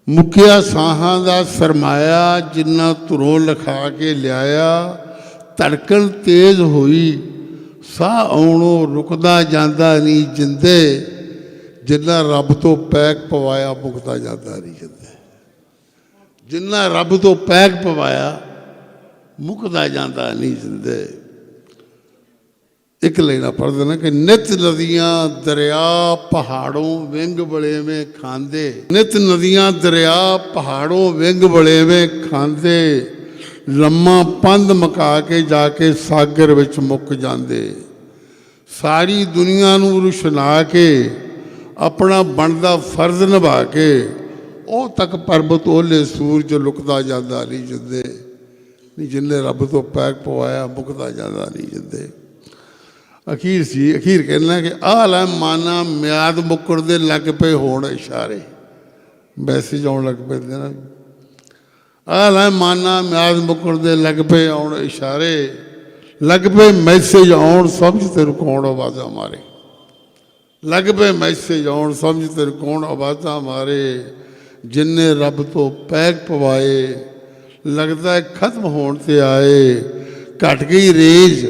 ਮੁੱਕਿਆ ਸਾਹਾਂ ਦਾ ਸਰਮਾਇਆ ਜਿੰਨਾ ਧੁਰੋਂ ਲਿਖਾ ਕੇ ਲਿਆਇਆ। ਧੜਕਣ ਤੇਜ਼ ਹੋਈ ਸਾਹ ਆਉਣੋਂ ਰੁਕਦਾ ਜਾਂਦਾ ਨਹੀਂ ਜਿੰਦੇ, ਜਿੰਨਾ ਰੱਬ ਤੋਂ ਪੈਕ ਪਵਾਇਆ ਮੁਕਦਾ ਜਾਂਦਾ ਨਹੀਂ ਜਿੰਦੇ। ਜਿੰਨਾ ਰੱਬ ਤੋਂ ਪੈਕ ਪਵਾਇਆ ਮੁਕਦਾ ਜਾਂਦਾ ਨਹੀਂ ਜਿੰਦੇ। ਇੱਕ ਲੈਣਾ ਪੜ੍ਹ ਦੇਣਾ ਕਿ ਨਿਤ ਨਦੀਆਂ ਦਰਿਆ ਪਹਾੜੋਂ ਵਿੰਗ ਬਲੇਵੇਂ ਖਾਂਦੇ। ਨਿਤ ਨਦੀਆਂ ਦਰਿਆ ਪਹਾੜੋਂ ਵਿੰਗ ਬਲੇਵੇਂ ਖਾਂਦੇ। ਲੰਮਾ ਪੰਧ ਮਕਾ ਕੇ ਜਾ ਕੇ ਸਾਗਰ ਵਿੱਚ ਮੁੱਕ ਜਾਂਦੇ। ਸਾਰੀ ਦੁਨੀਆ ਨੂੰ ਰੁਸ਼ਨਾ ਕੇ ਆਪਣਾ ਬਣਦਾ ਫਰਜ਼ ਨਿਭਾ ਕੇ ਉਹ ਤੱਕ ਪਰਬਤ ਓਲੇ ਸੂਰਜ ਲੁਕਦਾ ਜਾਂਦਾ ਨਹੀਂ ਜਿੰਦੇ। ਨਹੀਂ ਜਿੰਨੇ ਰੱਬ ਤੋਂ ਪੈਕ ਪਵਾਇਆ ਮੁਕਦਾ ਜਾਂਦਾ ਨਹੀਂ ਜਿੰਦੇ। ਅਖੀਰ ਸੀ, ਅਖੀਰ ਕਹਿੰਦਾ ਕਿ ਆਹ ਲੈ ਮਾਨਾ ਮਿਆਦ ਮੁੱਕਣ ਦੇ ਲੱਗ ਪਏ ਹੋਣ ਇਸ਼ਾਰੇ। ਮੈਸੇਜ ਆਉਣ ਲੱਗ ਪੈਂਦੇ ਨਾ, ਆਹ ਲੈ ਮਾਨਾ ਮਿਆਦ ਮੁੱਕਣ ਦੇ ਲੱਗ ਪਏ ਆਉਣ ਇਸ਼ਾਰੇ। ਲੱਗ ਪਏ ਮੈਸੇਜ ਆਉਣ ਸਮਝ ਤੈਨੂੰ ਕੌਣ ਆਵਾਜ਼ਾਂ ਮਾਰੇ। ਲੱਗ ਪਏ ਮੈਸੇਜ ਆਉਣ ਸਮਝ ਤੈਨੂੰ ਕੌਣ ਆਵਾਜ਼ਾਂ ਮਾਰੇ। ਜਿੰਨੇ ਰੱਬ ਤੋਂ ਪੈਕ ਪਵਾਏ ਲੱਗਦਾ ਖਤਮ ਹੋਣ 'ਤੇ ਆਏ। ਘਟ ਗਈ ਰੇਂਜ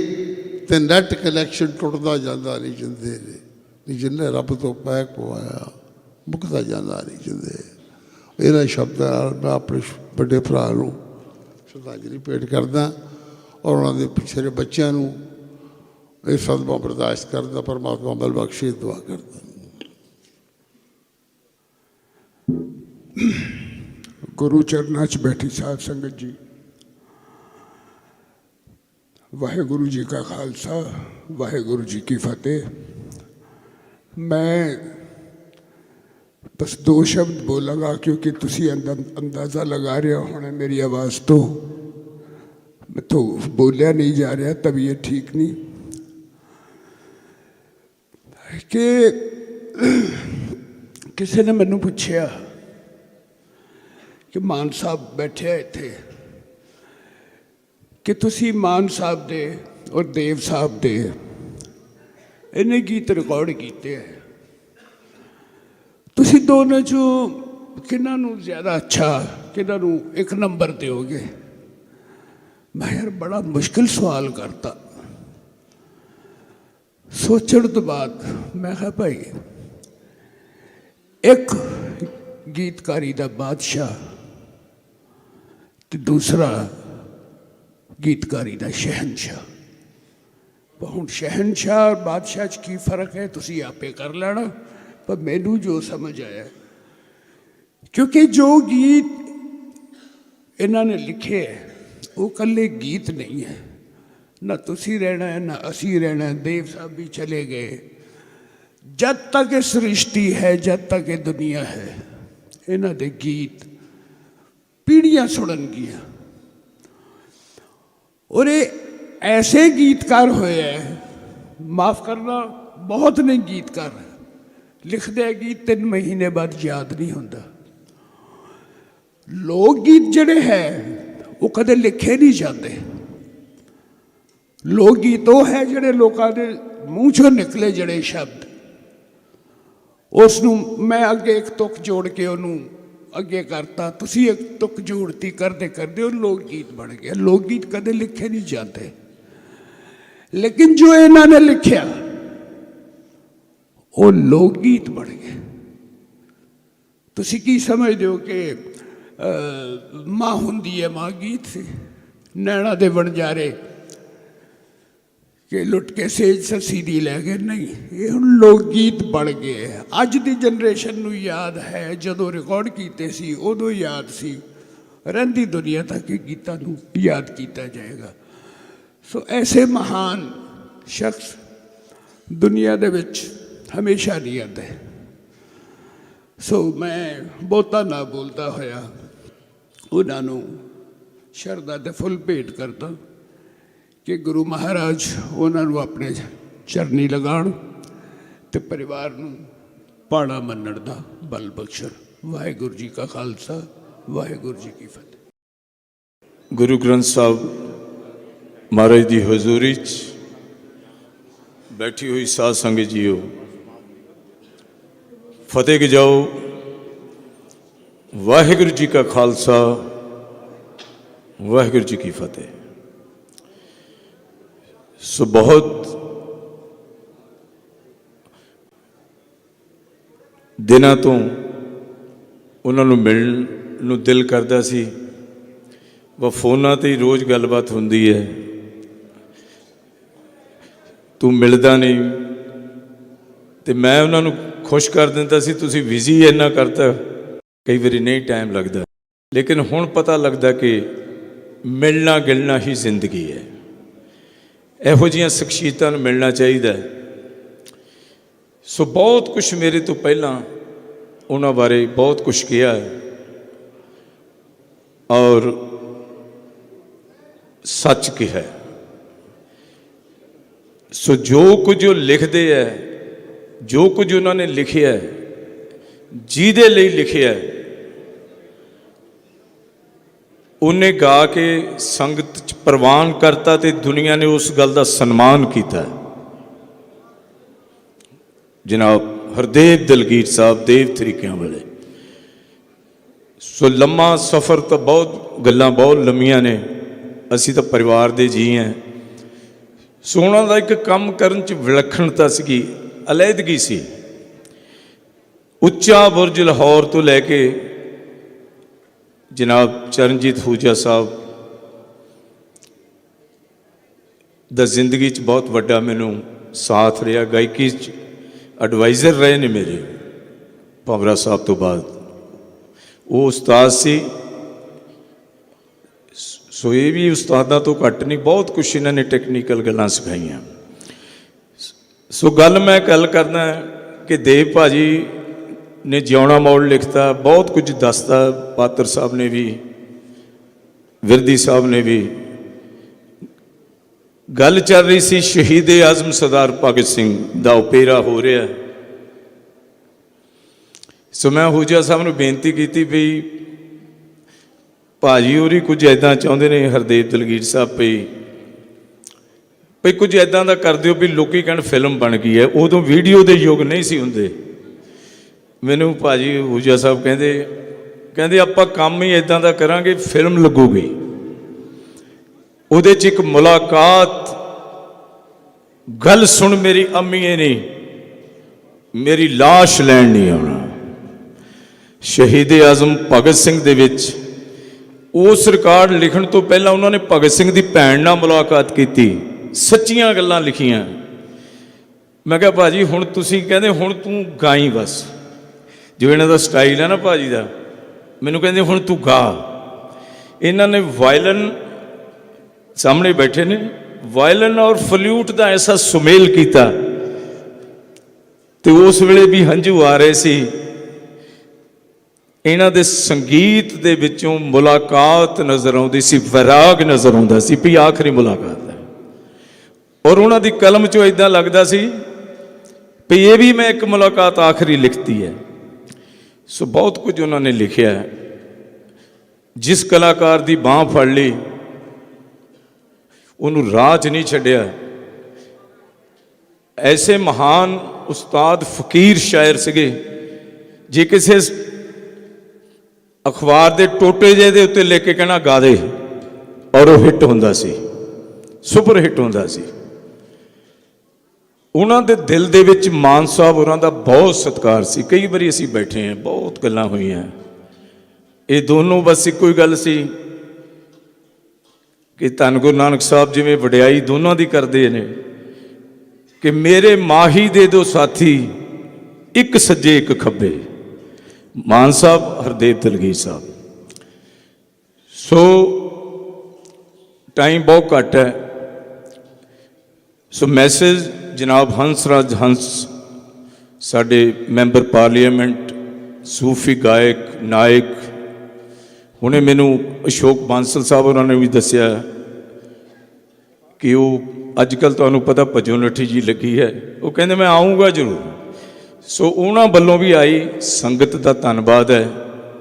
ਤੇ ਨੈਟ ਕਨੈਕਸ਼ਨ ਟੁੱਟਦਾ ਜਾਂਦਾ ਨਹੀਂ ਜਿੰਦੇ ਨੇ। ਨਹੀਂ ਜਿੰਨੇ ਰੱਬ ਤੋਂ ਪੈਕ ਪਵਾਇਆ ਮੁੱਕਦਾ ਜਾਂਦਾ ਨਹੀਂ ਜਿੰਦੇ। ਇਹਨਾਂ ਸ਼ਬਦਾਂ ਨਾਲ ਮੈਂ ਆਪਣੇ ਵੱਡੇ ਭਰਾ ਨੂੰ ਸ਼ਰਧਾਂਜਲੀ ਭੇਟ ਕਰਦਾ ਔਰ ਉਹਨਾਂ ਦੇ ਪਿਛਲੇ ਬੱਚਿਆਂ ਨੂੰ ਇਹ ਸਦਮਾ ਬਰਦਾਸ਼ਤ ਕਰਦਾ। ਪਰਮਾਤਮਾ ਬਲ ਬਖਸ਼ੇ ਦੁਆ ਕਰਦਾ। ਗੁਰੂ ਚਰਨਾਂ 'ਚ ਬੈਠੀ ਸਾਧ ਸੰਗਤ ਜੀ, ਵਾਹਿਗੁਰੂ ਜੀ ਕਾ ਖਾਲਸਾ ਵਾਹਿਗੁਰੂ ਜੀ ਕੀ ਫਤਿਹ। ਮੈਂ ਬਸ ਦੋ ਸ਼ਬਦ ਬੋਲਾਂਗਾ ਕਿਉਂਕਿ ਤੁਸੀਂ ਅੰਦਾਜ਼ਾ ਲਗਾ ਰਹੇ ਹੋਣੇ ਮੇਰੀ ਆਵਾਜ਼ ਤੋਂ, ਮੈਥੋਂ ਬੋਲਿਆ ਨਹੀਂ ਜਾ ਰਿਹਾ, ਤਬੀਅਤ ਠੀਕ ਨਹੀਂ। ਕਿ ਕਿਸੇ ਨੇ ਮੈਨੂੰ ਪੁੱਛਿਆ ਕਿ ਮਾਨ ਸਾਹਿਬ ਬੈਠੇ ਇੱਥੇ ਕਿ ਤੁਸੀਂ ਮਾਨ ਸਾਹਿਬ ਦੇ ਔਰ ਦੇਵ ਸਾਹਿਬ ਦੇ ਇੰਨੇ ਗੀਤ ਰਿਕਾਰਡ ਕੀਤੇ ਹੈ, ਤੁਸੀਂ ਦੋਨਾਂ ਚੋਂ ਕਿਹਨਾਂ ਨੂੰ ਜ਼ਿਆਦਾ ਅੱਛਾ, ਕਿਹਨਾਂ ਨੂੰ ਇੱਕ ਨੰਬਰ ਦਿਓਗੇ? ਮੈਂ ਯਾਰ ਬੜਾ ਮੁਸ਼ਕਿਲ ਸਵਾਲ ਕਰਤਾ। ਸੋਚਣ ਤੋਂ ਬਾਅਦ ਮੈਂ ਕਿਹਾ ਭਾਈ, ਇੱਕ ਗੀਤਕਾਰੀ ਦਾ ਬਾਦਸ਼ਾਹ ਤੇ ਦੂਸਰਾ ਗੀਤਕਾਰੀ ਦਾ ਸ਼ਹਿਨशाह। ਪਰ ਹੁਣ ਸ਼ਹਿਨशाह ਔਰ ਬਾਦਸ਼ਾਹ 'ਚ ਕੀ ਫਰਕ ਹੈ ਤੁਸੀਂ ਆਪੇ ਕਰ ਲੈਣਾ। ਪਰ ਮੈਨੂੰ ਜੋ ਸਮਝ ਆਇਆ, ਕਿਉਂਕਿ ਜੋ ਗੀਤ ਇਹਨਾਂ ਨੇ ਲਿਖੇ ਹੈ ਉਹ ਇਕੱਲੇ ਗੀਤ ਨਹੀਂ ਹੈ। ਨਾ ਤੁਸੀਂ ਰਹਿਣਾ ਹੈ, ਨਾ ਅਸੀਂ ਰਹਿਣਾ ਹੈ। ਦੇਵ ਸਾਹਿਬ ਵੀ ਚਲੇ ਗਏ। ਜਦ ਤੱਕ ਇਹ ਸ੍ਰਿਸ਼ਟੀ ਹੈ, ਜਦ ਤੱਕ ਇਹ ਦੁਨੀਆ ਹੈ, ਇਹਨਾਂ ਦੇ ਗੀਤ ਪੀੜ੍ਹੀਆਂ ਸੁਣਨਗੀਆਂ। ਔਰ ਇਹ ਐਸੇ ਗੀਤਕਾਰ ਹੋਏ ਹੈ, ਮਾਫ ਕਰਨਾ, ਬਹੁਤ ਨੇ ਗੀਤਕਾਰ ਲਿਖਦੇ ਹੈ ਗੀਤ 3 ਮਹੀਨੇ ਬਾਅਦ ਯਾਦ ਨਹੀਂ ਹੁੰਦਾ। ਲੋਕ ਗੀਤ ਜਿਹੜੇ ਹੈ ਉਹ ਕਦੇ ਲਿਖੇ ਨਹੀਂ ਜਾਂਦੇ। ਲੋਕ ਗੀਤ ਉਹ ਹੈ ਜਿਹੜੇ ਲੋਕਾਂ ਦੇ ਮੂੰਹ ਚੋਂ ਨਿਕਲੇ ਜਿਹੜੇ ਸ਼ਬਦ, ਉਸ ਨੂੰ ਮੈਂ ਅੱਗੇ ਇੱਕ ਤੁਕ ਜੋੜ ਕੇ ਉਹਨੂੰ ਅੱਗੇ ਕਰਤਾ, ਤੁਸੀਂ ਇੱਕ ਤੁਕ ਜੋੜਤੀ, ਕਰਦੇ ਕਰਦੇ ਉਹ ਲੋਕ ਗੀਤ ਬਣ ਗਿਆ। ਲੋਕ ਗੀਤ ਕਦੇ ਲਿਖੇ ਨਹੀਂ ਜਾਂਦੇ, ਲੇਕਿਨ ਜੋ ਇਹਨਾਂ ਨੇ ਲਿਖਿਆ ਉਹ ਲੋਕ ਗੀਤ ਬਣ ਗਏ। ਤੁਸੀਂ ਕੀ ਸਮਝਦੇ ਹੋ ਕਿ ਮਾਂ ਹੁੰਦੀ ਹੈ, ਮਾਂ ਗੀਤ ਸੀ? ਨੈਣਾ ਦੇ ਵਣਜਾਰੇ ਕਿ ਲੁੱਟ ਕੇ ਸੇਜ ਸੱਸੀ ਦੀ ਲੈ ਗਏ, ਨਹੀਂ, ਇਹ ਹੁਣ ਲੋਕ ਗੀਤ ਬਣ ਗਏ। ਅੱਜ ਦੀ ਜਨਰੇਸ਼ਨ ਨੂੰ ਯਾਦ ਹੈ, ਜਦੋਂ ਰਿਕਾਰਡ ਕੀਤੇ ਸੀ ਉਦੋਂ ਯਾਦ ਸੀ, ਰਹਿੰਦੀ ਦੁਨੀਆ ਤੱਕ ਇਹ ਗੀਤਾਂ ਨੂੰ ਯਾਦ ਕੀਤਾ ਜਾਏਗਾ। ਸੋ ਐਸੇ ਮਹਾਨ ਸ਼ਖਸ ਦੁਨੀਆ ਦੇ ਵਿੱਚ ਹਮੇਸ਼ਾ ਨਹੀਂ ਆਉਂਦੇ। ਸੋ ਮੈਂ ਬਹੁਤਾ ਨਾ ਬੋਲਦਾ ਹੋਇਆ ਉਹਨਾਂ ਨੂੰ ਸ਼ਰਧਾ ਦੇ ਫੁੱਲ ਭੇਟ ਕਰਦਾ ਕਿ ਗੁਰੂ ਮਹਾਰਾਜ ਉਹਨਾਂ ਨੂੰ ਆਪਣੇ ਚਰਨੀ ਲਗਾਉਣ ਤੇ ਪਰਿਵਾਰ ਨੂੰ ਪਾਣਾ ਮੰਨਣ ਦਾ ਬਲ ਬਖਸ਼ਣ। ਵਾਹਿਗੁਰੂ ਜੀ ਕਾ ਖਾਲਸਾ, ਵਾਹਿਗੁਰੂ ਜੀ ਕੀ ਫਤਿਹ। ਗੁਰੂ ਗ੍ਰੰਥ ਸਾਹਿਬ ਮਹਾਰਾਜ ਦੀ ਹਜ਼ੂਰੀ 'ਚ ਬੈਠੀ ਹੋਈ ਸਾਧ ਸੰਗਤ ਜੀਓ, ਫਤਿਹ ਗਜਾਓ। ਵਾਹਿਗੁਰੂ ਜੀ ਕਾ ਖਾਲਸਾ, ਵਾਹਿਗੁਰੂ ਜੀ ਕੀ ਫਤਿਹ। ਸੋ ਬਹੁਤ ਦਿਨਾਂ ਤੋਂ ਉਹਨਾਂ ਨੂੰ ਮਿਲਣ ਨੂੰ ਦਿਲ ਕਰਦਾ ਸੀ। ਉਹ ਫੋਨਾਂ ਤੇ ਹੀ ਰੋਜ਼ ਗੱਲਬਾਤ ਹੁੰਦੀ ਹੈ, ਤੂੰ ਮਿਲਦਾ ਨਹੀਂ, ਤੇ ਮੈਂ ਉਹਨਾਂ ਨੂੰ ਖੁਸ਼ ਕਰ ਦਿੰਦਾ ਸੀ, ਤੁਸੀਂ ਬਿਜ਼ੀ ਇੰਨਾ ਕਰਤਾ, ਕਈ ਵਾਰੀ ਨਹੀਂ ਟਾਈਮ ਲੱਗਦਾ। ਲੇਕਿਨ ਹੁਣ ਪਤਾ ਲੱਗਦਾ ਕਿ ਮਿਲਣਾ ਗਿਲਣਾ ਹੀ ਜ਼ਿੰਦਗੀ ਹੈ। ਇਹੋ ਜਿਹੀਆਂ ਸ਼ਖਸੀਅਤਾਂ ਨੂੰ ਮਿਲਣਾ ਚਾਹੀਦਾ। ਸੋ ਬਹੁਤ ਕੁਝ ਮੇਰੇ ਤੋਂ ਪਹਿਲਾਂ ਉਹਨਾਂ ਬਾਰੇ ਬਹੁਤ ਕੁਝ ਕਿਹਾ ਹੈ, ਔਰ ਸੱਚ ਕਿਹਾ। ਸੋ ਜੋ ਕੁਝ ਉਹ ਲਿਖਦੇ ਹੈ, ਜੋ ਕੁਝ ਉਹਨਾਂ ਨੇ ਲਿਖਿਆ, ਜਿਹਦੇ ਲਈ ਲਿਖਿਆ, ਉਹਨੇ ਗਾ ਕੇ ਸੰਗਤ 'ਚ ਪ੍ਰਵਾਨ ਕਰਤਾ ਤੇ ਦੁਨੀਆ ਨੇ ਉਸ ਗੱਲ ਦਾ ਸਨਮਾਨ ਕੀਤਾ। ਜਨਾਬ ਹਰਦੇਵ ਦਲਗੀਰ ਸਾਹਿਬ, ਦੇਵ ਤਰੀਕਿਆਂ ਵਾਲੇ। ਸੋ ਲੰਮਾ ਸਫ਼ਰ ਤਾਂ ਬਹੁਤ ਗੱਲਾਂ ਬਹੁਤ ਲੰਮੀਆਂ ਨੇ, ਅਸੀਂ ਤਾਂ ਪਰਿਵਾਰ ਦੇ ਜੀ ਹਾਂ। ਸੋ ਉਹਨਾਂ ਦਾ ਇੱਕ ਕੰਮ ਕਰਨ 'ਚ ਵਿਲੱਖਣਤਾ ਸੀਗੀ, ਅਲੈਦਗੀ ਸੀ। ਉੱਚਾ ਬੁਰਜ ਲਾਹੌਰ ਤੋਂ ਲੈ ਕੇ ਜਨਾਬ ਚਰਨਜੀਤ ਹੂਜਾ ਸਾਹਿਬ ਦਾ ਜ਼ਿੰਦਗੀ 'ਚ ਬਹੁਤ ਵੱਡਾ ਮੈਨੂੰ ਸਾਥ ਰਿਹਾ। ਗਾਇਕੀ 'ਚ ਐਡਵਾਈਜ਼ਰ ਰਹੇ ਨੇ ਮੇਰੇ, ਭੰਵਰਾ ਸਾਹਿਬ ਤੋਂ ਬਾਅਦ ਉਹ ਉਸਤਾਦ ਸੀ। ਸੋ ਇਹ ਵੀ ਉਸਤਾਦਾਂ ਤੋਂ ਘੱਟ ਨਹੀਂ, ਬਹੁਤ ਕੁਛ ਇਹਨਾਂ ਨੇ ਟੈਕਨੀਕਲ ਗੱਲਾਂ ਸਿਖਾਈਆਂ। ਸੋ ਗੱਲ ਮੈਂ ਕਰਦਾ ਕਿ ਦੇਵ ਭਾਜੀ ਨੇ ਜਿਉਣਾ ਮੋੜ ਲਿਖਤਾ, ਬਹੁਤ ਕੁਝ ਦੱਸਦਾ। ਪਾਤਰ ਸਾਹਿਬ ਨੇ ਵੀ, ਵਿਰਦੀ ਸਾਹਿਬ ਨੇ ਵੀ। ਗੱਲ ਚੱਲ ਰਹੀ ਸੀ ਸ਼ਹੀਦ ਆਜ਼ਮ ਸਰਦਾਰ ਭਗਤ ਸਿੰਘ ਦਾ ਓਪੇਰਾ ਹੋ ਰਿਹਾ। ਸੋ ਮੈਂ ਹੂਜਾ ਸਾਹਿਬ ਨੂੰ ਬੇਨਤੀ ਕੀਤੀ ਵੀ ਭਾਜੀ ਹੋਰੀ ਕੁਝ ਇੱਦਾਂ ਚਾਹੁੰਦੇ ਨੇ, ਹਰਦੇਵ ਦਲਗੀਰ ਸਾਹਿਬ ਭਈ ਕੁਝ ਇੱਦਾਂ ਦਾ ਕਰ ਦਿਓ ਵੀ ਲੋਕੀ ਕਹਿਣ ਫਿਲਮ ਬਣ ਗਈ ਹੈ। ਉਦੋਂ ਵੀਡੀਓ ਦੇ ਯੁੱਗ ਨਹੀਂ ਸੀ ਹੁੰਦੇ। ਮੈਨੂੰ ਭਾਜੀ ਹੂਜਾ ਸਾਹਿਬ ਕਹਿੰਦੇ ਆਪਾਂ ਕੰਮ ਹੀ ਇਦਾਂ ਦਾ ਕਰਾਂਗੇ, ਫਿਲਮ ਲੱਗੂਗੀ, ਉਹਦੇ 'ਚ ਇੱਕ ਮੁਲਾਕਾਤ, ਗੱਲ ਸੁਣ ਮੇਰੀ ਅੰਮੀਏ ਨਹੀਂ, ਮੇਰੀ ਲਾਸ਼ ਲੈਣ ਨਹੀਂ ਆਉਣਾ। ਸ਼ਹੀਦ ਆਜ਼ਮ ਭਗਤ ਸਿੰਘ ਦੇ ਵਿੱਚ ਉਸ ਰਿਕਾਰਡ ਲਿਖਣ ਤੋਂ ਪਹਿਲਾਂ ਉਹਨਾਂ ਨੇ ਭਗਤ ਸਿੰਘ ਦੀ ਭੈਣ ਨਾਲ ਮੁਲਾਕਾਤ ਕੀਤੀ, ਸੱਚੀਆਂ ਗੱਲਾਂ ਲਿਖੀਆਂ। ਮੈਂ ਕਿਹਾ ਭਾਜੀ ਹੁਣ ਤੁਸੀਂ ਕਹਿੰਦੇ ਹੁਣ ਤੂੰ ਗਾਈ ਬਸ, ਜੋ ਇਹਨਾਂ ਦਾ ਸਟਾਈਲ ਹੈ ਨਾ ਭਾਜੀ ਦਾ, ਮੈਨੂੰ ਕਹਿੰਦੇ ਹੁਣ ਤੂੰ ਗਾ। ਇਹਨਾਂ ਨੇ ਵਾਇਲਨ, ਸਾਹਮਣੇ ਬੈਠੇ ਨੇ, ਵਾਇਲਨ ਔਰ ਫਲੂਟ ਦਾ ਐਸਾ ਸੁਮੇਲ ਕੀਤਾ ਤੇ ਉਸ ਵੇਲੇ ਵੀ ਹੰਝੂ ਆ ਰਹੇ ਸੀ। ਇਹਨਾਂ ਦੇ ਸੰਗੀਤ ਦੇ ਵਿੱਚੋਂ ਮੁਲਾਕਾਤ ਨਜ਼ਰ ਆਉਂਦੀ ਸੀ, ਵਿਰਾਗ ਨਜ਼ਰ ਆਉਂਦਾ ਸੀ ਵੀ ਆਖਰੀ ਮੁਲਾਕਾਤ ਹੈ। ਔਰ ਉਹਨਾਂ ਦੀ ਕਲਮ 'ਚੋਂ ਇਦਾਂ ਲੱਗਦਾ ਸੀ ਵੀ ਇਹ ਵੀ ਮੈਂ ਇੱਕ ਮੁਲਾਕਾਤ ਆਖਰੀ ਲਿਖਤੀ ਹੈ। ਸੋ ਬਹੁਤ ਕੁਝ ਉਹਨਾਂ ਨੇ ਲਿਖਿਆ ਹੈ। ਜਿਸ ਕਲਾਕਾਰ ਦੀ ਬਾਂਹ ਫੜ ਲਈ ਉਹਨੂੰ ਰਾਹ 'ਚ ਨਹੀਂ ਛੱਡਿਆ। ਐਸੇ ਮਹਾਨ ਉਸਤਾਦ ਫਕੀਰ ਸ਼ਾਇਰ ਸੀਗੇ, ਜੇ ਕਿਸੇ ਅਖਬਾਰ ਦੇ ਟੋਟੇ ਜਿਹੇ ਦੇ ਉੱਤੇ ਲਿਖ ਕੇ ਕਹਿਣਾ ਗਾ ਦੇ, ਔਰ ਉਹ ਹਿੱਟ ਹੁੰਦਾ ਸੀ, ਸੁਪਰ ਹਿੱਟ ਹੁੰਦਾ ਸੀ। ਉਹਨਾਂ ਦੇ ਦਿਲ ਦੇ ਵਿੱਚ ਮਾਨ ਸਾਹਿਬ ਹੋਰਾਂ ਦਾ ਬਹੁਤ ਸਤਿਕਾਰ ਸੀ। ਕਈ ਵਾਰੀ ਅਸੀਂ ਬੈਠੇ ਹਾਂ, ਬਹੁਤ ਗੱਲਾਂ ਹੋਈਆਂ। ਇਹ ਦੋਨੋਂ ਬਸ ਇੱਕੋ ਹੀ ਗੱਲ ਸੀ ਕਿ ਧੰਨ ਗੁਰੂ ਨਾਨਕ ਸਾਹਿਬ ਜਿਵੇਂ ਵਡਿਆਈ ਦੋਨਾਂ ਦੀ ਕਰਦੇ ਨੇ ਕਿ ਮੇਰੇ ਮਾਹੀ ਦੇ ਦੋ ਸਾਥੀ, ਇੱਕ ਸੱਜੇ ਇੱਕ ਖੱਬੇ, ਮਾਨ ਸਾਹਿਬ, ਹਰਦੇਵ ਦਲਗੀਰ ਸਾਹਿਬ। ਸੋ ਟਾਈਮ ਬਹੁਤ ਘੱਟ ਹੈ। ਸੋ ਮੈਸੇਜ ਜਨਾਬ ਹੰਸਰਾਜ ਹੰਸ, ਸਾਡੇ ਮੈਂਬਰ ਪਾਰਲੀਮੈਂਟ, ਸੂਫੀ ਗਾਇਕ ਨਾਇਕ, ਹੁਣੇ ਮੈਨੂੰ ਅਸ਼ੋਕ ਬਾਂਸਲ ਸਾਹਿਬ ਉਹਨਾਂ ਨੇ ਵੀ ਦੱਸਿਆ ਕਿ ਉਹ ਅੱਜ ਕੱਲ੍ਹ ਤੁਹਾਨੂੰ ਪਤਾ ਭਜੋ ਨੱਠੀ ਜੀ ਲੱਗੀ ਹੈ, ਉਹ ਕਹਿੰਦੇ ਮੈਂ ਆਊਂਗਾ ਜ਼ਰੂਰ। ਸੋ ਉਹਨਾਂ ਵੱਲੋਂ ਵੀ ਆਈ ਸੰਗਤ ਦਾ ਧੰਨਵਾਦ ਹੈ।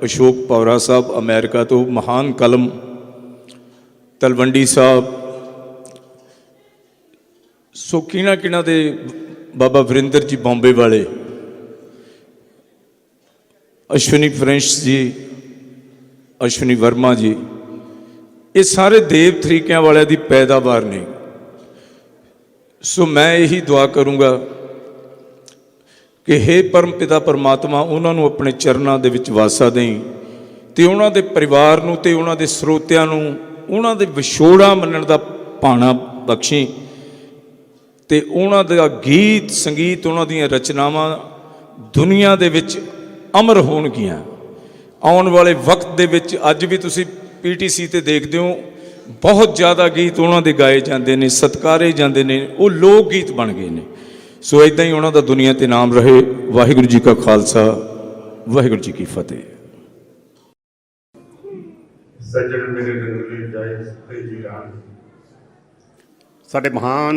ਅਸ਼ੋਕ ਪੌਰਾ ਸਾਹਿਬ ਅਮਰੀਕਾ ਤੋਂ, ਮਹਾਨ ਕਲਮ ਤਲਵੰਡੀ ਸਾਹਿਬ, ਸੋ ਕਿਹਨਾਂ ਦੇ ਬਾਬਾ ਵਰਿੰਦਰ ਜੀ ਬੰਬੇ ਵਾਲੇ, ਅਸ਼ਵਨੀ ਫ੍ਰੈਂਚ ਜੀ, ਅਸ਼ਵਨੀ ਵਰਮਾ ਜੀ, ਇਹ ਸਾਰੇ ਦੇਵ ਤਰੀਕਿਆਂ ਵਾਲਿਆਂ ਦੀ ਪੈਦਾਵਾਰ ਨੇ। ਸੋ ਮੈਂ ਇਹੀ ਦੁਆ ਕਰੂੰਗਾ ਕਿ ਹੇ ਪਰਮ ਪਿਤਾ ਪਰਮਾਤਮਾ ਉਹਨਾਂ ਨੂੰ ਆਪਣੇ ਚਰਨਾਂ ਦੇ ਵਿੱਚ ਵਾਸਾ ਦੇਈਂ ਤੇ ਉਹਨਾਂ ਦੇ ਪਰਿਵਾਰ ਨੂੰ ਤੇ ਉਹਨਾਂ ਦੇ ਸਰੋਤਿਆਂ ਨੂੰ ਉਹਨਾਂ ਦੇ ਵਿਛੋੜਾ ਮੰਨਣ ਦਾ ਭਾਣਾ ਬਖਸ਼ੀ ਤੇ ਉਹਨਾਂ ਦਾ ਗੀਤ ਸੰਗੀਤ, ਉਹਨਾਂ ਦੀਆਂ ਰਚਨਾਵਾਂ ਦੁਨੀਆ ਦੇ ਵਿੱਚ ਅਮਰ ਹੋਣਗੀਆਂ। ਆਉਣ ਵਾਲੇ ਵਕਤ ਦੇ ਵਿੱਚ ਅੱਜ ਵੀ ਤੁਸੀਂ PTC ਤੇ ਦੇਖਦੇ ਹੋ, ਬਹੁਤ ਜ਼ਿਆਦਾ ਗੀਤ ਉਹਨਾਂ ਦੇ ਗਾਏ ਜਾਂਦੇ ਨੇ, ਸਤਿਕਾਰੇ ਜਾਂਦੇ ਨੇ, ਉਹ ਲੋਕ ਗੀਤ ਬਣ ਗਏ ਨੇ। ਸੋ ਇਦਾਂ ਹੀ ਉਹਨਾਂ ਦਾ ਦੁਨੀਆ ਤੇ ਨਾਮ ਰਹੇ। ਵਾਹਿਗੁਰੂ ਜੀ ਕਾ ਖਾਲਸਾ, ਵਾਹਿਗੁਰੂ ਜੀ ਕੀ ਫਤਿਹ। ਸੱਜਣ ਮੇਰੇ ਰੰਗਲੀ ਜਾਏ ਤੇ ਜੀਰਾਨ, ਸਾਡੇ ਮਹਾਨ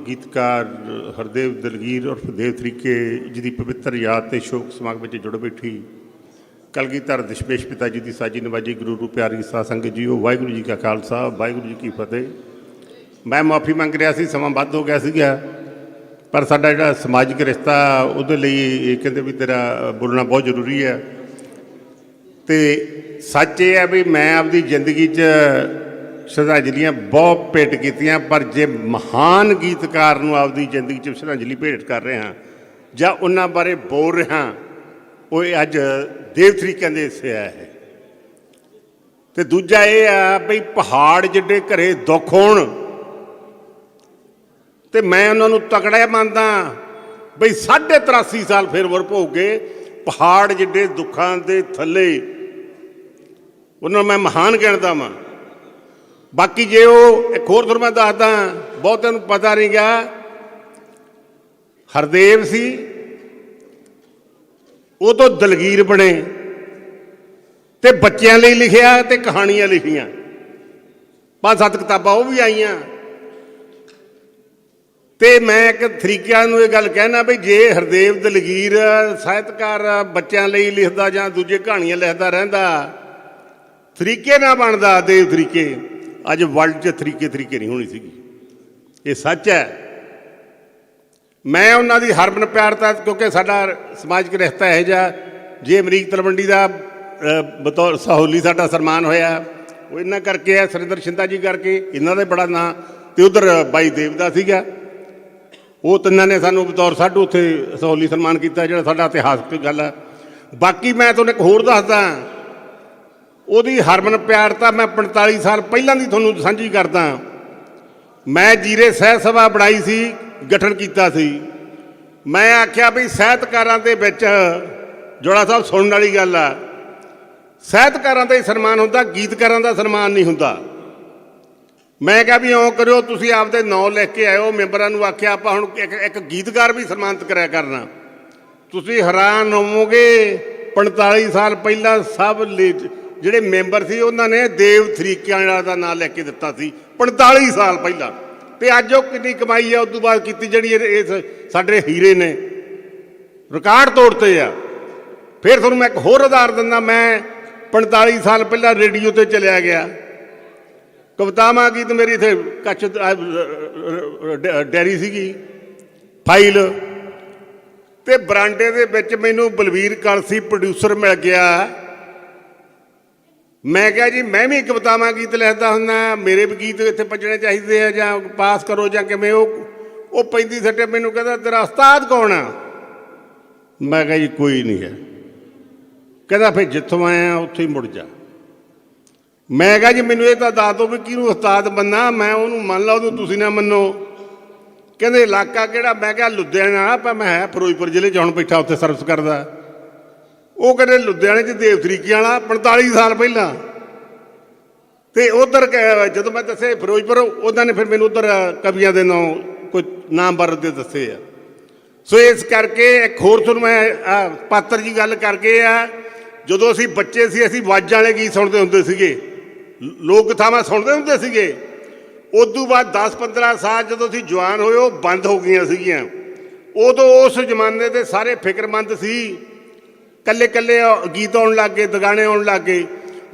ਗੀਤਕਾਰ ਹਰਦੇਵ ਦਲਗੀਰ ਔਰ ਦੇਵ ਤਰੀਕੇ ਜੀ ਦੀ ਪਵਿੱਤਰ ਯਾਦ ਤੇ ਸ਼ੋਕ ਸਮਾਗਮ ਵਿੱਚ ਜੁੜ ਬੈਠੀ ਕਲਗੀਧਰ ਦਸ਼ਮੇਸ਼ ਪਿਤਾ ਜੀ ਦੀ ਸਾਜੀ ਨਵਾਜੀ ਗੁਰੂ ਰੂ ਪਿਆਰੀ ਸਾਧ ਸੰਗਤ ਜੀਓ, ਵਾਹਿਗੁਰੂ ਜੀ ਕਾ ਖਾਲਸਾ, ਵਾਹਿਗੁਰੂ ਜੀ ਕੀ ਫਤਿਹ। ਮੈਂ ਮਾਫੀ ਮੰਗ ਰਿਹਾ ਸੀ, ਸਮਾਂ ਵੱਧ ਹੋ ਗਿਆ ਸੀਗਾ, ਪਰ ਸਾਡਾ ਜਿਹੜਾ ਸਮਾਜਿਕ ਰਿਸ਼ਤਾ ਉਹਦੇ ਲਈ ਇਹ ਕਹਿੰਦੇ ਵੀ ਤੇਰਾ ਬੋਲਣਾ ਬਹੁਤ ਜ਼ਰੂਰੀ ਹੈ। ਤੇ ਸੱਚ ਇਹ ਹੈ ਵੀ ਮੈਂ ਆਪਦੀ ਜ਼ਿੰਦਗੀ 'ਚ ਸ਼ਰਧਾਂਜਲੀਆਂ ਬਹੁਤ ਭੇਟ ਕੀਤੀਆਂ, ਪਰ ਜੇ ਮਹਾਨ ਗੀਤਕਾਰ ਨੂੰ ਆਪਦੀ ਜ਼ਿੰਦਗੀ 'ਚ ਸ਼ਰਧਾਂਜਲੀ ਭੇਟ ਕਰ ਰਿਹਾ ਜਾਂ ਉਹਨਾਂ ਬਾਰੇ ਬੋਲ ਰਿਹਾ, ਉਹ ਅੱਜ ਦੇਵ ਤਰੀਕਿਆਂ ਦੇ ਹਿੱਸੇ ਹੈ। ਤੇ ਦੂਜਾ ਇਹ ਆ ਬਈ ਪਹਾੜ ਜਿੱਡੇ ਘਰੇ ਦੁੱਖ ਹੋਣ ਤੇ ਮੈਂ ਉਹਨਾਂ ਨੂੰ ਤਕੜਾ ਮੰਨਦਾ ਬਈ 83.5 ਸਾਲ ਫਿਰ ਵਰ ਭੋਗ ਗਏ ਪਹਾੜ ਜਿੱਡੇ ਦੁੱਖਾਂ ਦੇ ਥੱਲੇ, ਉਹਨਾਂ ਨੂੰ ਮੈਂ ਮਹਾਨ ਗਿਣਦਾ ਵਾਂ। ਬਾਕੀ ਜੇ ਉਹ ਇੱਕ ਹੋਰ ਤੁਹਾਨੂੰ ਮੈਂ ਦੱਸਦਾ, ਬਹੁਤਿਆਂ ਨੂੰ ਪਤਾ ਨਹੀਂ ਗਾ, ਹਰਦੇਵ ਸੀ, ਉਹ ਤੋਂ ਦਲਗੀਰ ਬਣੇ ਤੇ ਬੱਚਿਆਂ ਲਈ ਲਿਖਿਆ ਤੇ ਕਹਾਣੀਆਂ ਲਿਖੀਆਂ, 5-7 ਕਿਤਾਬਾਂ ਉਹ ਵੀ ਆਈਆਂ। ਤੇ ਮੈਂ ਇੱਕ ਤਰੀਕਿਆਂ ਨੂੰ ਇਹ ਗੱਲ ਕਹਿਣਾ ਵੀ ਜੇ ਹਰਦੇਵ ਦਲਗੀਰ ਸਾਹਿਤਕਾਰ ਬੱਚਿਆਂ ਲਈ ਲਿਖਦਾ ਜਾਂ ਦੂਜੇ ਕਹਾਣੀਆਂ ਲਿਖਦਾ ਰਹਿੰਦਾ, ਤਰੀਕੇ ਨਾ ਬਣਦਾ ਦੇਵ ਤਰੀਕੇ, ਅੱਜ ਵਰਲਡ 'ਚ ਤਰੀਕੇ ਨਹੀਂ ਹੋਣੀ ਸੀਗੀ। ਇਹ ਸੱਚ ਹੈ। ਮੈਂ ਉਹਨਾਂ ਦੀ ਹਰਮਨ ਪਿਆਰਤਾ, ਕਿਉਂਕਿ ਸਾਡਾ ਸਮਾਜਿਕ ਰਿਸ਼ਤਾ ਇਹੋ ਜਿਹਾ, ਜੇ ਅਮਰੀਕ ਤਲਵੰਡੀ ਦਾ ਬਤੌਰ ਸਹੌਲੀ ਸਾਡਾ ਸਨਮਾਨ ਹੋਇਆ ਉਹ ਇਹਨਾਂ ਕਰਕੇ ਹੈ, ਸੁਰਿੰਦਰ ਸ਼ਿੰਦਾ ਜੀ ਕਰਕੇ, ਇਹਨਾਂ ਦਾ ਬੜਾ ਨਾਂ, ਅਤੇ ਉੱਧਰ ਬਾਈ ਦੇਵਦਾ ਸੀਗਾ, ਉਹ ਤਿੰਨਾਂ ਨੇ ਸਾਨੂੰ ਬਤੌਰ ਸਾਡੂ ਉੱਥੇ ਸਹੌਲੀ ਸਨਮਾਨ ਕੀਤਾ, ਜਿਹੜਾ ਸਾਡਾ ਇਤਿਹਾਸਕ ਗੱਲ ਹੈ। ਬਾਕੀ ਮੈਂ ਤੁਹਾਨੂੰ ਇੱਕ ਹੋਰ ਦੱਸਦਾ, ਉਹਦੀ ਹਰਮਨ ਪਿਆਰਤਾ ਮੈਂ 45 ਸਾਲ ਪਹਿਲਾਂ ਦੀ ਤੁਹਾਨੂੰ ਸਾਂਝੀ ਕਰਦਾ। ਮੈਂ ਜੀਰੇ ਸਹਿਤ ਸਭਾ ਬਣਾਈ ਸੀ, ਗਠਨ ਕੀਤਾ ਸੀ। ਮੈਂ ਆਖਿਆ ਵੀ ਸਾਹਿਤਕਾਰਾਂ ਦੇ ਵਿੱਚ, ਜੋੜਾ ਸਾਹਿਬ ਸੁਣਨ ਵਾਲੀ ਗੱਲ ਆ, ਸਾਹਿਤਕਾਰਾਂ ਦਾ ਹੀ ਸਨਮਾਨ ਹੁੰਦਾ, ਗੀਤਕਾਰਾਂ ਦਾ ਸਨਮਾਨ ਨਹੀਂ ਹੁੰਦਾ। ਮੈਂ ਕਿਹਾ ਵੀ ਇਉਂ ਕਰਿਓ, ਤੁਸੀਂ ਆਪਦੇ ਨਾਂ ਲਿਖ ਕੇ ਆਇਓ। ਮੈਂਬਰਾਂ ਨੂੰ ਆਖਿਆ ਆਪਾਂ ਹੁਣ ਇੱਕ ਗੀਤਕਾਰ ਵੀ ਸਨਮਾਨਿਤ ਕਰਿਆ ਕਰਨਾ। ਤੁਸੀਂ ਹੈਰਾਨ ਹੋਵੋਗੇ, 45 ਸਾਲ ਪਹਿਲਾਂ ਸਭ ਜਿਹੜੇ ਮੈਂਬਰ ਸੀ ਉਹਨਾਂ ਨੇ ਦੇਵ ਥਰੀਕਿਆਂ ਦਾ ਨਾਂ ਲੈ ਕੇ ਦਿੱਤਾ ਸੀ, 45 ਸਾਲ ਪਹਿਲਾਂ। ਤੇ ਅੱਜ ਉਹ ਕਿੰਨੀ ਕਮਾਈ ਆ ਉਸ ਤੋਂ ਬਾਅਦ ਕੀਤੀ, ਜਿਹੜੀ ਇਸ ਸਾਡੇ ਹੀਰੇ ਨੇ ਰਿਕਾਰਡ ਤੋੜਤੇ ਆ। ਫਿਰ ਤੁਹਾਨੂੰ ਮੈਂ ਇੱਕ ਹੋਰ ਉਦਾਹਰਨ ਦਿੰਦਾ। ਮੈਂ 45 ਸਾਲ ਪਹਿਲਾਂ ਰੇਡੀਓ ਤੇ ਚਲਿਆ ਗਿਆ, ਕਵਿਤਾਵਾਂ ਗੀਤ ਮੇਰੀ ਇੱਥੇ ਕੱਚ ਡੈਰੀ ਸੀਗੀ ਫਾਈਲ, ਤੇ ਬਰਾਂਡੇ ਦੇ ਵਿੱਚ ਮੈਨੂੰ ਬਲਵੀਰ ਕਲਸੀ ਪ੍ਰੋਡਿਊਸਰ ਮਿਲ ਗਿਆ। ਮੈਂ ਕਿਹਾ ਜੀ ਮੈਂ ਵੀ ਕਵਿਤਾਵਾਂ ਗੀਤ ਲਿਖਦਾ ਹੁੰਦਾ, ਮੇਰੇ ਵੀ ਗੀਤ ਇੱਥੇ ਭੱਜਣੇ ਚਾਹੀਦੇ ਆ, ਜਾਂ ਪਾਸ ਕਰੋ ਜਾਂ ਕਿਵੇਂ। ਉਹ ਪੈਂਦੀ ਸੱਟੇ ਮੈਨੂੰ ਕਹਿੰਦਾ ਤੇਰਾ ਉਸਤਾਦ ਕੌਣ ਆ? ਮੈਂ ਕਿਹਾ ਜੀ ਕੋਈ ਨਹੀਂ ਹੈ। ਕਹਿੰਦਾ ਫਿਰ ਜਿੱਥੋਂ ਆਇਆ ਉੱਥੇ ਹੀ ਮੁੜ ਜਾ। ਮੈਂ ਕਿਹਾ ਜੀ ਮੈਨੂੰ ਇਹ ਤਾਂ ਦੱਸ ਦਿਓ ਵੀ ਕਿਹਨੂੰ ਉਸਤਾਦ ਬੰਨਾ, ਮੈਂ ਉਹਨੂੰ ਮੰਨ ਲਾ, ਉਹਨੂੰ ਤੁਸੀਂ ਨਾ ਮੰਨੋ। ਕਹਿੰਦੇ ਇਲਾਕਾ ਕਿਹੜਾ? ਮੈਂ ਕਿਹਾ ਲੁਧਿਆਣਾ। ਪਰ ਮੈਂ ਹੈ ਫਿਰੋਜ਼ਪੁਰ ਜ਼ਿਲ੍ਹੇ 'ਚ ਹੁਣ ਬੈਠਾ, ਉੱਥੇ ਸਰਵਿਸ ਕਰਦਾ। ਉਹ ਕਹਿੰਦੇ ਲੁਧਿਆਣੇ 'ਚ ਦੇਵ ਤਰੀਕਿਆਂ ਵਾਲਾ, 45 ਸਾਲ ਪਹਿਲਾਂ। ਅਤੇ ਉੱਧਰ ਜਦੋਂ ਮੈਂ ਦੱਸੇ ਫਿਰੋਜ਼ਪੁਰ, ਉਹਨਾਂ ਨੇ ਫਿਰ ਮੈਨੂੰ ਉੱਧਰ ਕਵੀਆਂ ਦੇ ਨਾਂ ਕੋਈ ਨਾਮ ਦੇ ਦੱਸੇ ਆ। ਸੋ ਇਸ ਕਰਕੇ ਇੱਕ ਹੋਰ ਤੁਹਾਨੂੰ ਮੈਂ ਪਾਤਰ ਜੀ ਗੱਲ ਕਰਕੇ ਆ, ਜਦੋਂ ਅਸੀਂ ਬੱਚੇ ਸੀ ਅਸੀਂ ਵਾਜਾਂ ਵਾਲੇ ਗੀਤ ਸੁਣਦੇ ਹੁੰਦੇ ਸੀਗੇ, ਲੋਕ ਕਥਾਵਾਂ ਸੁਣਦੇ ਹੁੰਦੇ ਸੀਗੇ। ਉਦੋਂ ਬਾਅਦ 10-15 ਸਾਲ ਜਦੋਂ ਅਸੀਂ ਜਵਾਨ ਹੋਏ ਉਹ ਬੰਦ ਹੋ ਗਈਆਂ ਸੀਗੀਆਂ। ਉਦੋਂ ਉਸ ਜ਼ਮਾਨੇ ਦੇ ਸਾਰੇ ਫਿਕਰਮੰਦ ਸੀ, ਕੱਲੇ ਕੱਲੇ ਗੀਤ ਆਉਣ ਲੱਗ ਗਏ, ਦਗਾਣੇ ਆਉਣ ਲੱਗ ਗਏ।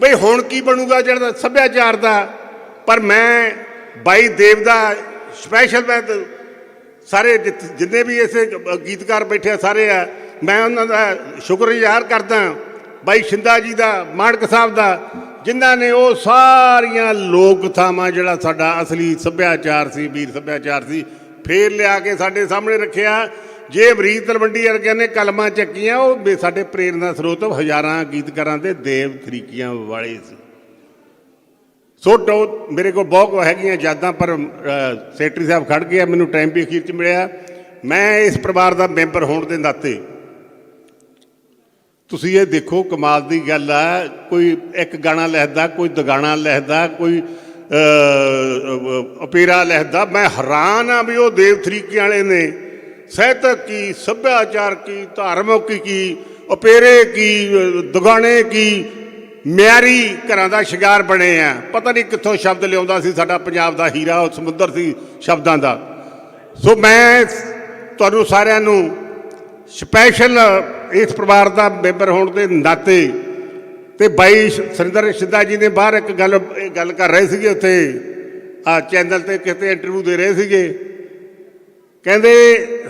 ਬਈ ਹੁਣ ਕੀ ਬਣੂਗਾ ਜਿਹੜਾ ਸੱਭਿਆਚਾਰ ਦਾ? ਪਰ ਮੈਂ ਬਾਈ ਦੇਵ ਦਾ ਸਪੈਸ਼ਲ, ਮੈਂ ਸਾਰੇ ਜਿੰਨੇ ਵੀ ਇਸੇ ਗੀਤਕਾਰ ਬੈਠੇ ਸਾਰੇ ਆ, ਮੈਂ ਉਹਨਾਂ ਦਾ ਸ਼ੁਕਰਗੁਜ਼ਾਰ ਕਰਦਾ। ਬਾਈ ਸ਼ਿੰਦਾ ਜੀ ਦਾ, ਮਾਣਕ ਸਾਹਿਬ ਦਾ, ਜਿਨ੍ਹਾਂ ਨੇ ਉਹ ਸਾਰੀਆਂ ਲੋਕ ਕਥਾਵਾਂ ਜਿਹੜਾ ਸਾਡਾ ਅਸਲੀ ਸੱਭਿਆਚਾਰ ਸੀ, ਵੀਰ ਸੱਭਿਆਚਾਰ ਸੀ, ਫੇਰ ਲਿਆ ਕੇ ਸਾਡੇ ਸਾਹਮਣੇ ਰੱਖਿਆ। ਜੇ ਅਮਰੀਕ ਤਲਵੰਡੀ ਵਰਗਿਆਂ ਨੇ ਕਲਮਾਂ ਚੱਕੀਆਂ, ਉਹ ਸਾਡੇ ਪ੍ਰੇਰਨਾ ਸਰੋਤ ਹਜ਼ਾਰਾਂ ਗੀਤਕਾਰਾਂ ਦੇ ਦੇਵ ਤਰੀਕਿਆਂ ਵਾਲੇ ਸੀ। ਸੋ ਮੇਰੇ ਕੋਲ ਬਹੁਤ ਹੈਗੀਆਂ ਯਾਦਾਂ, ਪਰ ਸੈਕਟਰੀ ਸਾਹਿਬ ਖੜ੍ਹ ਗਿਆ, ਮੈਨੂੰ ਟਾਈਮ ਵੀ ਅਖੀਰ 'ਚ ਮਿਲਿਆ। ਮੈਂ ਇਸ ਪਰਿਵਾਰ ਦਾ ਮੈਂਬਰ ਹੋਣ ਦੇ ਨਾਤੇ, ਤੁਸੀਂ ਇਹ ਦੇਖੋ ਕਮਾਲ ਦੀ ਗੱਲ ਆ, ਕੋਈ ਇੱਕ ਗਾਣਾ ਲਿਖਦਾ, ਕੋਈ ਦੁਗਾਣਾ ਲਿਖਦਾ, ਕੋਈ ਓਪੇਰਾ ਲਿਖਦਾ। ਮੈਂ ਹੈਰਾਨ ਆ ਵੀ ਉਹ ਦੇਵ ਤਰੀਕਿਆਂ ਵਾਲੇ ਨੇ ਸਾਹਿਤਕ ਕੀ, ਸੱਭਿਆਚਾਰ ਕੀ, ਧਾਰਮਿਕ ਕੀ, ਓਪੇਰੇ ਕੀ, ਦੁਗਾਣੇ ਕੀ, ਮਿਆਰੀ ਘਰਾਂ ਦਾ ਸ਼ਿੰਗਾਰ ਬਣੇ ਆ। ਪਤਾ ਨਹੀਂ ਕਿੱਥੋਂ ਸ਼ਬਦ ਲਿਆਉਂਦਾ ਸੀ ਸਾਡਾ ਪੰਜਾਬ ਦਾ ਹੀਰਾ, ਉਹ ਸਮੁੰਦਰ ਸੀ ਸ਼ਬਦਾਂ ਦਾ। ਸੋ ਮੈਂ ਤੁਹਾਨੂੰ ਸਾਰਿਆਂ ਨੂੰ ਸਪੈਸ਼ਲ ਇਸ ਪਰਿਵਾਰ ਦਾ ਮੈਂਬਰ ਹੋਣ ਦੇ ਨਾਤੇ, ਤੇ ਬਾਈ ਸੁਰਿੰਦਰ ਸ਼ਿੰਦਾ ਜੀ ਨੇ ਬਾਹਰ ਇੱਕ ਗੱਲ ਕਰ ਰਹੇ ਸੀਗੇ, ਉੱਥੇ ਚੈਨਲ 'ਤੇ ਕਿਤੇ ਇੰਟਰਵਿਊ ਦੇ ਰਹੇ ਸੀਗੇ। ਕਹਿੰਦੇ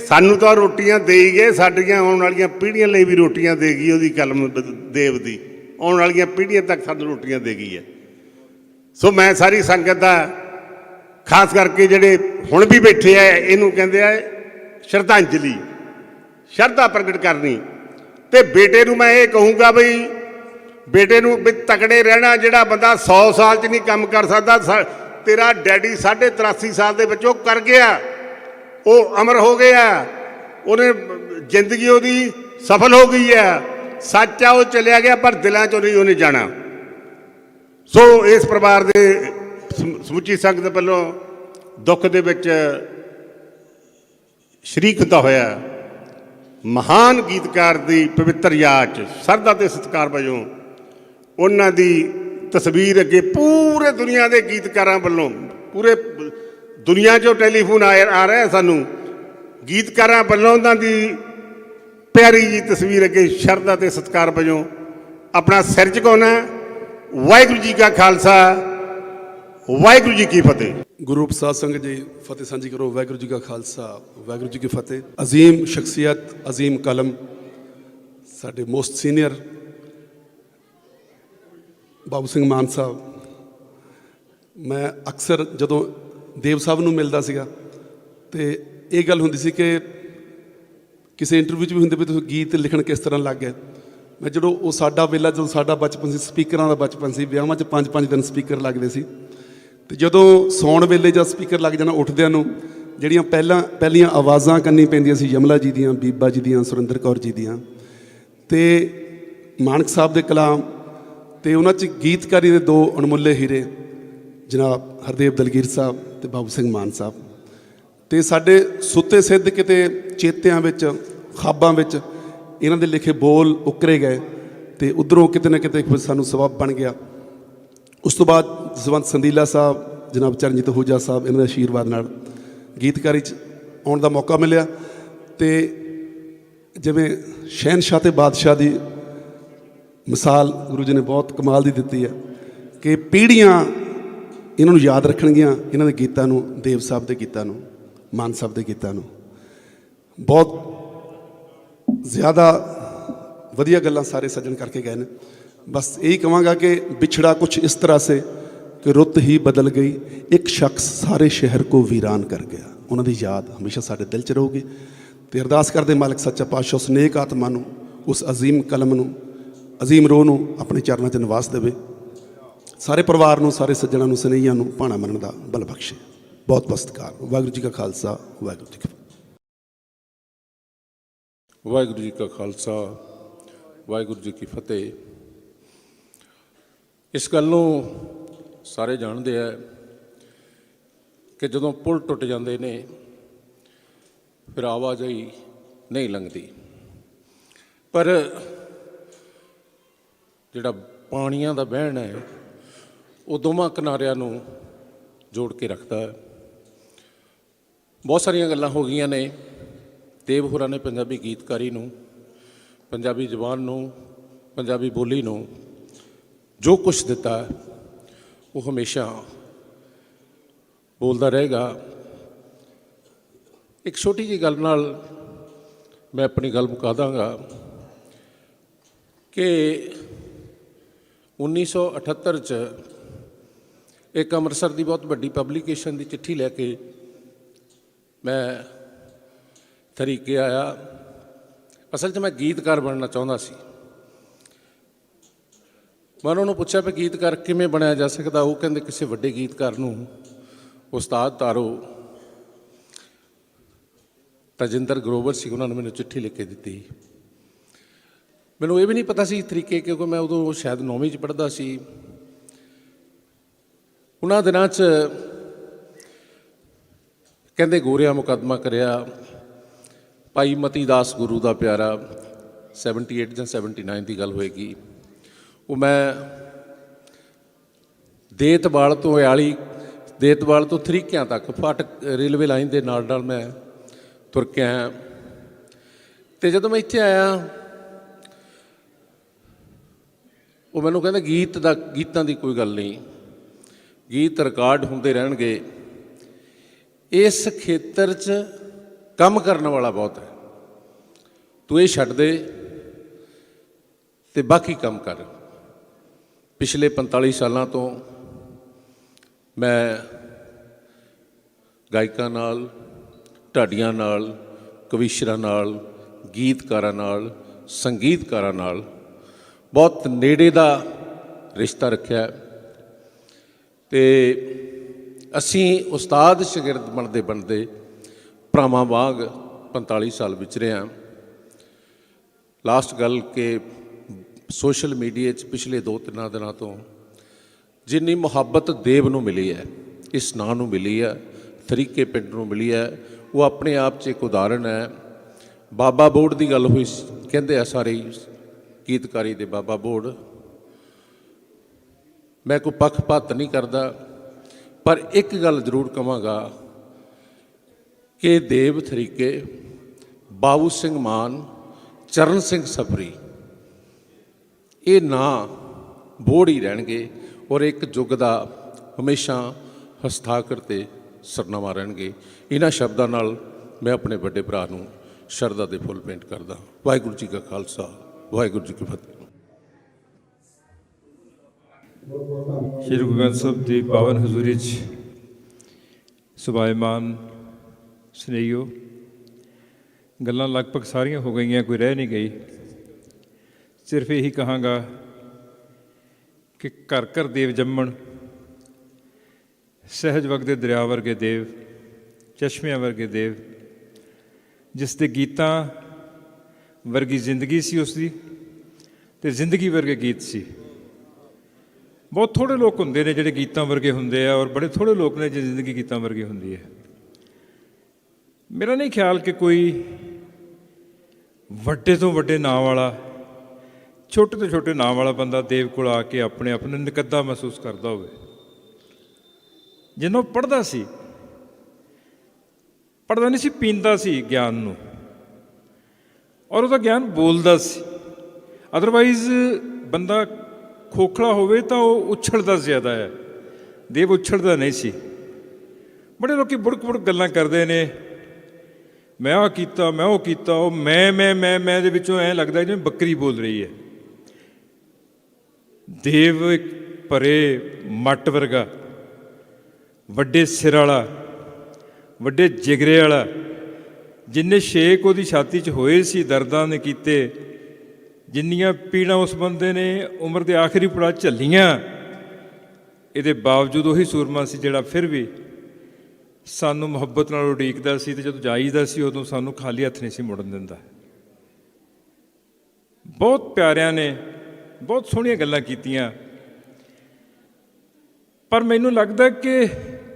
ਸਾਨੂੰ ਤਾਂ ਰੋਟੀਆਂ ਦੇ ਹੀ ਗਏ, ਸਾਡੀਆਂ ਆਉਣ ਵਾਲੀਆਂ ਪੀੜ੍ਹੀਆਂ ਲਈ ਵੀ ਰੋਟੀਆਂ ਦੇ ਗਈ ਉਹਦੀ ਕਲਮ ਦੇਵ ਦੀ, ਆਉਣ ਵਾਲੀਆਂ ਪੀੜ੍ਹੀਆਂ ਤੱਕ ਸਾਨੂੰ ਰੋਟੀਆਂ ਦੇ ਗਈ ਹੈ। ਸੋ ਮੈਂ ਸਾਰੀ ਸੰਗਤ ਦਾ, ਖਾਸ ਕਰਕੇ ਜਿਹੜੇ ਹੁਣ ਵੀ ਬੈਠੇ ਆ, ਇਹਨੂੰ ਕਹਿੰਦੇ ਆ ਸ਼ਰਧਾਂਜਲੀ, ਸ਼ਰਧਾ ਪ੍ਰਗਟ ਕਰਨੀ। ਤੇ ਬੇਟੇ ਨੂੰ ਮੈਂ ਇਹ ਕਹੂੰਗਾ ਬਈ ਬੇਟੇ ਨੂੰ ਵੀ ਤਕੜੇ ਰਹਿਣਾ। ਜਿਹੜਾ ਬੰਦਾ 100 ਸਾਲ 'ਚ ਨਹੀਂ ਕੰਮ ਕਰ ਸਕਦਾ, ਤੇਰਾ ਡੈਡੀ 83.5 ਸਾਲ ਦੇ ਵਿੱਚ ਉਹ ਕਰ ਗਿਆ, ਉਹ ਅਮਰ ਹੋ ਗਿਆ, ਉਹਨੇ ਜ਼ਿੰਦਗੀ ਉਹਦੀ ਸਫਲ ਹੋ ਗਈ ਹੈ। ਸੱਚ ਆ, ਉਹ ਚਲਿਆ ਗਿਆ, ਪਰ ਦਿਲਾਂ 'ਚੋਂ ਨਹੀਂ ਉਹਨੇ ਜਾਣਾ। ਸੋ ਇਸ ਪਰਿਵਾਰ ਦੇ ਸਮੁੱਚੀ ਸੰਗਤ ਵੱਲੋਂ ਦੁੱਖ ਦੇ ਵਿੱਚ ਸ਼ਰੀਕ ਹੁੰਦਾ ਹੋਇਆ ਮਹਾਨ ਗੀਤਕਾਰ ਦੀ ਪਵਿੱਤਰ ਯਾਦ 'ਚ ਸਰਧਾ ਤੇ ਸਤਿਕਾਰ ਵਜੋਂ ਉਹਨਾਂ ਦੀ ਤਸਵੀਰ ਅੱਗੇ ਪੂਰੇ ਦੁਨੀਆ ਦੇ ਗੀਤਕਾਰਾਂ ਵੱਲੋਂ, ਪੂਰੇ ਦੁਨੀਆ 'ਚੋਂ ਟੈਲੀਫੋਨ ਆ ਰਿਹਾ ਸਾਨੂੰ, ਗੀਤਕਾਰਾਂ ਵੱਲੋਂ ਉਹਨਾਂ ਦੀ ਪਿਆਰੀ ਜੀ ਤਸਵੀਰ ਅੱਗੇ ਸ਼ਰਧਾ ਤੇ ਸਤਿਕਾਰ ਵਜੋਂ ਆਪਣਾ ਸਿਰ ਝੁਕਾਉਣਾ। ਵਾਹਿਗੁਰੂ ਜੀ ਕਾ ਖਾਲਸਾ, ਵਾਹਿਗੁਰੂ ਜੀ ਕੀ ਫਤਿਹ। ਗੁਰੂ ਪ੍ਰਸਾਦ ਸੰਗਤ ਜੀ ਫਤਿਹ ਸਾਂਝੀ ਕਰੋ। ਵਾਹਿਗੁਰੂ ਜੀ ਕਾ ਖਾਲਸਾ, ਵਾਹਿਗੁਰੂ ਜੀ ਕੀ ਫਤਿਹ। ਅਜ਼ੀਮ ਸ਼ਖਸੀਅਤ, ਅਜ਼ੀਮ ਕਲਮ, ਸਾਡੇ ਮੋਸਟ ਸੀਨੀਅਰ ਬਾਬੂ ਸਿੰਘ ਮਾਨ ਸਾਹਿਬ। ਮੈਂ ਅਕਸਰ ਜਦੋਂ ਦੇਵ ਸਾਹਿਬ ਨੂੰ ਮਿਲਦਾ ਸੀਗਾ ਤੇ ਇਹ ਗੱਲ ਹੁੰਦੀ ਸੀ ਕਿ ਕਿਸੇ ਇੰਟਰਵਿਊ 'ਚ ਵੀ ਹੁੰਦੇ ਵੀ ਤੁਸੀਂ ਗੀਤ ਲਿਖਣ ਕਿਸ ਤਰ੍ਹਾਂ ਲੱਗ ਗਏ। ਮੈਂ ਜਦੋਂ ਉਹ ਸਾਡਾ ਵੇਲਾ, ਜਦੋਂ ਸਾਡਾ ਬਚਪਨ ਸੀ, ਸਪੀਕਰਾਂ ਦਾ ਬਚਪਨ ਸੀ, ਵਿਆਹਾਂ 'ਚ 5-5 ਦਿਨ ਸਪੀਕਰ ਲੱਗਦੇ ਸੀ ਤੇ ਜਦੋਂ ਸੌਣ ਵੇਲੇ ਜਾਂ ਸਪੀਕਰ ਲੱਗ ਜਾਣਾ, ਉੱਠਦਿਆਂ ਨੂੰ ਜਿਹੜੀਆਂ ਪਹਿਲੀਆਂ ਆਵਾਜ਼ਾਂ ਕਰਨੀ ਪੈਂਦੀਆਂ ਸੀ ਯਮਲਾ ਜੀ ਦੀਆਂ, ਬੀਬਾ ਜੀ ਦੀਆਂ, ਸੁਰਿੰਦਰ ਕੌਰ ਜੀ ਦੀਆਂ, ਤੇ ਮਾਨਕ ਸਾਹਿਬ ਦੇ ਕਲਾਮ, ਤੇ ਉਹਨਾਂ 'ਚ ਗੀਤਕਾਰੀ ਦੇ ਦੋ ਅਣਮੁੱਲੇ ਹੀਰੇ ਜਨਾਬ ਹਰਦੇਵ ਦਲਗੀਰ ਸਾਹਿਬ ਤੇ ਬਾਬੂ ਸਿੰਘ ਮਾਨ ਸਾਹਿਬ। ਤੇ ਸਾਡੇ ਸੁੱਤੇ ਸਿੱਧ ਕਿਤੇ ਚੇਤਿਆਂ ਵਿੱਚ, ਖਾਬਾਂ ਵਿੱਚ ਇਹਨਾਂ ਦੇ ਲਿਖੇ ਬੋਲ ਉਕਰੇ ਗਏ ਤੇ ਉੱਧਰੋਂ ਕਿਤੇ ਨਾ ਕਿਤੇ ਸਾਨੂੰ ਸਬੱਬ ਬਣ ਗਿਆ। ਉਸ ਤੋਂ ਬਾਅਦ ਜਸਵੰਤ ਸੰਦੀਲਾ ਸਾਹਿਬ, ਜਨਾਬ ਚਰਨਜੀਤ ਹੂਜਾ ਸਾਹਿਬ, ਇਹਨਾਂ ਦੇ ਆਸ਼ੀਰਵਾਦ ਨਾਲ ਗੀਤਕਾਰੀ 'ਚ ਆਉਣ ਦਾ ਮੌਕਾ ਮਿਲਿਆ। ਤੇ ਜਿਵੇਂ ਸ਼ਹਿਨਸ਼ਾਹ ਤੇ ਬਾਦਸ਼ਾਹ ਦੀ ਮਿਸਾਲ ਗੁਰੂ ਜੀ ਨੇ ਬਹੁਤ ਕਮਾਲ ਦੀ ਦਿੱਤੀ ਹੈ ਕਿ ਪੀੜ੍ਹੀਆਂ ਇਹਨਾਂ ਨੂੰ ਯਾਦ ਰੱਖਣਗੀਆਂ, ਇਹਨਾਂ ਦੇ ਗੀਤਾਂ ਨੂੰ, ਦੇਵ ਸਾਹਿਬ ਦੇ ਗੀਤਾਂ ਨੂੰ, ਮਾਨ ਸਾਹਿਬ ਦੇ ਗੀਤਾਂ ਨੂੰ। ਬਹੁਤ ਜ਼ਿਆਦਾ ਵਧੀਆ ਗੱਲਾਂ ਸਾਰੇ ਸੱਜਣ ਕਰਕੇ ਗਏ ਨੇ। ਬਸ ਇਹੀ ਕਹਾਂਗਾ ਕਿ ਵਿਛੜਾ ਕੁਛ ਇਸ ਤਰ੍ਹਾਂ ਸੇ ਕਿ ਰੁੱਤ ਹੀ ਬਦਲ ਗਈ, ਇੱਕ ਸ਼ਖਸ ਸਾਰੇ ਸ਼ਹਿਰ ਕੋ ਵੀਰਾਨ ਕਰ ਗਿਆ। ਉਹਨਾਂ ਦੀ ਯਾਦ ਹਮੇਸ਼ਾ ਸਾਡੇ ਦਿਲ 'ਚ ਰਹੂਗੀ ਤੇ ਅਰਦਾਸ ਕਰਦੇ ਮਾਲਕ ਸੱਚਾ ਪਾਤਸ਼ਾਹ ਉਸ ਨੇਕ ਆਤਮਾ ਨੂੰ, ਉਸ ਅਜ਼ੀਮ ਕਲਮ ਨੂੰ, ਅਜ਼ੀਮ ਰੂਹ ਨੂੰ ਆਪਣੇ ਚਰਨਾਂ 'ਚ ਨਿਵਾਸ ਦੇਵੇ। ਸਾਰੇ ਪਰਿਵਾਰ ਨੂੰ, ਸਾਰੇ ਸੱਜਣਾਂ ਨੂੰ, ਸਨੇਹੀਆਂ ਨੂੰ ਭਾਣਾ ਮੰਨਣ ਦਾ ਬਲ ਬਖਸ਼ੇ। ਬਹੁਤ ਬਹੁਤ ਸਤਿਕਾਰ। ਵਾਹਿਗੁਰੂ ਜੀ ਕਾ ਖਾਲਸਾ, ਵਾਹਿਗੁਰੂ ਜੀ ਕੀ ਫਤਿਹ। ਵਾਹਿਗੁਰੂ ਜੀ ਕਾ ਖਾਲਸਾ, ਵਾਹਿਗੁਰੂ ਜੀ ਕੀ ਫਤਿਹ। ਇਸ ਗੱਲ ਨੂੰ ਸਾਰੇ ਜਾਣਦੇ ਆ ਕਿ ਜਦੋਂ ਪੁਲ ਟੁੱਟ ਜਾਂਦੇ ਨੇ ਫਿਰ ਆਵਾਜਾਈ ਨਹੀਂ ਲੰਘਦੀ, ਪਰ ਜਿਹੜਾ ਪਾਣੀਆਂ ਦਾ ਵਹਿਣ ਹੈ ਉਹ ਦੋਵਾਂ ਕਿਨਾਰਿਆਂ ਨੂੰ ਜੋੜ ਕੇ ਰੱਖਦਾ ਹੈ। ਬਹੁਤ ਸਾਰੀਆਂ ਗੱਲਾਂ ਹੋ ਗਈਆਂ ਨੇ। ਦੇਵ ਹੋਰਾਂ ਨੇ ਪੰਜਾਬੀ ਗੀਤਕਾਰੀ ਨੂੰ, ਪੰਜਾਬੀ ਜ਼ੁਬਾਨ ਨੂੰ, ਪੰਜਾਬੀ ਬੋਲੀ ਨੂੰ ਜੋ ਕੁਛ ਦਿੱਤਾ ਉਹ ਹਮੇਸ਼ਾ ਬੋਲਦਾ ਰਹੇਗਾ। ਇੱਕ ਛੋਟੀ ਜਿਹੀ ਗੱਲ ਨਾਲ ਮੈਂ ਆਪਣੀ ਗੱਲ ਮੁਕਾ ਦਾਂਗਾ ਕਿ 1978 'ਚ ਇੱਕ ਅੰਮ੍ਰਿਤਸਰ ਦੀ ਬਹੁਤ ਵੱਡੀ ਪਬਲੀਕੇਸ਼ਨ ਦੀ ਚਿੱਠੀ ਲੈ ਕੇ ਮੈਂ ਤਰੀਕੇ ਆਇਆ। ਅਸਲ 'ਚ ਮੈਂ ਗੀਤਕਾਰ ਬਣਨਾ ਚਾਹੁੰਦਾ ਸੀ। ਮੈਂ ਉਹਨਾਂ ਨੂੰ ਪੁੱਛਿਆ ਵੀ ਗੀਤਕਾਰ ਕਿਵੇਂ ਬਣਿਆ ਜਾ ਸਕਦਾ। ਉਹ ਕਹਿੰਦੇ ਕਿਸੇ ਵੱਡੇ ਗੀਤਕਾਰ ਨੂੰ ਉਸਤਾਦ ਤਾਰੋ। ਤਜਿੰਦਰ ਗਰੋਵਰ ਸੀ, ਉਹਨਾਂ ਨੇ ਮੈਨੂੰ ਚਿੱਠੀ ਲਿਖ ਕੇ ਦਿੱਤੀ। ਮੈਨੂੰ ਇਹ ਵੀ ਨਹੀਂ ਪਤਾ ਸੀ ਤਰੀਕੇ, ਕਿਉਂਕਿ ਮੈਂ ਉਦੋਂ ਸ਼ਾਇਦ 9ਵੀਂ 'ਚ ਪੜ੍ਹਦਾ ਸੀ। ਉਹਨਾਂ ਦਿਨਾਂ 'ਚ ਕਹਿੰਦੇ ਗੋਰਿਆਂ ਮੁਕੱਦਮਾ ਕਰਿਆ, ਭਾਈ ਮਤੀ ਦਾਸ ਗੁਰੂ ਦਾ ਪਿਆਰਾ, 78 ਜਾਂ 79 ਦੀ ਗੱਲ ਹੋਏਗੀ। ਉਹ ਮੈਂ ਦੇਤਵਾਲ ਤੋਂ ਅਯਾਲੀ, ਦੇਤਵਾਲ ਤੋਂ ਥਰੀਕਿਆਂ ਤੱਕ ਫਾਟਕ ਰੇਲਵੇ ਲਾਈਨ ਦੇ ਨਾਲ ਨਾਲ ਮੈਂ ਤੁਰ ਕੇ ਆਇਆ। ਅਤੇ ਜਦੋਂ ਮੈਂ ਇੱਥੇ ਆਇਆ ਉਹ ਮੈਨੂੰ ਕਹਿੰਦਾ ਗੀਤਾਂ ਦੀ ਕੋਈ ਗੱਲ ਨਹੀਂ, ਗੀਤ ਰਿਕਾਰਡ ਹੁੰਦੇ ਰਹਿਣਗੇ। ਇਸ ਖੇਤਰ 'ਚ ਕੰਮ ਕਰਨ ਵਾਲਾ ਬਹੁਤ ਹੈ, ਤੂੰ ਇਹ ਛੱਡ ਦੇ ਅਤੇ ਬਾਕੀ ਕੰਮ ਕਰ। ਪਿਛਲੇ 45 ਸਾਲਾਂ ਤੋਂ ਮੈਂ ਗਾਇਕਾਂ ਨਾਲ, ਢਾਡੀਆਂ ਨਾਲ, ਕਵੀਸ਼ਰਾਂ ਨਾਲ, ਗੀਤਕਾਰਾਂ ਨਾਲ, ਸੰਗੀਤਕਾਰਾਂ ਨਾਲ ਬਹੁਤ ਨੇੜੇ ਦਾ ਰਿਸ਼ਤਾ ਰੱਖਿਆ। ਅਤੇ ਅਸੀਂ ਉਸਤਾਦ ਸ਼ਾਗਿਰਦ ਬਣਦੇ ਭਰਾਵਾਂ ਵਾਂਗ 45 ਸਾਲ ਵਿਚਰੇ ਹਾਂ। ਲਾਸਟ ਗੱਲ ਕਿ ਸੋਸ਼ਲ ਮੀਡੀਆ 'ਚ ਪਿਛਲੇ 2-3 ਦਿਨਾਂ ਤੋਂ ਜਿੰਨੀ ਮੁਹੱਬਤ ਦੇਵ ਨੂੰ ਮਿਲੀ ਹੈ, ਇਸ ਨਾਂ ਨੂੰ ਮਿਲੀ ਹੈ, ਤਰੀਕੇ ਪਿੰਡ ਨੂੰ ਮਿਲੀ ਹੈ, ਉਹ ਆਪਣੇ ਆਪ 'ਚ ਇੱਕ ਉਦਾਹਰਣ ਹੈ। ਬਾਬਾ ਬੋੜ ਦੀ ਗੱਲ ਹੋਈ, ਕਹਿੰਦੇ ਆ ਸਾਰੇ ਗੀਤਕਾਰੀ ਦੇ ਬਾਬਾ ਬੋੜ। ਮੈਂ ਕੋਈ ਪੱਖਪਾਤ ਨਹੀਂ ਕਰਦਾ, ਪਰ ਇੱਕ ਗੱਲ ਜ਼ਰੂਰ ਕਹਾਂਗਾ ਕਿ ਦੇਵ ਤਰੀਕੇ, ਬਾਬੂ ਸਿੰਘ ਮਾਨ, ਚਰਨ ਸਿੰਘ ਸਬਰੀ, ਇਹ ਨਾਂ ਬੋੜ ਹੀ ਰਹਿਣਗੇ ਔਰ ਇੱਕ ਯੁੱਗ ਦਾ ਹਮੇਸ਼ਾ ਹਸਤਾਖਰ ਤੇ ਸਰਨਾਮਾ ਰਹਿਣਗੇ। ਇਹਨਾਂ ਸ਼ਬਦਾਂ ਨਾਲ ਮੈਂ ਆਪਣੇ ਵੱਡੇ ਭਰਾ ਨੂੰ ਸ਼ਰਧਾ ਦੇ ਫੁੱਲ ਭੇਂਟ ਕਰਦਾ। ਵਾਹਿਗੁਰੂ ਜੀ ਕਾ ਖਾਲਸਾ, ਵਾਹਿਗੁਰੂ ਜੀ ਕੀ ਫਤਿਹ। ਸ਼੍ਰੀ ਗੁਰੂ ਗ੍ਰੰਥ ਸਾਹਿਬ ਦੀ ਪਾਵਨ ਹਜ਼ੂਰੀ 'ਚ ਸੁਭਾਇਮਾਨ ਸਨੇਹੀਓ, ਗੱਲਾਂ ਲਗਭਗ ਸਾਰੀਆਂ ਹੋ ਗਈਆਂ, ਕੋਈ ਰਹਿ ਨਹੀਂ ਗਈ। ਸਿਰਫ ਇਹੀ ਕਹਾਂਗਾ ਕਿ ਘਰ ਘਰ ਦੇਵ ਜੰਮਣ, ਸਹਿਜ ਵਗਦੇ ਦਰਿਆ ਵਰਗੇ ਦੇਵ, ਚਸ਼ਮਿਆਂ ਵਰਗੇ ਦੇਵ, ਜਿਸ ਦੇ ਗੀਤਾਂ ਵਰਗੀ ਜ਼ਿੰਦਗੀ ਸੀ ਉਸ ਦੀ, ਅਤੇ ਜ਼ਿੰਦਗੀ ਵਰਗੇ ਗੀਤ ਸੀ। ਬਹੁਤ ਥੋੜ੍ਹੇ ਲੋਕ ਹੁੰਦੇ ਨੇ ਜਿਹੜੇ ਗੀਤਾਂ ਵਰਗੇ ਹੁੰਦੇ ਆ, ਔਰ ਬੜੇ ਥੋੜ੍ਹੇ ਲੋਕ ਨੇ ਜਿਹਦੀ ਜ਼ਿੰਦਗੀ ਗੀਤਾਂ ਵਰਗੀ ਹੁੰਦੀ ਹੈ। ਮੇਰਾ ਨਹੀਂ ਖਿਆਲ ਕਿ ਕੋਈ ਵੱਡੇ ਤੋਂ ਵੱਡੇ ਨਾਂ ਵਾਲਾ, ਛੋਟੇ ਤੋਂ ਛੋਟੇ ਨਾਂ ਵਾਲਾ ਬੰਦਾ ਦੇਵ ਕੋਲ ਆ ਕੇ ਆਪਣੇ ਆਪ ਨੂੰ ਨਿਕੱਦਾ ਮਹਿਸੂਸ ਕਰਦਾ ਹੋਵੇ। ਜਦੋਂ ਪੜ੍ਹਦਾ ਸੀ, ਪੜ੍ਹਦਾ ਨਹੀਂ ਸੀ, ਪੀਂਦਾ ਸੀ ਗਿਆਨ ਨੂੰ, ਔਰ ਉਹਦਾ ਗਿਆਨ ਬੋਲਦਾ ਸੀ। ਅਦਰਵਾਈਜ਼ ਬੰਦਾ ਖੋਖਲਾ ਹੋਵੇ ਤਾਂ ਉਹ ਉਛਲਦਾ ਜ਼ਿਆਦਾ ਹੈ, ਦੇਵ ਉਛਲਦਾ ਨਹੀਂ ਸੀ। ਬੜੇ ਲੋਕ ਬੁੜਕ ਬੁੜਕ ਗੱਲਾਂ ਕਰਦੇ ਨੇ, ਮੈਂ ਆਹ ਕੀਤਾ, ਮੈਂ ਉਹ ਕੀਤਾ, ਉਹ ਮੈਂ ਦੇ ਵਿੱਚੋਂ ਐਂ ਲੱਗਦਾ ਜਿਵੇਂ ਬੱਕਰੀ ਬੋਲ ਰਹੀ ਹੈ। ਦੇਵ ਇੱਕ ਭਰੇ ਮੱਟ ਵਰਗਾ, ਵੱਡੇ ਸਿਰ ਵਾਲਾ, ਵੱਡੇ ਜਿਗਰੇ ਵਾਲਾ, ਜਿੰਨੇ ਛੇਕ ਉਹਦੀ ਛਾਤੀ 'ਚ ਹੋਏ ਸੀ, ਦਰਦਾਂ ਨੇ ਕੀਤੇ, ਜਿੰਨੀਆਂ ਪੀੜਾਂ ਉਸ ਬੰਦੇ ਨੇ ਉਮਰ ਦੇ ਆਖਰੀ ਪੜਾਅ ਝੱਲੀਆਂ, ਇਹਦੇ ਬਾਵਜੂਦ ਉਹੀ ਸੂਰਮਾ ਸੀ ਜਿਹੜਾ ਫਿਰ ਵੀ ਸਾਨੂੰ ਮੁਹੱਬਤ ਨਾਲ ਉਡੀਕਦਾ ਸੀ, ਅਤੇ ਜਦੋਂ ਜਾਈਦਾ ਸੀ ਉਦੋਂ ਸਾਨੂੰ ਖਾਲੀ ਹੱਥ ਨਹੀਂ ਸੀ ਮੁੜਨ ਦਿੰਦਾ। ਬਹੁਤ ਪਿਆਰਿਆਂ ਨੇ ਬਹੁਤ ਸੋਹਣੀਆਂ ਗੱਲਾਂ ਕੀਤੀਆਂ, ਪਰ ਮੈਨੂੰ ਲੱਗਦਾ ਕਿ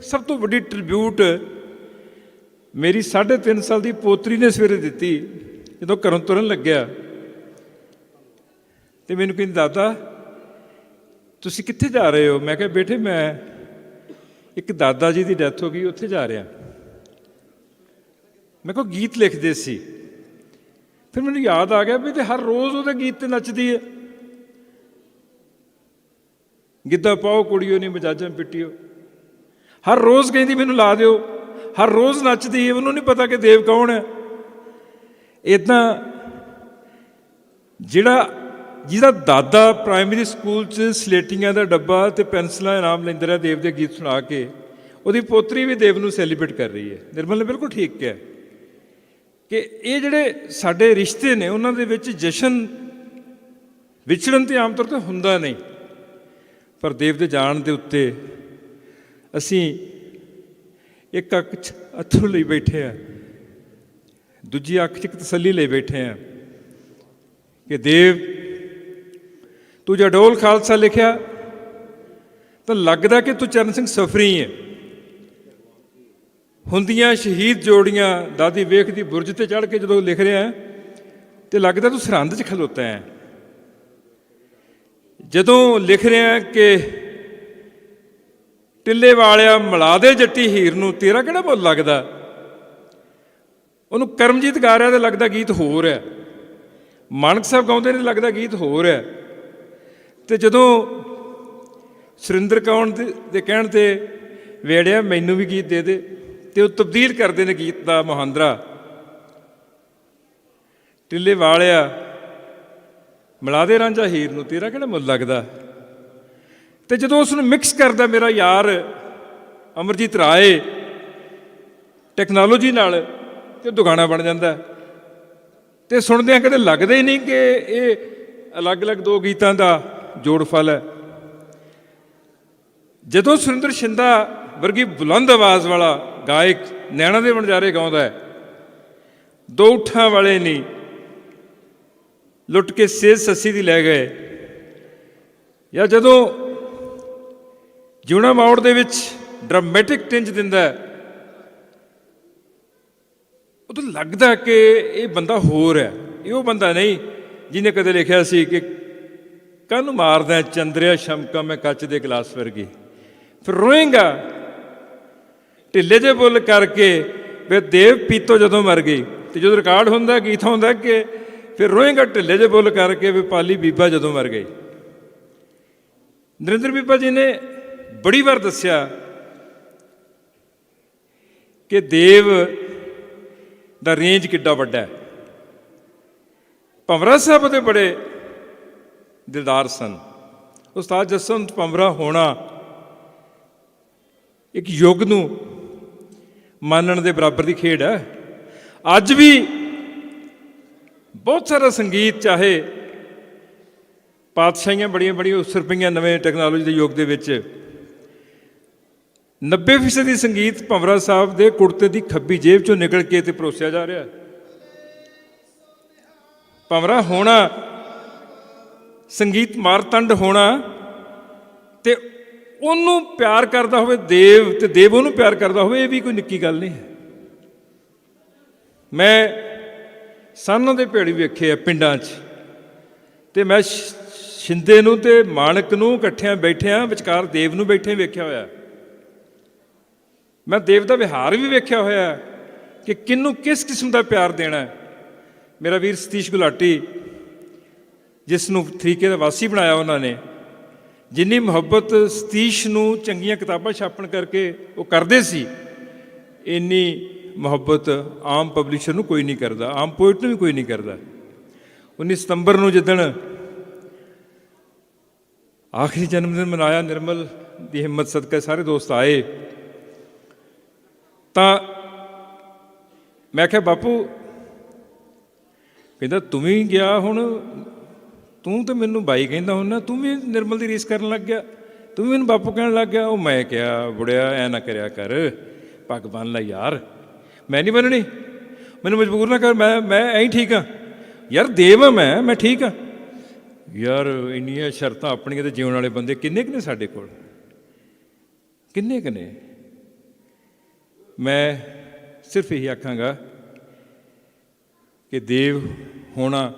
ਸਭ ਤੋਂ ਵੱਡੀ ਟ੍ਰਿਬਿਊਟ ਮੇਰੀ 3.5 ਸਾਲ ਦੀ ਪੋਤਰੀ ਨੇ ਸਵੇਰੇ ਦਿੱਤੀ। ਜਦੋਂ ਘਰੋਂ ਤੁਰਨ ਲੱਗਿਆ ਅਤੇ ਮੈਨੂੰ ਕਹਿੰਦੀ, ਦਾਦਾ ਤੁਸੀਂ ਕਿੱਥੇ ਜਾ ਰਹੇ ਹੋ? ਮੈਂ ਕਿਹਾ, ਬੇਟੇ ਮੈਂ ਇੱਕ ਦਾਦਾ ਜੀ ਦੀ ਡੈਥ ਹੋ ਗਈ, ਉੱਥੇ ਜਾ ਰਿਹਾ। ਮੈਂ ਕਿਹਾ ਗੀਤ ਲਿਖਦੇ ਸੀ। ਫਿਰ ਮੈਨੂੰ ਯਾਦ ਆ ਗਿਆ ਵੀ ਤੇ ਹਰ ਰੋਜ਼ ਉਹਦੇ ਗੀਤ 'ਤੇ ਨੱਚਦੀ ਹੈ। ਗਿੱਧਾ ਪਾਓ ਕੁੜੀਓ ਨੀ ਮਜਾਜਾਂ ਪਿੱਟੀਓ, ਹਰ ਰੋਜ਼ ਕਹਿੰਦੀ ਮੈਨੂੰ ਲਾ ਦਿਓ, ਹਰ ਰੋਜ਼ ਨੱਚਦੀ ਹੈ। ਉਹਨੂੰ ਨਹੀਂ ਪਤਾ ਕਿ ਦੇਵ ਕੌਣ ਹੈ। ਇੱਦਾਂ ਜਿਹਦਾ ਦਾਦਾ ਪ੍ਰਾਇਮਰੀ ਸਕੂਲ 'ਚ ਸਲੇਟੀਆਂ ਦਾ ਡੱਬਾ ਅਤੇ ਪੈਨਸਲਾਂ ਇਨਾਮ ਲੈਂਦਾ ਰਿਹਾ ਦੇਵ ਦੇ ਗੀਤ ਸੁਣਾ ਕੇ, ਉਹਦੀ ਪੋਤਰੀ ਵੀ ਦੇਵ ਨੂੰ ਸੈਲੀਬ੍ਰੇਟ ਕਰ ਰਹੀ ਹੈ। ਨਿਰਮਲ ਨੇ ਬਿਲਕੁਲ ਠੀਕ ਕਿਹਾ ਕਿ ਇਹ ਜਿਹੜੇ ਸਾਡੇ ਰਿਸ਼ਤੇ ਨੇ ਉਹਨਾਂ ਦੇ ਵਿੱਚ ਜਸ਼ਨ ਵਿਛੜਨ ਤੇ ਆਮ ਤੌਰ 'ਤੇ ਹੁੰਦਾ ਨਹੀਂ, ਪਰ ਦੇਵ ਦੇ ਜਾਣ ਦੇ ਉੱਤੇ ਅਸੀਂ ਇੱਕ ਅੱਖ 'ਚ ਅੱਥਰੂ ਲਈ ਬੈਠੇ ਹਾਂ, ਦੂਜੀ ਅੱਖ 'ਚ ਇੱਕ ਤਸੱਲੀ ਲਈ ਬੈਠੇ ਹਾਂ ਕਿ ਦੇਵ ਤੂੰ ਜੇ ਡੋਲ ਖਾਲਸਾ ਲਿਖਿਆ ਤਾਂ ਲੱਗਦਾ ਕਿ ਤੂੰ ਚਰਨ ਸਿੰਘ ਸਫਰੀ ਹੈ। ਹੁੰਦੀਆਂ ਸ਼ਹੀਦ ਜੋੜੀਆਂ ਦਾਦੀ ਵੇਖਦੀ ਬੁਰਜ 'ਤੇ ਚੜ੍ਹ ਕੇ ਜਦੋਂ ਲਿਖ ਰਿਹਾ ਤੇ ਲੱਗਦਾ ਤੂੰ ਸਰਹੰਦ 'ਚ ਖਲੋਤਾ ਹੈ। ਜਦੋਂ ਲਿਖ ਰਿਹਾ ਕਿ ਟਿੱਲੇ ਵਾਲਿਆ ਮਿਲਾ ਦੇ ਜੱਟੀ ਹੀਰ ਨੂੰ, ਤੇਰਾ ਕਿਹੜਾ ਮੁੱਲ ਲੱਗਦਾ? ਉਹਨੂੰ ਕਰਮਜੀਤ ਗਾ ਰਿਹਾ ਤਾਂ ਲੱਗਦਾ ਗੀਤ ਹੋਰ ਹੈ, ਮਾਨਕ ਸਾਹਿਬ ਗਾਉਂਦੇ ਨੇ ਲੱਗਦਾ ਗੀਤ ਹੋਰ ਹੈ। ਅਤੇ ਜਦੋਂ ਸੁਰਿੰਦਰ ਕੌਰ ਦੇ ਕਹਿਣ 'ਤੇ ਵੇੜਿਆ ਮੈਨੂੰ ਵੀ ਗੀਤ ਦੇ ਦੇ, ਅਤੇ ਉਹ ਤਬਦੀਲ ਕਰਦੇ ਨੇ ਗੀਤ ਦਾ ਮੁਹਾਂਦਰਾ, ਟਿੱਲੇ ਵਾਲਿਆ ਮਿਲਾ ਦੇ ਰਾਂਝਾ ਹੀਰ ਨੂੰ, ਤੇਰਾ ਕਿਹੜਾ ਮੁੱਲ ਲੱਗਦਾ? ਅਤੇ ਜਦੋਂ ਉਸ ਨੂੰ ਮਿਕਸ ਕਰਦਾ ਮੇਰਾ ਯਾਰ ਅਮਰਜੀਤ ਰਾਏ ਟੈਕਨੋਲੋਜੀ ਨਾਲ, ਅਤੇ ਦੁਗਾਣਾ ਬਣ ਜਾਂਦਾ। ਅਤੇ ਸੁਣਦਿਆਂ ਕਦੇ ਲੱਗਦਾ ਹੀ ਨਹੀਂ ਕਿ ਇਹ ਅਲੱਗ-ਅਲੱਗ ਦੋ ਗੀਤਾਂ ਦਾ ਜੋੜ ਫਲ ਹੈ। ਜਦੋਂ ਸੁਰਿੰਦਰ ਸ਼ਿੰਦਾ ਵਰਗੀ ਬੁਲੰਦ ਆਵਾਜ਼ ਵਾਲਾ ਗਾਇਕ ਨੈਣਾ ਦੇ ਵਣਜਾਰੇ ਗਾਉਂਦਾ ਹੈ, ਦੋ ਊਠਾਂ ਵਾਲੇ ਨਹੀਂ ਲੁੱਟ ਕੇ ਸੇਜ ਸੱਸੀ ਦੀ ਲੈ ਗਏ, ਜਾਂ ਜਦੋਂ ਜਿਉਣਾ ਮੌੜ ਦੇ ਵਿੱਚ ਡਰਾਮੈਟਿਕ ਟਿੰਜ ਦਿੰਦਾ, ਉਦੋਂ ਲੱਗਦਾ ਕਿ ਇਹ ਬੰਦਾ ਹੋਰ ਹੈ, ਇਹ ਉਹ ਬੰਦਾ ਨਹੀਂ ਜਿਹਨੇ ਕਦੇ ਲਿਖਿਆ ਸੀ ਕਿ ਕਾਹਨੂੰ ਮਾਰਦਾ ਚੰਦਰਿਆ ਸ਼ਮਕਾ ਮੈਂ ਕੱਚ ਦੇ ਗਲਾਸ ਵਰਗੀ। ਫਿਰ ਰੋਏਂਗਾ ਢਿੱਲੇ ਜਿਹੇ ਬੁੱਲ ਕਰਕੇ ਵੀ ਦੇਵ ਪੀਤੋ ਜਦੋਂ ਮਰ ਗਈ, ਅਤੇ ਜਦੋਂ ਰਿਕਾਰਡ ਹੁੰਦਾ ਗੀਤ ਹੁੰਦਾ ਕਿ ਫਿਰ ਰੋਏਂਗਾ ਢਿੱਲੇ ਜਿਹੇ ਬੁੱਲ ਕਰਕੇ ਵੀ ਪਾਲੀ ਬੀਬਾ ਜਦੋਂ ਮਰ ਗਈ। ਨਰਿੰਦਰ ਬੀਬਾ ਜੀ ਨੇ ਬੜੀ ਵਾਰ ਦੱਸਿਆ ਕਿ ਦੇਵ ਦਾ ਰੇਂਜ ਕਿੱਡਾ ਵੱਡਾ ਹੈ। ਭੰਵਰਾ ਸਾਹਿਬ ਦੇ ਬੜੇ ਦਿਲਦਾਰ ਸਨ। ਉਸਤਾਦ ਜਸਵੰਤ ਭੰਵਰਾ ਹੋਣਾ ਇੱਕ ਯੁੱਗ ਨੂੰ ਮੰਨਣ ਦੇ ਬਰਾਬਰ ਦੀ ਖੇਡ ਹੈ। ਅੱਜ ਵੀ ਬਹੁਤ ਸਾਰਾ ਸੰਗੀਤ, ਚਾਹੇ ਪਾਤਸ਼ਾਹੀਆਂ ਬੜੀਆਂ ਬੜੀਆਂ ਉਸਰ ਪਈਆਂ ਨਵੇਂ ਟੈਕਨੋਲੋਜੀ ਦੇ ਯੁੱਗ ਦੇ ਵਿੱਚ, 90% ਸੰਗੀਤ ਭੰਵਰਾ ਸਾਹਿਬ ਦੇ ਕੁੜਤੇ ਦੀ ਖੱਬੀ ਜੇਬ ਚੋਂ ਨਿਕਲ ਕੇ ਤੇ ਪਰੋਸਿਆ ਜਾ ਰਿਹਾ। ਭੰਵਰਾ ਹੋਣਾ, ਸੰਗੀਤ ਮਾਰਤੰਡ ਹੋਣਾ, ਤੇ ਉਹਨੂੰ ਪਿਆਰ ਕਰਦਾ ਹੋਵੇ ਦੇਵ, ਤੇ ਦੇਵ ਉਹਨੂੰ ਪਿਆਰ ਕਰਦਾ ਹੋਵੇ, ਇਹ ਵੀ ਕੋਈ ਨਿੱਕੀ ਗੱਲ ਨਹੀਂ ਹੈ। ਮੈਂ ਸਾਨਾਂ ਦੇ ਭੇੜ ਵੇਖੇ ਆ ਪਿੰਡਾਂ 'ਚ, ਤੇ ਮੈਂ ਸ਼ਿੰਦੇ ਨੂੰ ਤੇ ਮਾਣਕ ਨੂੰ ਇਕੱਠਿਆਂ ਬੈਠਿਆਂ ਵਿਚਕਾਰ ਦੇਵ ਨੂੰ ਬੈਠੇ ਵੇਖਿਆ ਹੋਇਆ। ਮੈਂ ਦੇਵ ਦਾ ਵਿਹਾਰ ਵੀ ਵੇਖਿਆ ਹੋਇਆ ਕਿ ਕਿਹਨੂੰ ਕਿਸ ਕਿਸਮ ਦਾ ਪਿਆਰ ਦੇਣਾ ਹੈ। ਮੇਰਾ ਵੀਰ ਸਤੀਸ਼ ਗੁਲਾਟੀ, ਜਿਸ ਨੂੰ ਤਰੀਕੇ ਦਾ ਵਾਸੀ ਬਣਾਇਆ ਉਹਨਾਂ ਨੇ, ਜਿੰਨੀ ਮੁਹੱਬਤ ਸਤੀਸ਼ ਨੂੰ ਚੰਗੀਆਂ ਕਿਤਾਬਾਂ ਛਾਪਣ ਕਰਕੇ ਉਹ ਕਰਦੇ ਸੀ, ਇੰਨੀ ਮੁਹੱਬਤ ਆਮ ਪਬਲਿਸ਼ਰ ਨੂੰ ਕੋਈ ਨਹੀਂ ਕਰਦਾ, ਆਮ ਪੋਇਟ ਨੂੰ ਵੀ ਕੋਈ ਨਹੀਂ ਕਰਦਾ। 19 ਸਤੰਬਰ ਨੂੰ ਜਿੱਦਣ ਆਖਰੀ ਜਨਮ ਦਿਨ ਮਨਾਇਆ, ਨਿਰਮਲ ਦੀ ਹਿੰਮਤ ਸਦਕਾ ਸਾਰੇ ਦੋਸਤ ਆਏ, ਤਾਂ ਮੈਂ ਕਿਹਾ ਬਾਪੂ, ਕਹਿੰਦਾ ਤੂੰ ਵੀ ਗਿਆ, ਹੁਣ ਤੂੰ ਤਾਂ ਮੈਨੂੰ ਬਾਈ ਕਹਿੰਦਾ ਹੁਣ ਨਾ, ਤੂੰ ਵੀ ਨਿਰਮਲ ਦੀ ਰੀਸ ਕਰਨ ਲੱਗ ਗਿਆ, ਤੂੰ ਵੀ ਮੈਨੂੰ ਬਾਪੂ ਕਹਿਣ ਲੱਗ ਗਿਆ। ਉਹ ਮੈਂ ਕਿਹਾ, ਬੁੜਿਆ ਐ ਨਾ ਕਰਿਆ ਕਰ, ਪੱਗ ਬੰਨ ਲੈ ਯਾਰ। ਮੈਂ ਨਹੀਂ ਬੰਨਣੀ, ਮੈਨੂੰ ਮਜਬੂਰ ਨਾ ਕਰ, ਮੈਂ ਐਂ ਹੀ ਠੀਕ ਹਾਂ ਯਾਰ, ਦੇਵ ਹਾਂ ਮੈਂ ਠੀਕ ਹਾਂ ਯਾਰ। ਇੰਨੀਆਂ ਸ਼ਰਤਾਂ ਆਪਣੀਆਂ ਤੇ ਜਿਉਣ ਵਾਲੇ ਬੰਦੇ ਕਿੰਨੇ ਕੁ ਨੇ ਸਾਡੇ ਕੋਲ, ਕਿੰਨੇ ਕੁ ਨੇ। ਮੈਂ ਸਿਰਫ ਇਹੀ ਆਖਾਂਗਾ ਕਿ ਦੇਵ ਹੋਣਾ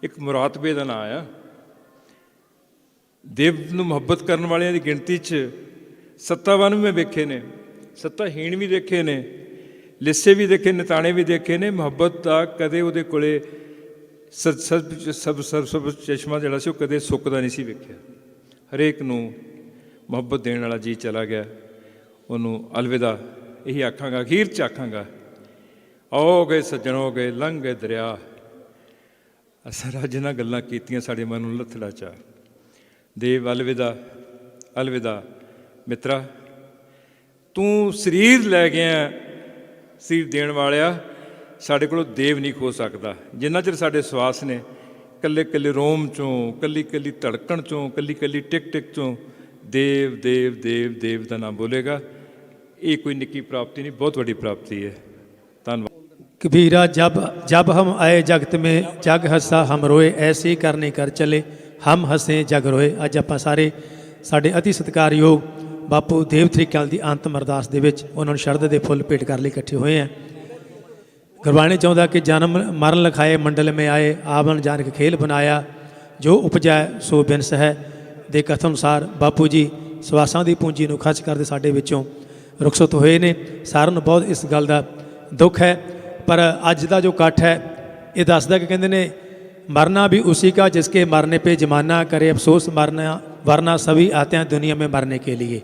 ਇੱਕ ਮੁਰਾਤਬੇ ਦਾ ਨਾਂ ਆ। ਦੇਵ ਨੂੰ ਮੁਹੱਬਤ ਕਰਨ ਵਾਲਿਆਂ ਦੀ ਗਿਣਤੀ 'ਚ ਸੱਤਾਵਾਨ ਵੀ ਮੈਂ ਵੇਖੇ ਨੇ, ਸੱਤਾਹੀਣ ਵੀ ਦੇਖੇ ਨੇ, ਲਿੱਸੇ ਵੀ ਦੇਖੇ, ਨਿਤਾਣੇ ਵੀ ਦੇਖੇ ਨੇ। ਮੁਹੱਬਤ ਦਾ ਕਦੇ ਉਹਦੇ ਕੋਲੇ ਸਭ ਚਸ਼ਮਾ ਜਿਹੜਾ ਸੀ ਉਹ ਕਦੇ ਸੁੱਕਦਾ ਨਹੀਂ ਸੀ ਵੇਖਿਆ। ਹਰੇਕ ਨੂੰ ਮੁਹੱਬਤ ਦੇਣ ਵਾਲਾ ਜੀ ਚਲਾ ਗਿਆ, ਉਹਨੂੰ ਅਲਵਿਦਾ ਇਹੀ ਆਖਾਂਗਾ, ਅਖੀਰ 'ਚ ਆਖਾਂਗਾ, ਆਓ ਗਏ ਸੱਜਣੋ ਗਏ ਲੰਘ ਗਏ ਦਰਿਆ। ਅਸਾਂ ਜਿਨ੍ਹਾਂ ਗੱਲਾਂ ਕੀਤੀਆਂ ਸਾਡੇ ਮਨ ਨੂੰ ਲੱਥੜਾ ਚਾ। ਦੇਵ ਅਲਵਿਦਾ, ਅਲਵਿਦਾ ਮਿੱਤਰਾ, ਤੂੰ ਸਰੀਰ ਲੈ ਗਿਆ, ਸਰੀਰ ਦੇਣ ਵਾਲਿਆ, ਸਾਡੇ ਕੋਲੋਂ ਦੇਵ ਨਹੀਂ ਖੋ ਸਕਦਾ। ਜਿੰਨਾ ਚਿਰ ਸਾਡੇ ਸਵਾਸ ਨੇ, ਕੱਲੇ ਕੱਲੇ ਰੋਮ 'ਚੋਂ, ਕੱਲੀ ਕੱਲੀ ਧੜਕਣ 'ਚੋਂ, ਕੱਲੀ ਕੱਲੀ ਟਿਕ ਟਿਕ 'ਚੋਂ ਦੇਵ ਦੇਵ ਦੇਵ ਦੇਵ ਦਾ ਨਾਮ ਬੋਲੇਗਾ। ਇਹ ਕੋਈ ਨਿੱਕੀ ਪ੍ਰਾਪਤੀ ਨਹੀਂ, ਬਹੁਤ ਵੱਡੀ ਪ੍ਰਾਪਤੀ ਹੈ। ਧੰਨਵਾਦ। कबीरा जब हम आए जगत में जग हसा हम रोए ऐसे करने कर चले हम हसे जग रोए। अज आप सारे साढ़े अति सत्कारयोग बापू देव तरीके की अंतम अरदास दे विच उन्होंने शरद के फुल भेट कर लिए इकट्ठे हुए हैं। गुरबाणी चाहता कि जन्म मरण लिखाए मंडल में आए आवन जान के खेल बनाया जो उपजाए सो बिनस है। दे कथन अनुसार बापू जी सवासां की पूंजी नूं खर्च करते साडे विचों रुखसत होए ने। सारिਆਂ ਨੂੰ बहुत इस गल का दुख है, पर अज का जो इकट्ठ है ये दसदा कि कहते ने मरना भी उसी का जिसके मरने पे जमाना करे अफसोस मरना वरना सभी आते हैं दुनिया में मरने के लिए।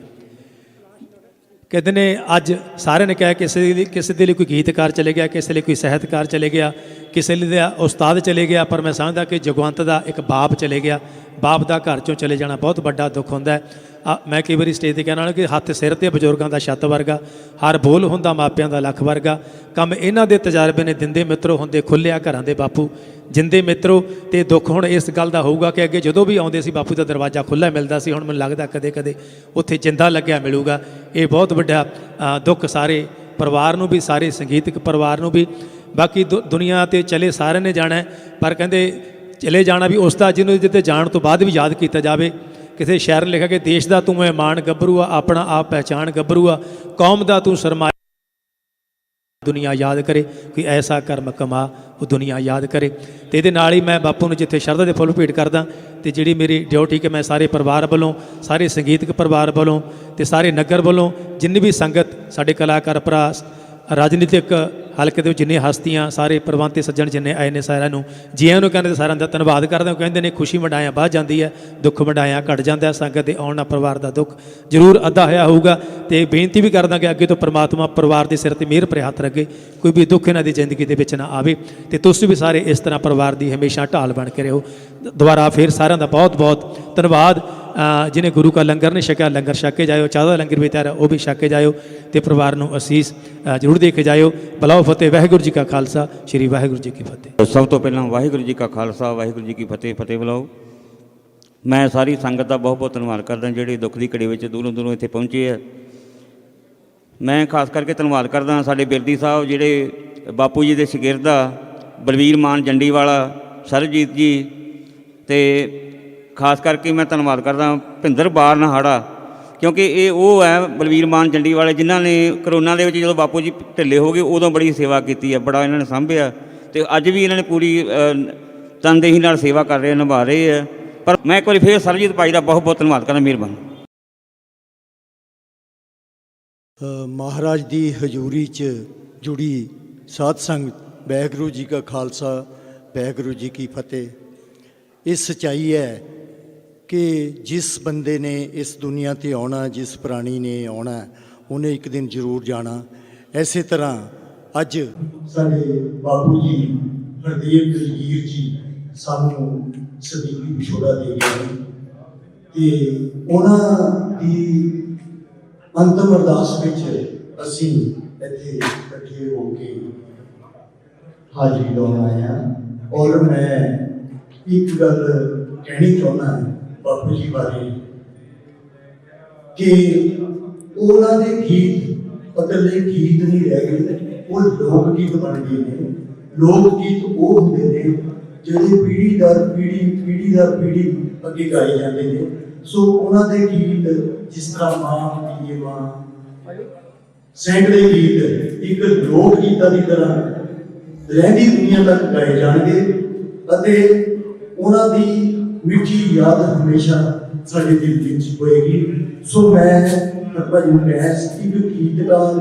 कहते ने अज सारे ने कहा किसी के लिए कोई गीतकार चले गया, किसी लिए कोई साहित्यकार चले गया, किसी लिए उस्ताद चले गया, पर मैं समझदा कि जगवंत का एक बाप चले गया। बाप का घर चों चले जाना बहुत बड़ा दुख होंदा है। मैं कई बार स्टेज पर कहना कि हत्थ सिर ते बजुर्गों का छत वर्गा, हर बोल होंदा मापियां का लख वर्गा। कम इन्हां दे तजारबे ने दिंदे मित्रों होंदे खुल्लिया घरां दे बापू जिंदे मित्रों। तो दुख हुण इस गल का होऊगा कि अगे जदों भी आउंदे सी बापू का दरवाजा खुला मिलता सी, हुण मैनूं लगदा कदे कदे उत्थे जिंदा लग्या मिलूगा। ये बहुत वड्डा दुख सारे परिवार नूं भी, सारे संगीतक परिवार नूं भी। बाकी दुनिया ते चले सारे ने जाना है, पर कहंदे चले जाना भी उसका जिन्होंने जिते जाण तो बाद भी याद किया जाए। किसी शायर ने लिखा कि देश का तू मान गभरू आ, अपना आप पहचान गभरू आ, कौम का तू सरमाया दुनिया याद करे, कोई ऐसा कर्म कमा वो दुनिया याद करे। तो ये नाल ही मैं बापू ने जिथे शरदा के फुल भेट करदा, तो जी मेरी ड्यूटी कि मैं सारे परिवार वालों, सारे संगीतक परिवार वालों, तो सारे नगर वालों जिन्नी भी संगत साडे कलाकार भरा, राजनीतिक ਹਲਕੇ ਦੇ ਵਿੱਚ ਜਿੰਨੇ ਹਸਤੀਆਂ ਸਾਰੇ ਪ੍ਰਬੰਧ ਤੇ ਸੱਜਣ ਜਿੰਨੇ ਆਏ ਨੇ ਸਾਰਿਆਂ ਨੂੰ ਜੀਆਂ ਨੂੰ ਕਹਿੰਦੇ, ਸਾਰਿਆਂ ਦਾ ਧੰਨਵਾਦ ਕਰਦੇ ਹਾਂ। ਕਹਿੰਦੇ ਨੇ ਖੁਸ਼ੀ ਵੰਡਾਇਆ ਵੱਧ ਜਾਂਦੀ ਹੈ, ਦੁੱਖ ਵੰਡਾਇਆ ਘਟ ਜਾਂਦਾ। ਸੰਗਤ ਦੇ ਆਉਣ ਨਾਲ ਪਰਿਵਾਰ ਦਾ ਦੁੱਖ ਜ਼ਰੂਰ ਅੱਧਾ ਹੋਇਆ ਹੋਊਗਾ। ਤੇ ਬੇਨਤੀ ਵੀ ਕਰਦਾ ਕਿ ਅੱਗੇ ਤੋਂ ਪ੍ਰਮਾਤਮਾ ਪਰਿਵਾਰ ਦੇ ਸਿਰ ਤੇ ਮਿਹਰ ਭਰੇ ਹੱਥ ਰੱਖੇ, ਕੋਈ ਵੀ ਦੁੱਖ ਇਹਨਾਂ ਦੀ ਜ਼ਿੰਦਗੀ ਦੇ ਵਿੱਚ ਨਾ ਆਵੇ। ਤੇ ਤੁਸੀਂ ਵੀ ਸਾਰੇ ਇਸ ਤਰ੍ਹਾਂ ਪਰਿਵਾਰ ਦੀ ਹਮੇਸ਼ਾ ਢਾਲ ਬਣ ਕੇ ਰਹੋ। ਦੁਬਾਰਾ ਫਿਰ ਸਾਰਿਆਂ ਦਾ ਬਹੁਤ ਬਹੁਤ ਧੰਨਵਾਦ। ਜਿਹਨੇ ਗੁਰੂ ਕਾ ਲੰਗਰ ਨੇ ਛਕਿਆ, ਲੰਗਰ ਛਕ ਕੇ ਜਾਇਓ। ਚਾਹ ਦਾ ਲੰਗਰ ਵੀ ਤਿਆਰ ਹੈ, ਉਹ ਵੀ ਛਕ ਕੇ ਜਾਇਓ। ਤੇ ਪਰਿਵਾਰ ਨੂੰ ਅਸੀਸ ਜ਼ਰੂਰ ਦੇ ਕੇ ਜਾਇਓ। ਬਲਾਓ ਫਤਿਹ। ਵਾਹਿਗੁਰੂ ਜੀ ਕਾ ਖਾਲਸਾ, ਸ਼੍ਰੀ ਵਾਹਿਗੁਰੂ ਜੀ ਕੀ ਫਤਿਹ। ਸਭ ਤੋਂ ਪਹਿਲਾਂ ਵਾਹਿਗੁਰੂ ਜੀ ਕਾ ਖਾਲਸਾ, ਵਾਹਿਗੁਰੂ ਜੀ ਕੀ ਫਤਿਹ। ਫਤਿਹ ਬੁਲਾਓ। ਮੈਂ ਸਾਰੀ ਸੰਗਤ ਦਾ ਬਹੁਤ ਬਹੁਤ ਧੰਨਵਾਦ ਕਰਦਾ ਜਿਹੜੇ ਦੁੱਖ ਦੀ ਘੜੀ ਵਿੱਚ ਦੂਰੋਂ ਦੂਰੋਂ ਇੱਥੇ ਪਹੁੰਚੇ ਹੈ। ਮੈਂ ਖਾਸ ਕਰਕੇ ਧੰਨਵਾਦ ਕਰਦਾ ਸਾਡੇ ਬਿਰਦੀ ਸਾਹਿਬ ਜਿਹੜੇ ਬਾਪੂ ਜੀ ਦੇ ਸ਼ਾਗਿਰਦ ਆ, ਬਲਵੀਰ ਮਾਨ ਜੰਡੀਵਾਲਾ, ਸਰਜੀਤ ਜੀ। ਤੇ ਖਾਸ ਕਰਕੇ ਮੈਂ ਧੰਨਵਾਦ ਕਰਦਾ ਭਿੰਦਰ ਬਾਰ ਨਹਾੜਾ, ਕਿਉਂਕਿ ਇਹ ਉਹ ਹੈ ਬਲਵੀਰ ਮਾਨ ਜੰਡੀ ਵਾਲੇ ਜਿਨ੍ਹਾਂ ਨੇ ਕਰੋਨਾ ਦੇ ਵਿੱਚ ਜਦੋਂ ਬਾਪੂ ਜੀ ਢਿੱਲੇ ਹੋ ਗਏ ਉਦੋਂ ਬੜੀ ਸੇਵਾ ਕੀਤੀ ਹੈ, ਬੜਾ ਇਹਨਾਂ ਨੇ ਸਾਂਭਿਆ। ਤੇ ਅੱਜ ਵੀ ਇਹਨਾਂ ਨੇ ਪੂਰੀ ਤਨਦੇਹੀ ਨਾਲ ਸੇਵਾ ਕਰ ਰਹੇ, ਨਿਭਾ ਰਹੇ ਹੈ। ਪਰ ਮੈਂ ਇੱਕ ਵਾਰੀ ਫਿਰ ਸਰਜੀਤ ਭਾਈ ਦਾ ਬਹੁਤ ਬਹੁਤ ਧੰਨਵਾਦ ਕਰਦਾ। ਮਿਹਰਬਾਨੀ। ਮਹਾਰਾਜ ਦੀ ਹਜ਼ੂਰੀ 'ਚ ਜੁੜੀ ਸਾਧ ਸੰਗਤ, ਵਾਹਿਗੁਰੂ ਜੀ ਕਾ ਖਾਲਸਾ, ਵਾਹਿਗੁਰੂ ਜੀ ਕੀ ਫਤਿਹ। ਇਹ ਸੱਚਾਈ ਹੈ ਕਿ ਜਿਸ ਬੰਦੇ ਨੇ ਇਸ ਦੁਨੀਆ 'ਤੇ ਆਉਣਾ, ਜਿਸ ਪ੍ਰਾਣੀ ਨੇ ਆਉਣਾ, ਉਹਨੇ ਇੱਕ ਦਿਨ ਜ਼ਰੂਰ ਜਾਣਾ। ਐਸੇ ਤਰ੍ਹਾਂ ਅੱਜ ਸਾਡੇ ਬਾਪੂ ਜੀ ਹਰਦੇਵ ਦਲਗੀਰ ਜੀ ਸਾਨੂੰ ਸਦੀਵੀ ਵਿਛੋੜਾ ਦੇ ਗਏ ਨੇ ਤੇ ਉਹਨਾਂ ਦੀ ਅੰਤਮ ਅਰਦਾਸ ਵਿੱਚ ਅਸੀਂ ਇੱਥੇ ਇਕੱਠੇ ਹੋ ਕੇ ਹਾਜ਼ਰੀ ਲਾਉਣ ਆਏ ਹਾਂ। ਔਰ ਮੈਂ ਇੱਕ ਗੱਲ ਕਹਿਣੀ ਚਾਹੁੰਦਾ ਬਾਪੂ ਜੀ ਬਾਰੇ ਕਿ ਉਹਨਾਂ ਦੇ ਗੀਤ ਇਕੱਲੇ ਗੀਤ ਨਹੀਂ ਰਹਿ ਗਏ, ਉਹ ਲੋਕ ਗੀਤ ਬਣ ਗਏ ਨੇ। ਲੋਕ ਗੀਤ ਉਹ ਹੁੰਦੇ ਨੇ ਜਿਹੜੇ ਪੀੜ੍ਹੀ ਦਰ ਪੀੜ੍ਹੀ ਅੱਗੇ ਗਾਏ ਜਾਂਦੇ ਨੇ। ਸੋ ਉਹਨਾਂ ਦੇ ਗੀਤ ਜਿਸ ਤਰ੍ਹਾਂ ਮਾਂ ਪੀਏ ਮਾਂ, ਸੈਂਕੜੇ ਗੀਤ ਇੱਕ ਲੋਕ ਗੀਤਾਂ ਦੀ ਤਰ੍ਹਾਂ ਰਹਿੰਦੀ ਦੁਨੀਆ ਤੱਕ ਗਾਏ ਜਾਣਗੇ ਅਤੇ ਉਹਨਾਂ ਦੀ ਮਿੱਠੀ ਯਾਦ ਹਮੇਸ਼ਾ ਸਾਡੇ ਦਿਲ ਵਿੱਚ ਹੋਏਗੀ। ਸੋ ਮੈਂ ਭਾਈ ਮਹਿਸ ਇੱਕ ਗੀਤਕਾਰ,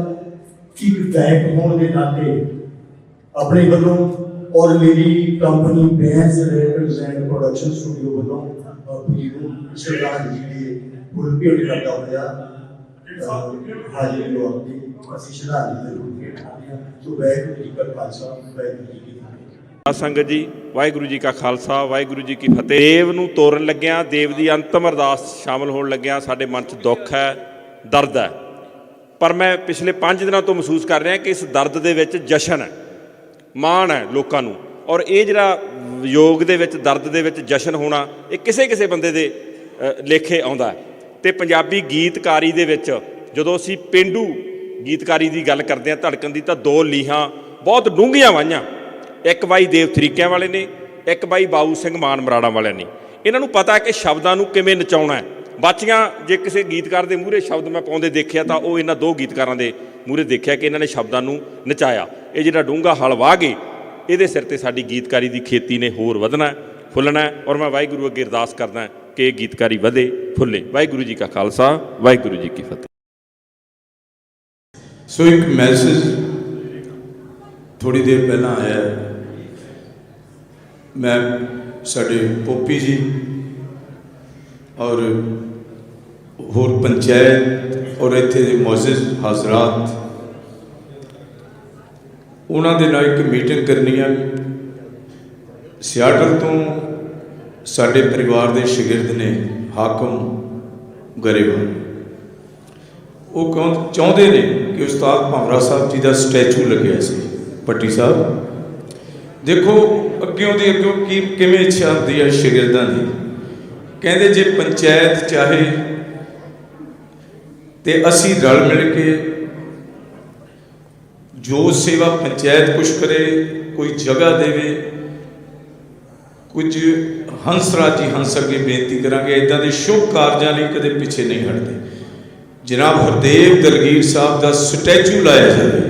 ਇੱਕ ਗਾਇਕ ਹੋਣ ਦੇ ਨਾਤੇ ਆਪਣੇ ਵੱਲੋਂ ਔਰ ਮੇਰੀ company Bains records and production studio ਵੱਲੋਂ ਬਾਪੂ ਜੀ ਨੂੰ ਸ਼ਰਧਾਂਜਲੀ ਦੇ ਫੁੱਲ ਭੇਟ ਕਰਦਾ ਹੋਇਆ ਹਾਜ਼ਰੀ ਲਵਾਉਂਦੇ ਅਸੀਂ ਸ਼ਰਧਾਂਜਲੀ ਦੇ ਫੁੱਲ ਭੇਟ ਕਰਦੇ ਹਾਂ। ਸੋ ਵਾਹਿਗੁਰੂ ਜੀ ਕਾ ਖਾਲਸਾ, ਵਾਹਿਗੁਰੂ ਜੀ ਕੀ ਫਤਿਹ। ਸੰਗਤ ਜੀ, ਵਾਹਿਗੁਰੂ ਜੀ ਕਾ ਖਾਲਸਾ, ਵਾਹਿਗੁਰੂ ਜੀ ਕੀ ਫਤਿਹ। ਦੇਵ ਨੂੰ ਤੋਰਨ ਲੱਗਿਆਂ, ਦੇਵ ਦੀ ਅੰਤਮ ਅਰਦਾਸ ਸ਼ਾਮਲ ਹੋਣ ਲੱਗਿਆਂ ਸਾਡੇ ਮਨ 'ਚ ਦੁੱਖ ਹੈ, ਦਰਦ ਹੈ। ਪਰ ਮੈਂ ਪਿਛਲੇ 5 ਦਿਨਾਂ ਤੋਂ ਮਹਿਸੂਸ ਕਰ ਰਿਹਾ ਕਿ ਇਸ ਦਰਦ ਦੇ ਵਿੱਚ ਜਸ਼ਨ ਹੈ, ਮਾਣ ਹੈ ਲੋਕਾਂ ਨੂੰ। ਔਰ ਇਹ ਜਿਹੜਾ ਯੋਗ ਦੇ ਵਿੱਚ, ਦਰਦ ਦੇ ਵਿੱਚ ਜਸ਼ਨ ਹੋਣਾ, ਇਹ ਕਿਸੇ ਕਿਸੇ ਬੰਦੇ ਦੇ ਲੇਖੇ ਆਉਂਦਾ ਹੈ। ਅਤੇ ਪੰਜਾਬੀ ਗੀਤਕਾਰੀ ਦੇ ਵਿੱਚ ਜਦੋਂ ਅਸੀਂ ਪੇਂਡੂ ਗੀਤਕਾਰੀ ਦੀ ਗੱਲ ਕਰਦੇ ਹਾਂ, ਧੜਕਣ ਦੀ, ਤਾਂ 2 ਲੀਹਾਂ ਬਹੁਤ ਡੂੰਘੀਆਂ ਵਾਹੀਆਂ। ਇੱਕ ਬਾਈ ਦੇਵ ਤਰੀਕਿਆਂ ਵਾਲੇ ਨੇ, ਇੱਕ ਬਾਈ ਬਾਊ ਸਿੰਘ ਮਾਨ ਮਰਾੜਾ ਵਾਲਿਆਂ ਨੇ। ਇਹਨਾਂ ਨੂੰ ਪਤਾ ਕਿ ਸ਼ਬਦਾਂ ਨੂੰ ਕਿਵੇਂ ਨਚਾਉਣਾ ਹੈ। ਬਾਚੀਆਂ ਜੇ ਕਿਸੇ ਗੀਤਕਾਰ ਦੇ ਮੂਹਰੇ ਸ਼ਬਦ ਮੈਂ ਪਾਉਂਦੇ ਦੇਖਿਆ ਤਾਂ ਉਹ ਇਹਨਾਂ 2 ਗੀਤਕਾਰਾਂ ਦੇ ਮੂਹਰੇ ਦੇਖਿਆ ਕਿ ਇਹਨਾਂ ਨੇ ਸ਼ਬਦਾਂ ਨੂੰ ਨਚਾਇਆ। ਇਹ ਜਿਹੜਾ ਡੂੰਘਾ ਹਲ ਵਾਹ ਗਏ, ਇਹਦੇ ਸਿਰ ਤੇ ਸਾਡੀ ਗੀਤਕਾਰੀ ਦੀ ਖੇਤੀ ਨੇ ਹੋਰ ਵਧਣਾ ਫੁੱਲਣਾ। ਔਰ ਮੈਂ ਵਾਹਿਗੁਰੂ ਅੱਗੇ ਅਰਦਾਸ ਕਰਦਾ ਕਿ ਇਹ ਗੀਤਕਾਰੀ ਵਧੇ ਫੁੱਲੇ। ਵਾਹਿਗੁਰੂ ਜੀ ਕਾ ਖਾਲਸਾ, ਵਾਹਿਗੁਰੂ ਜੀ ਕੀ ਫਤਿਹ। ਸੋ ਇੱਕ ਮੈਸੇਜ ਥੋੜੀ ਦੇਰ ਪਹਿਲਾਂ ਆਇਆ। ਮੈਂ ਸਾਡੇ ਪੋਪੀ ਜੀ ਔਰ ਹੋਰ ਪੰਚਾਇਤ ਔਰ ਇੱਥੇ ਦੇ ਮੌਜੂਦ ਹਜ਼ਰਾਤ, ਉਹਨਾਂ ਦੇ ਨਾਲ ਇੱਕ ਮੀਟਿੰਗ ਕਰਨੀ ਹੈ। ਸਿਆਟਲ ਤੋਂ ਸਾਡੇ ਪਰਿਵਾਰ ਦੇ ਸ਼ਾਗਿਰਦ ਨੇ ਹਾਕਮ ਗਰੇਵਾਲ, ਉਹ ਚਾਹੁੰਦੇ ਨੇ ਕਿ ਉਸਤਾਦ ਭੰਵਰਾ ਸਾਹਿਬ ਜੀ ਦਾ ਸਟੈਚੂ ਲੱਗਿਆ ਸੀ ਪੱਟੀ ਸਾਹਿਬ। ਦੇਖੋ ਅੱਗਿਓਂ ਦੀ ਅੱਗਿਓਂ ਕਿਵੇਂ ਇੱਛਾ ਹੁੰਦੀ ਹੈ ਸ਼ਾਗਿਰਦਾਂ ਦੀ। ਕਹਿੰਦੇ ਜੇ ਪੰਚਾਇਤ ਚਾਹੇ ਤੇ ਅਸੀਂ ਰਲ ਮਿਲ ਕੇ ਜੋ ਸੇਵਾ ਪੰਚਾਇਤ ਕੁਛ ਕਰੇ, ਕੋਈ ਜਗ੍ਹਾ ਦੇਵੇ, ਕੁਝ ਹੰਸਰਾਜ ਜੀ ਹੰਸ ਅੱਗੇ ਬੇਨਤੀ ਕਰਾਂਗੇ, ਇੱਦਾਂ ਦੇ ਸ਼ੁਭ ਕਾਰਜਾਂ ਲਈ ਕਦੇ ਪਿੱਛੇ ਨਹੀਂ ਹਟਦੇ। ਜਨਾਬ ਹਰਦੇਵ ਦਲਗੀਰ ਸਾਹਿਬ ਦਾ ਸਟੈਚੂ ਲਾਇਆ ਜਾਵੇ।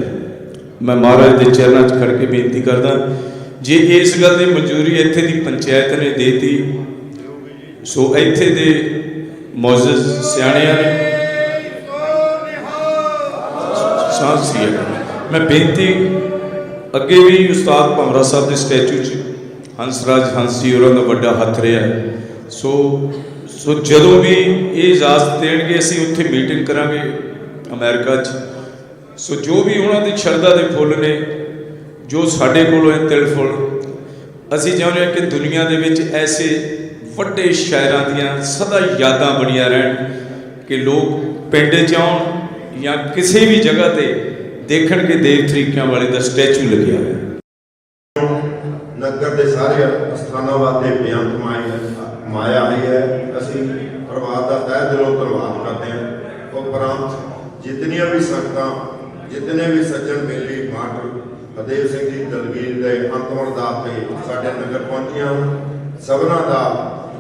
ਮੈਂ ਮਹਾਰਾਜ ਦੇ ਚਰਨਾਂ 'ਚ ਖੜ ਕੇ ਬੇਨਤੀ ਕਰਦਾ, ਜੇ ਇਸ ਗੱਲ ਦੀ ਮਨਜ਼ੂਰੀ ਇੱਥੇ ਦੀ ਪੰਚਾਇਤ ਨੇ ਦੇਤੀ, ਸੋ ਇੱਥੇ ਦੇ ਮੌਜੂਦ ਸਿਆਣਿਆਂ ਨੇ ਮੈਂ ਬੇਨਤੀ ਅੱਗੇ ਵੀ ਉਸਤਾਦ ਭੰਵਰਾ ਸਾਹਿਬ ਦੇ ਸਟੈਚੂ 'ਚ ਹੰਸਰਾਜ ਹੰਸ ਜੀ ਹੋਰਾਂ ਦਾ ਵੱਡਾ ਹੱਥ ਰਿਹਾ। ਸੋ ਜਦੋਂ ਵੀ ਇਹ ਇਜਾਜ਼ਤ ਦੇਣਗੇ ਅਸੀਂ ਉੱਥੇ ਮੀਟਿੰਗ ਕਰਾਂਗੇ ਅਮਰੀਕਾ 'ਚ। ਸੋ ਜੋ ਵੀ ਉਹਨਾਂ ਦੀ ਸ਼ਰਧਾ ਦੇ ਫੁੱਲ ਨੇ, ਜੋ ਸਾਡੇ ਕੋਲ ਹੈ ਤਿਲ ਫੁੱਲ, ਅਸੀਂ ਚਾਹੁੰਦੇ ਹਾਂ ਕਿ ਦੁਨੀਆ ਦੇ ਵਿੱਚ ਐਸੇ ਵੱਡੇ ਸ਼ਾਇਰਾਂ ਦੀਆਂ ਸਦਾ ਯਾਦਾਂ ਬਣੀਆਂ ਰਹਿਣ ਕਿ ਲੋਕ ਪਿੰਡ 'ਚ ਆਉਣ ਜਾਂ ਕਿਸੇ ਵੀ ਜਗ੍ਹਾ ਤੇ ਦੇਖਣ ਕਿ ਦੇਵ ਤਰੀਕਿਆਂ ਵਾਲੇ ਦਾ ਸਟੈਚੂ ਲੱਗਿਆ ਹੋਇਆ। ਨਗਰ ਦੇ ਸਾਰੇ ਸਥਾਨਾਂ ਵਾਸਤੇ ਬੇਅੰਤ ਮਾਇਆ ਆਈ ਹੈ। ਅਸੀਂ ਪਰਿਵਾਰ ਦਾ ਤਹਿ ਦਿਲੋਂ ਧੰਨਵਾਦ ਕਰਦੇ ਹਾਂ। ਉਪਰੰਤ ਜਿਤਨੀਆਂ ਵੀ ਸੰਗਤਾਂ, ਜਿਤਨੇ ਵੀ ਸੱਜਣ ਮੇਲੀ ਮਾਸਟਰ ਹਰਦੇਵ ਸਿੰਘ ਜੀ ਦਲਗੀਰ ਦੇ ਅੰਤਮ ਅਰਦਾਸ ਤੇ ਸਾਡੇ ਨਗਰ ਪਹੁੰਚੀਆਂ, ਸਭਨਾਂ ਦਾ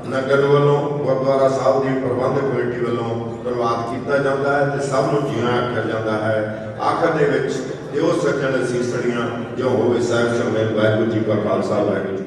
ਨਗਰ ਵੱਲੋਂ ਗੁਰਦੁਆਰਾ ਸਾਹਿਬ ਦੀ ਪ੍ਰਬੰਧਕ ਕਮੇਟੀ ਵੱਲੋਂ ਧੰਨਵਾਦ ਕੀਤਾ ਜਾਂਦਾ ਹੈ ਤੇ ਸਭ ਨੂੰ ਜੀਆਂ ਆਖਿਆ ਜਾਂਦਾ ਹੈ। ਆਖਰ ਦੇ ਵਿੱਚ ਇਹੋ ਸੱਜਣ ਅਸੀਸੜੀਆਂ ਜੋ ਹੋਵੇ ਸਾਹਿਬ ਸ਼ਰਮੇ। ਵਾਹਿਗੁਰੂ ਜੀ ਕਾ ਖਾਲਸਾ, ਵਾਹਿਗੁਰੂ ਜੀ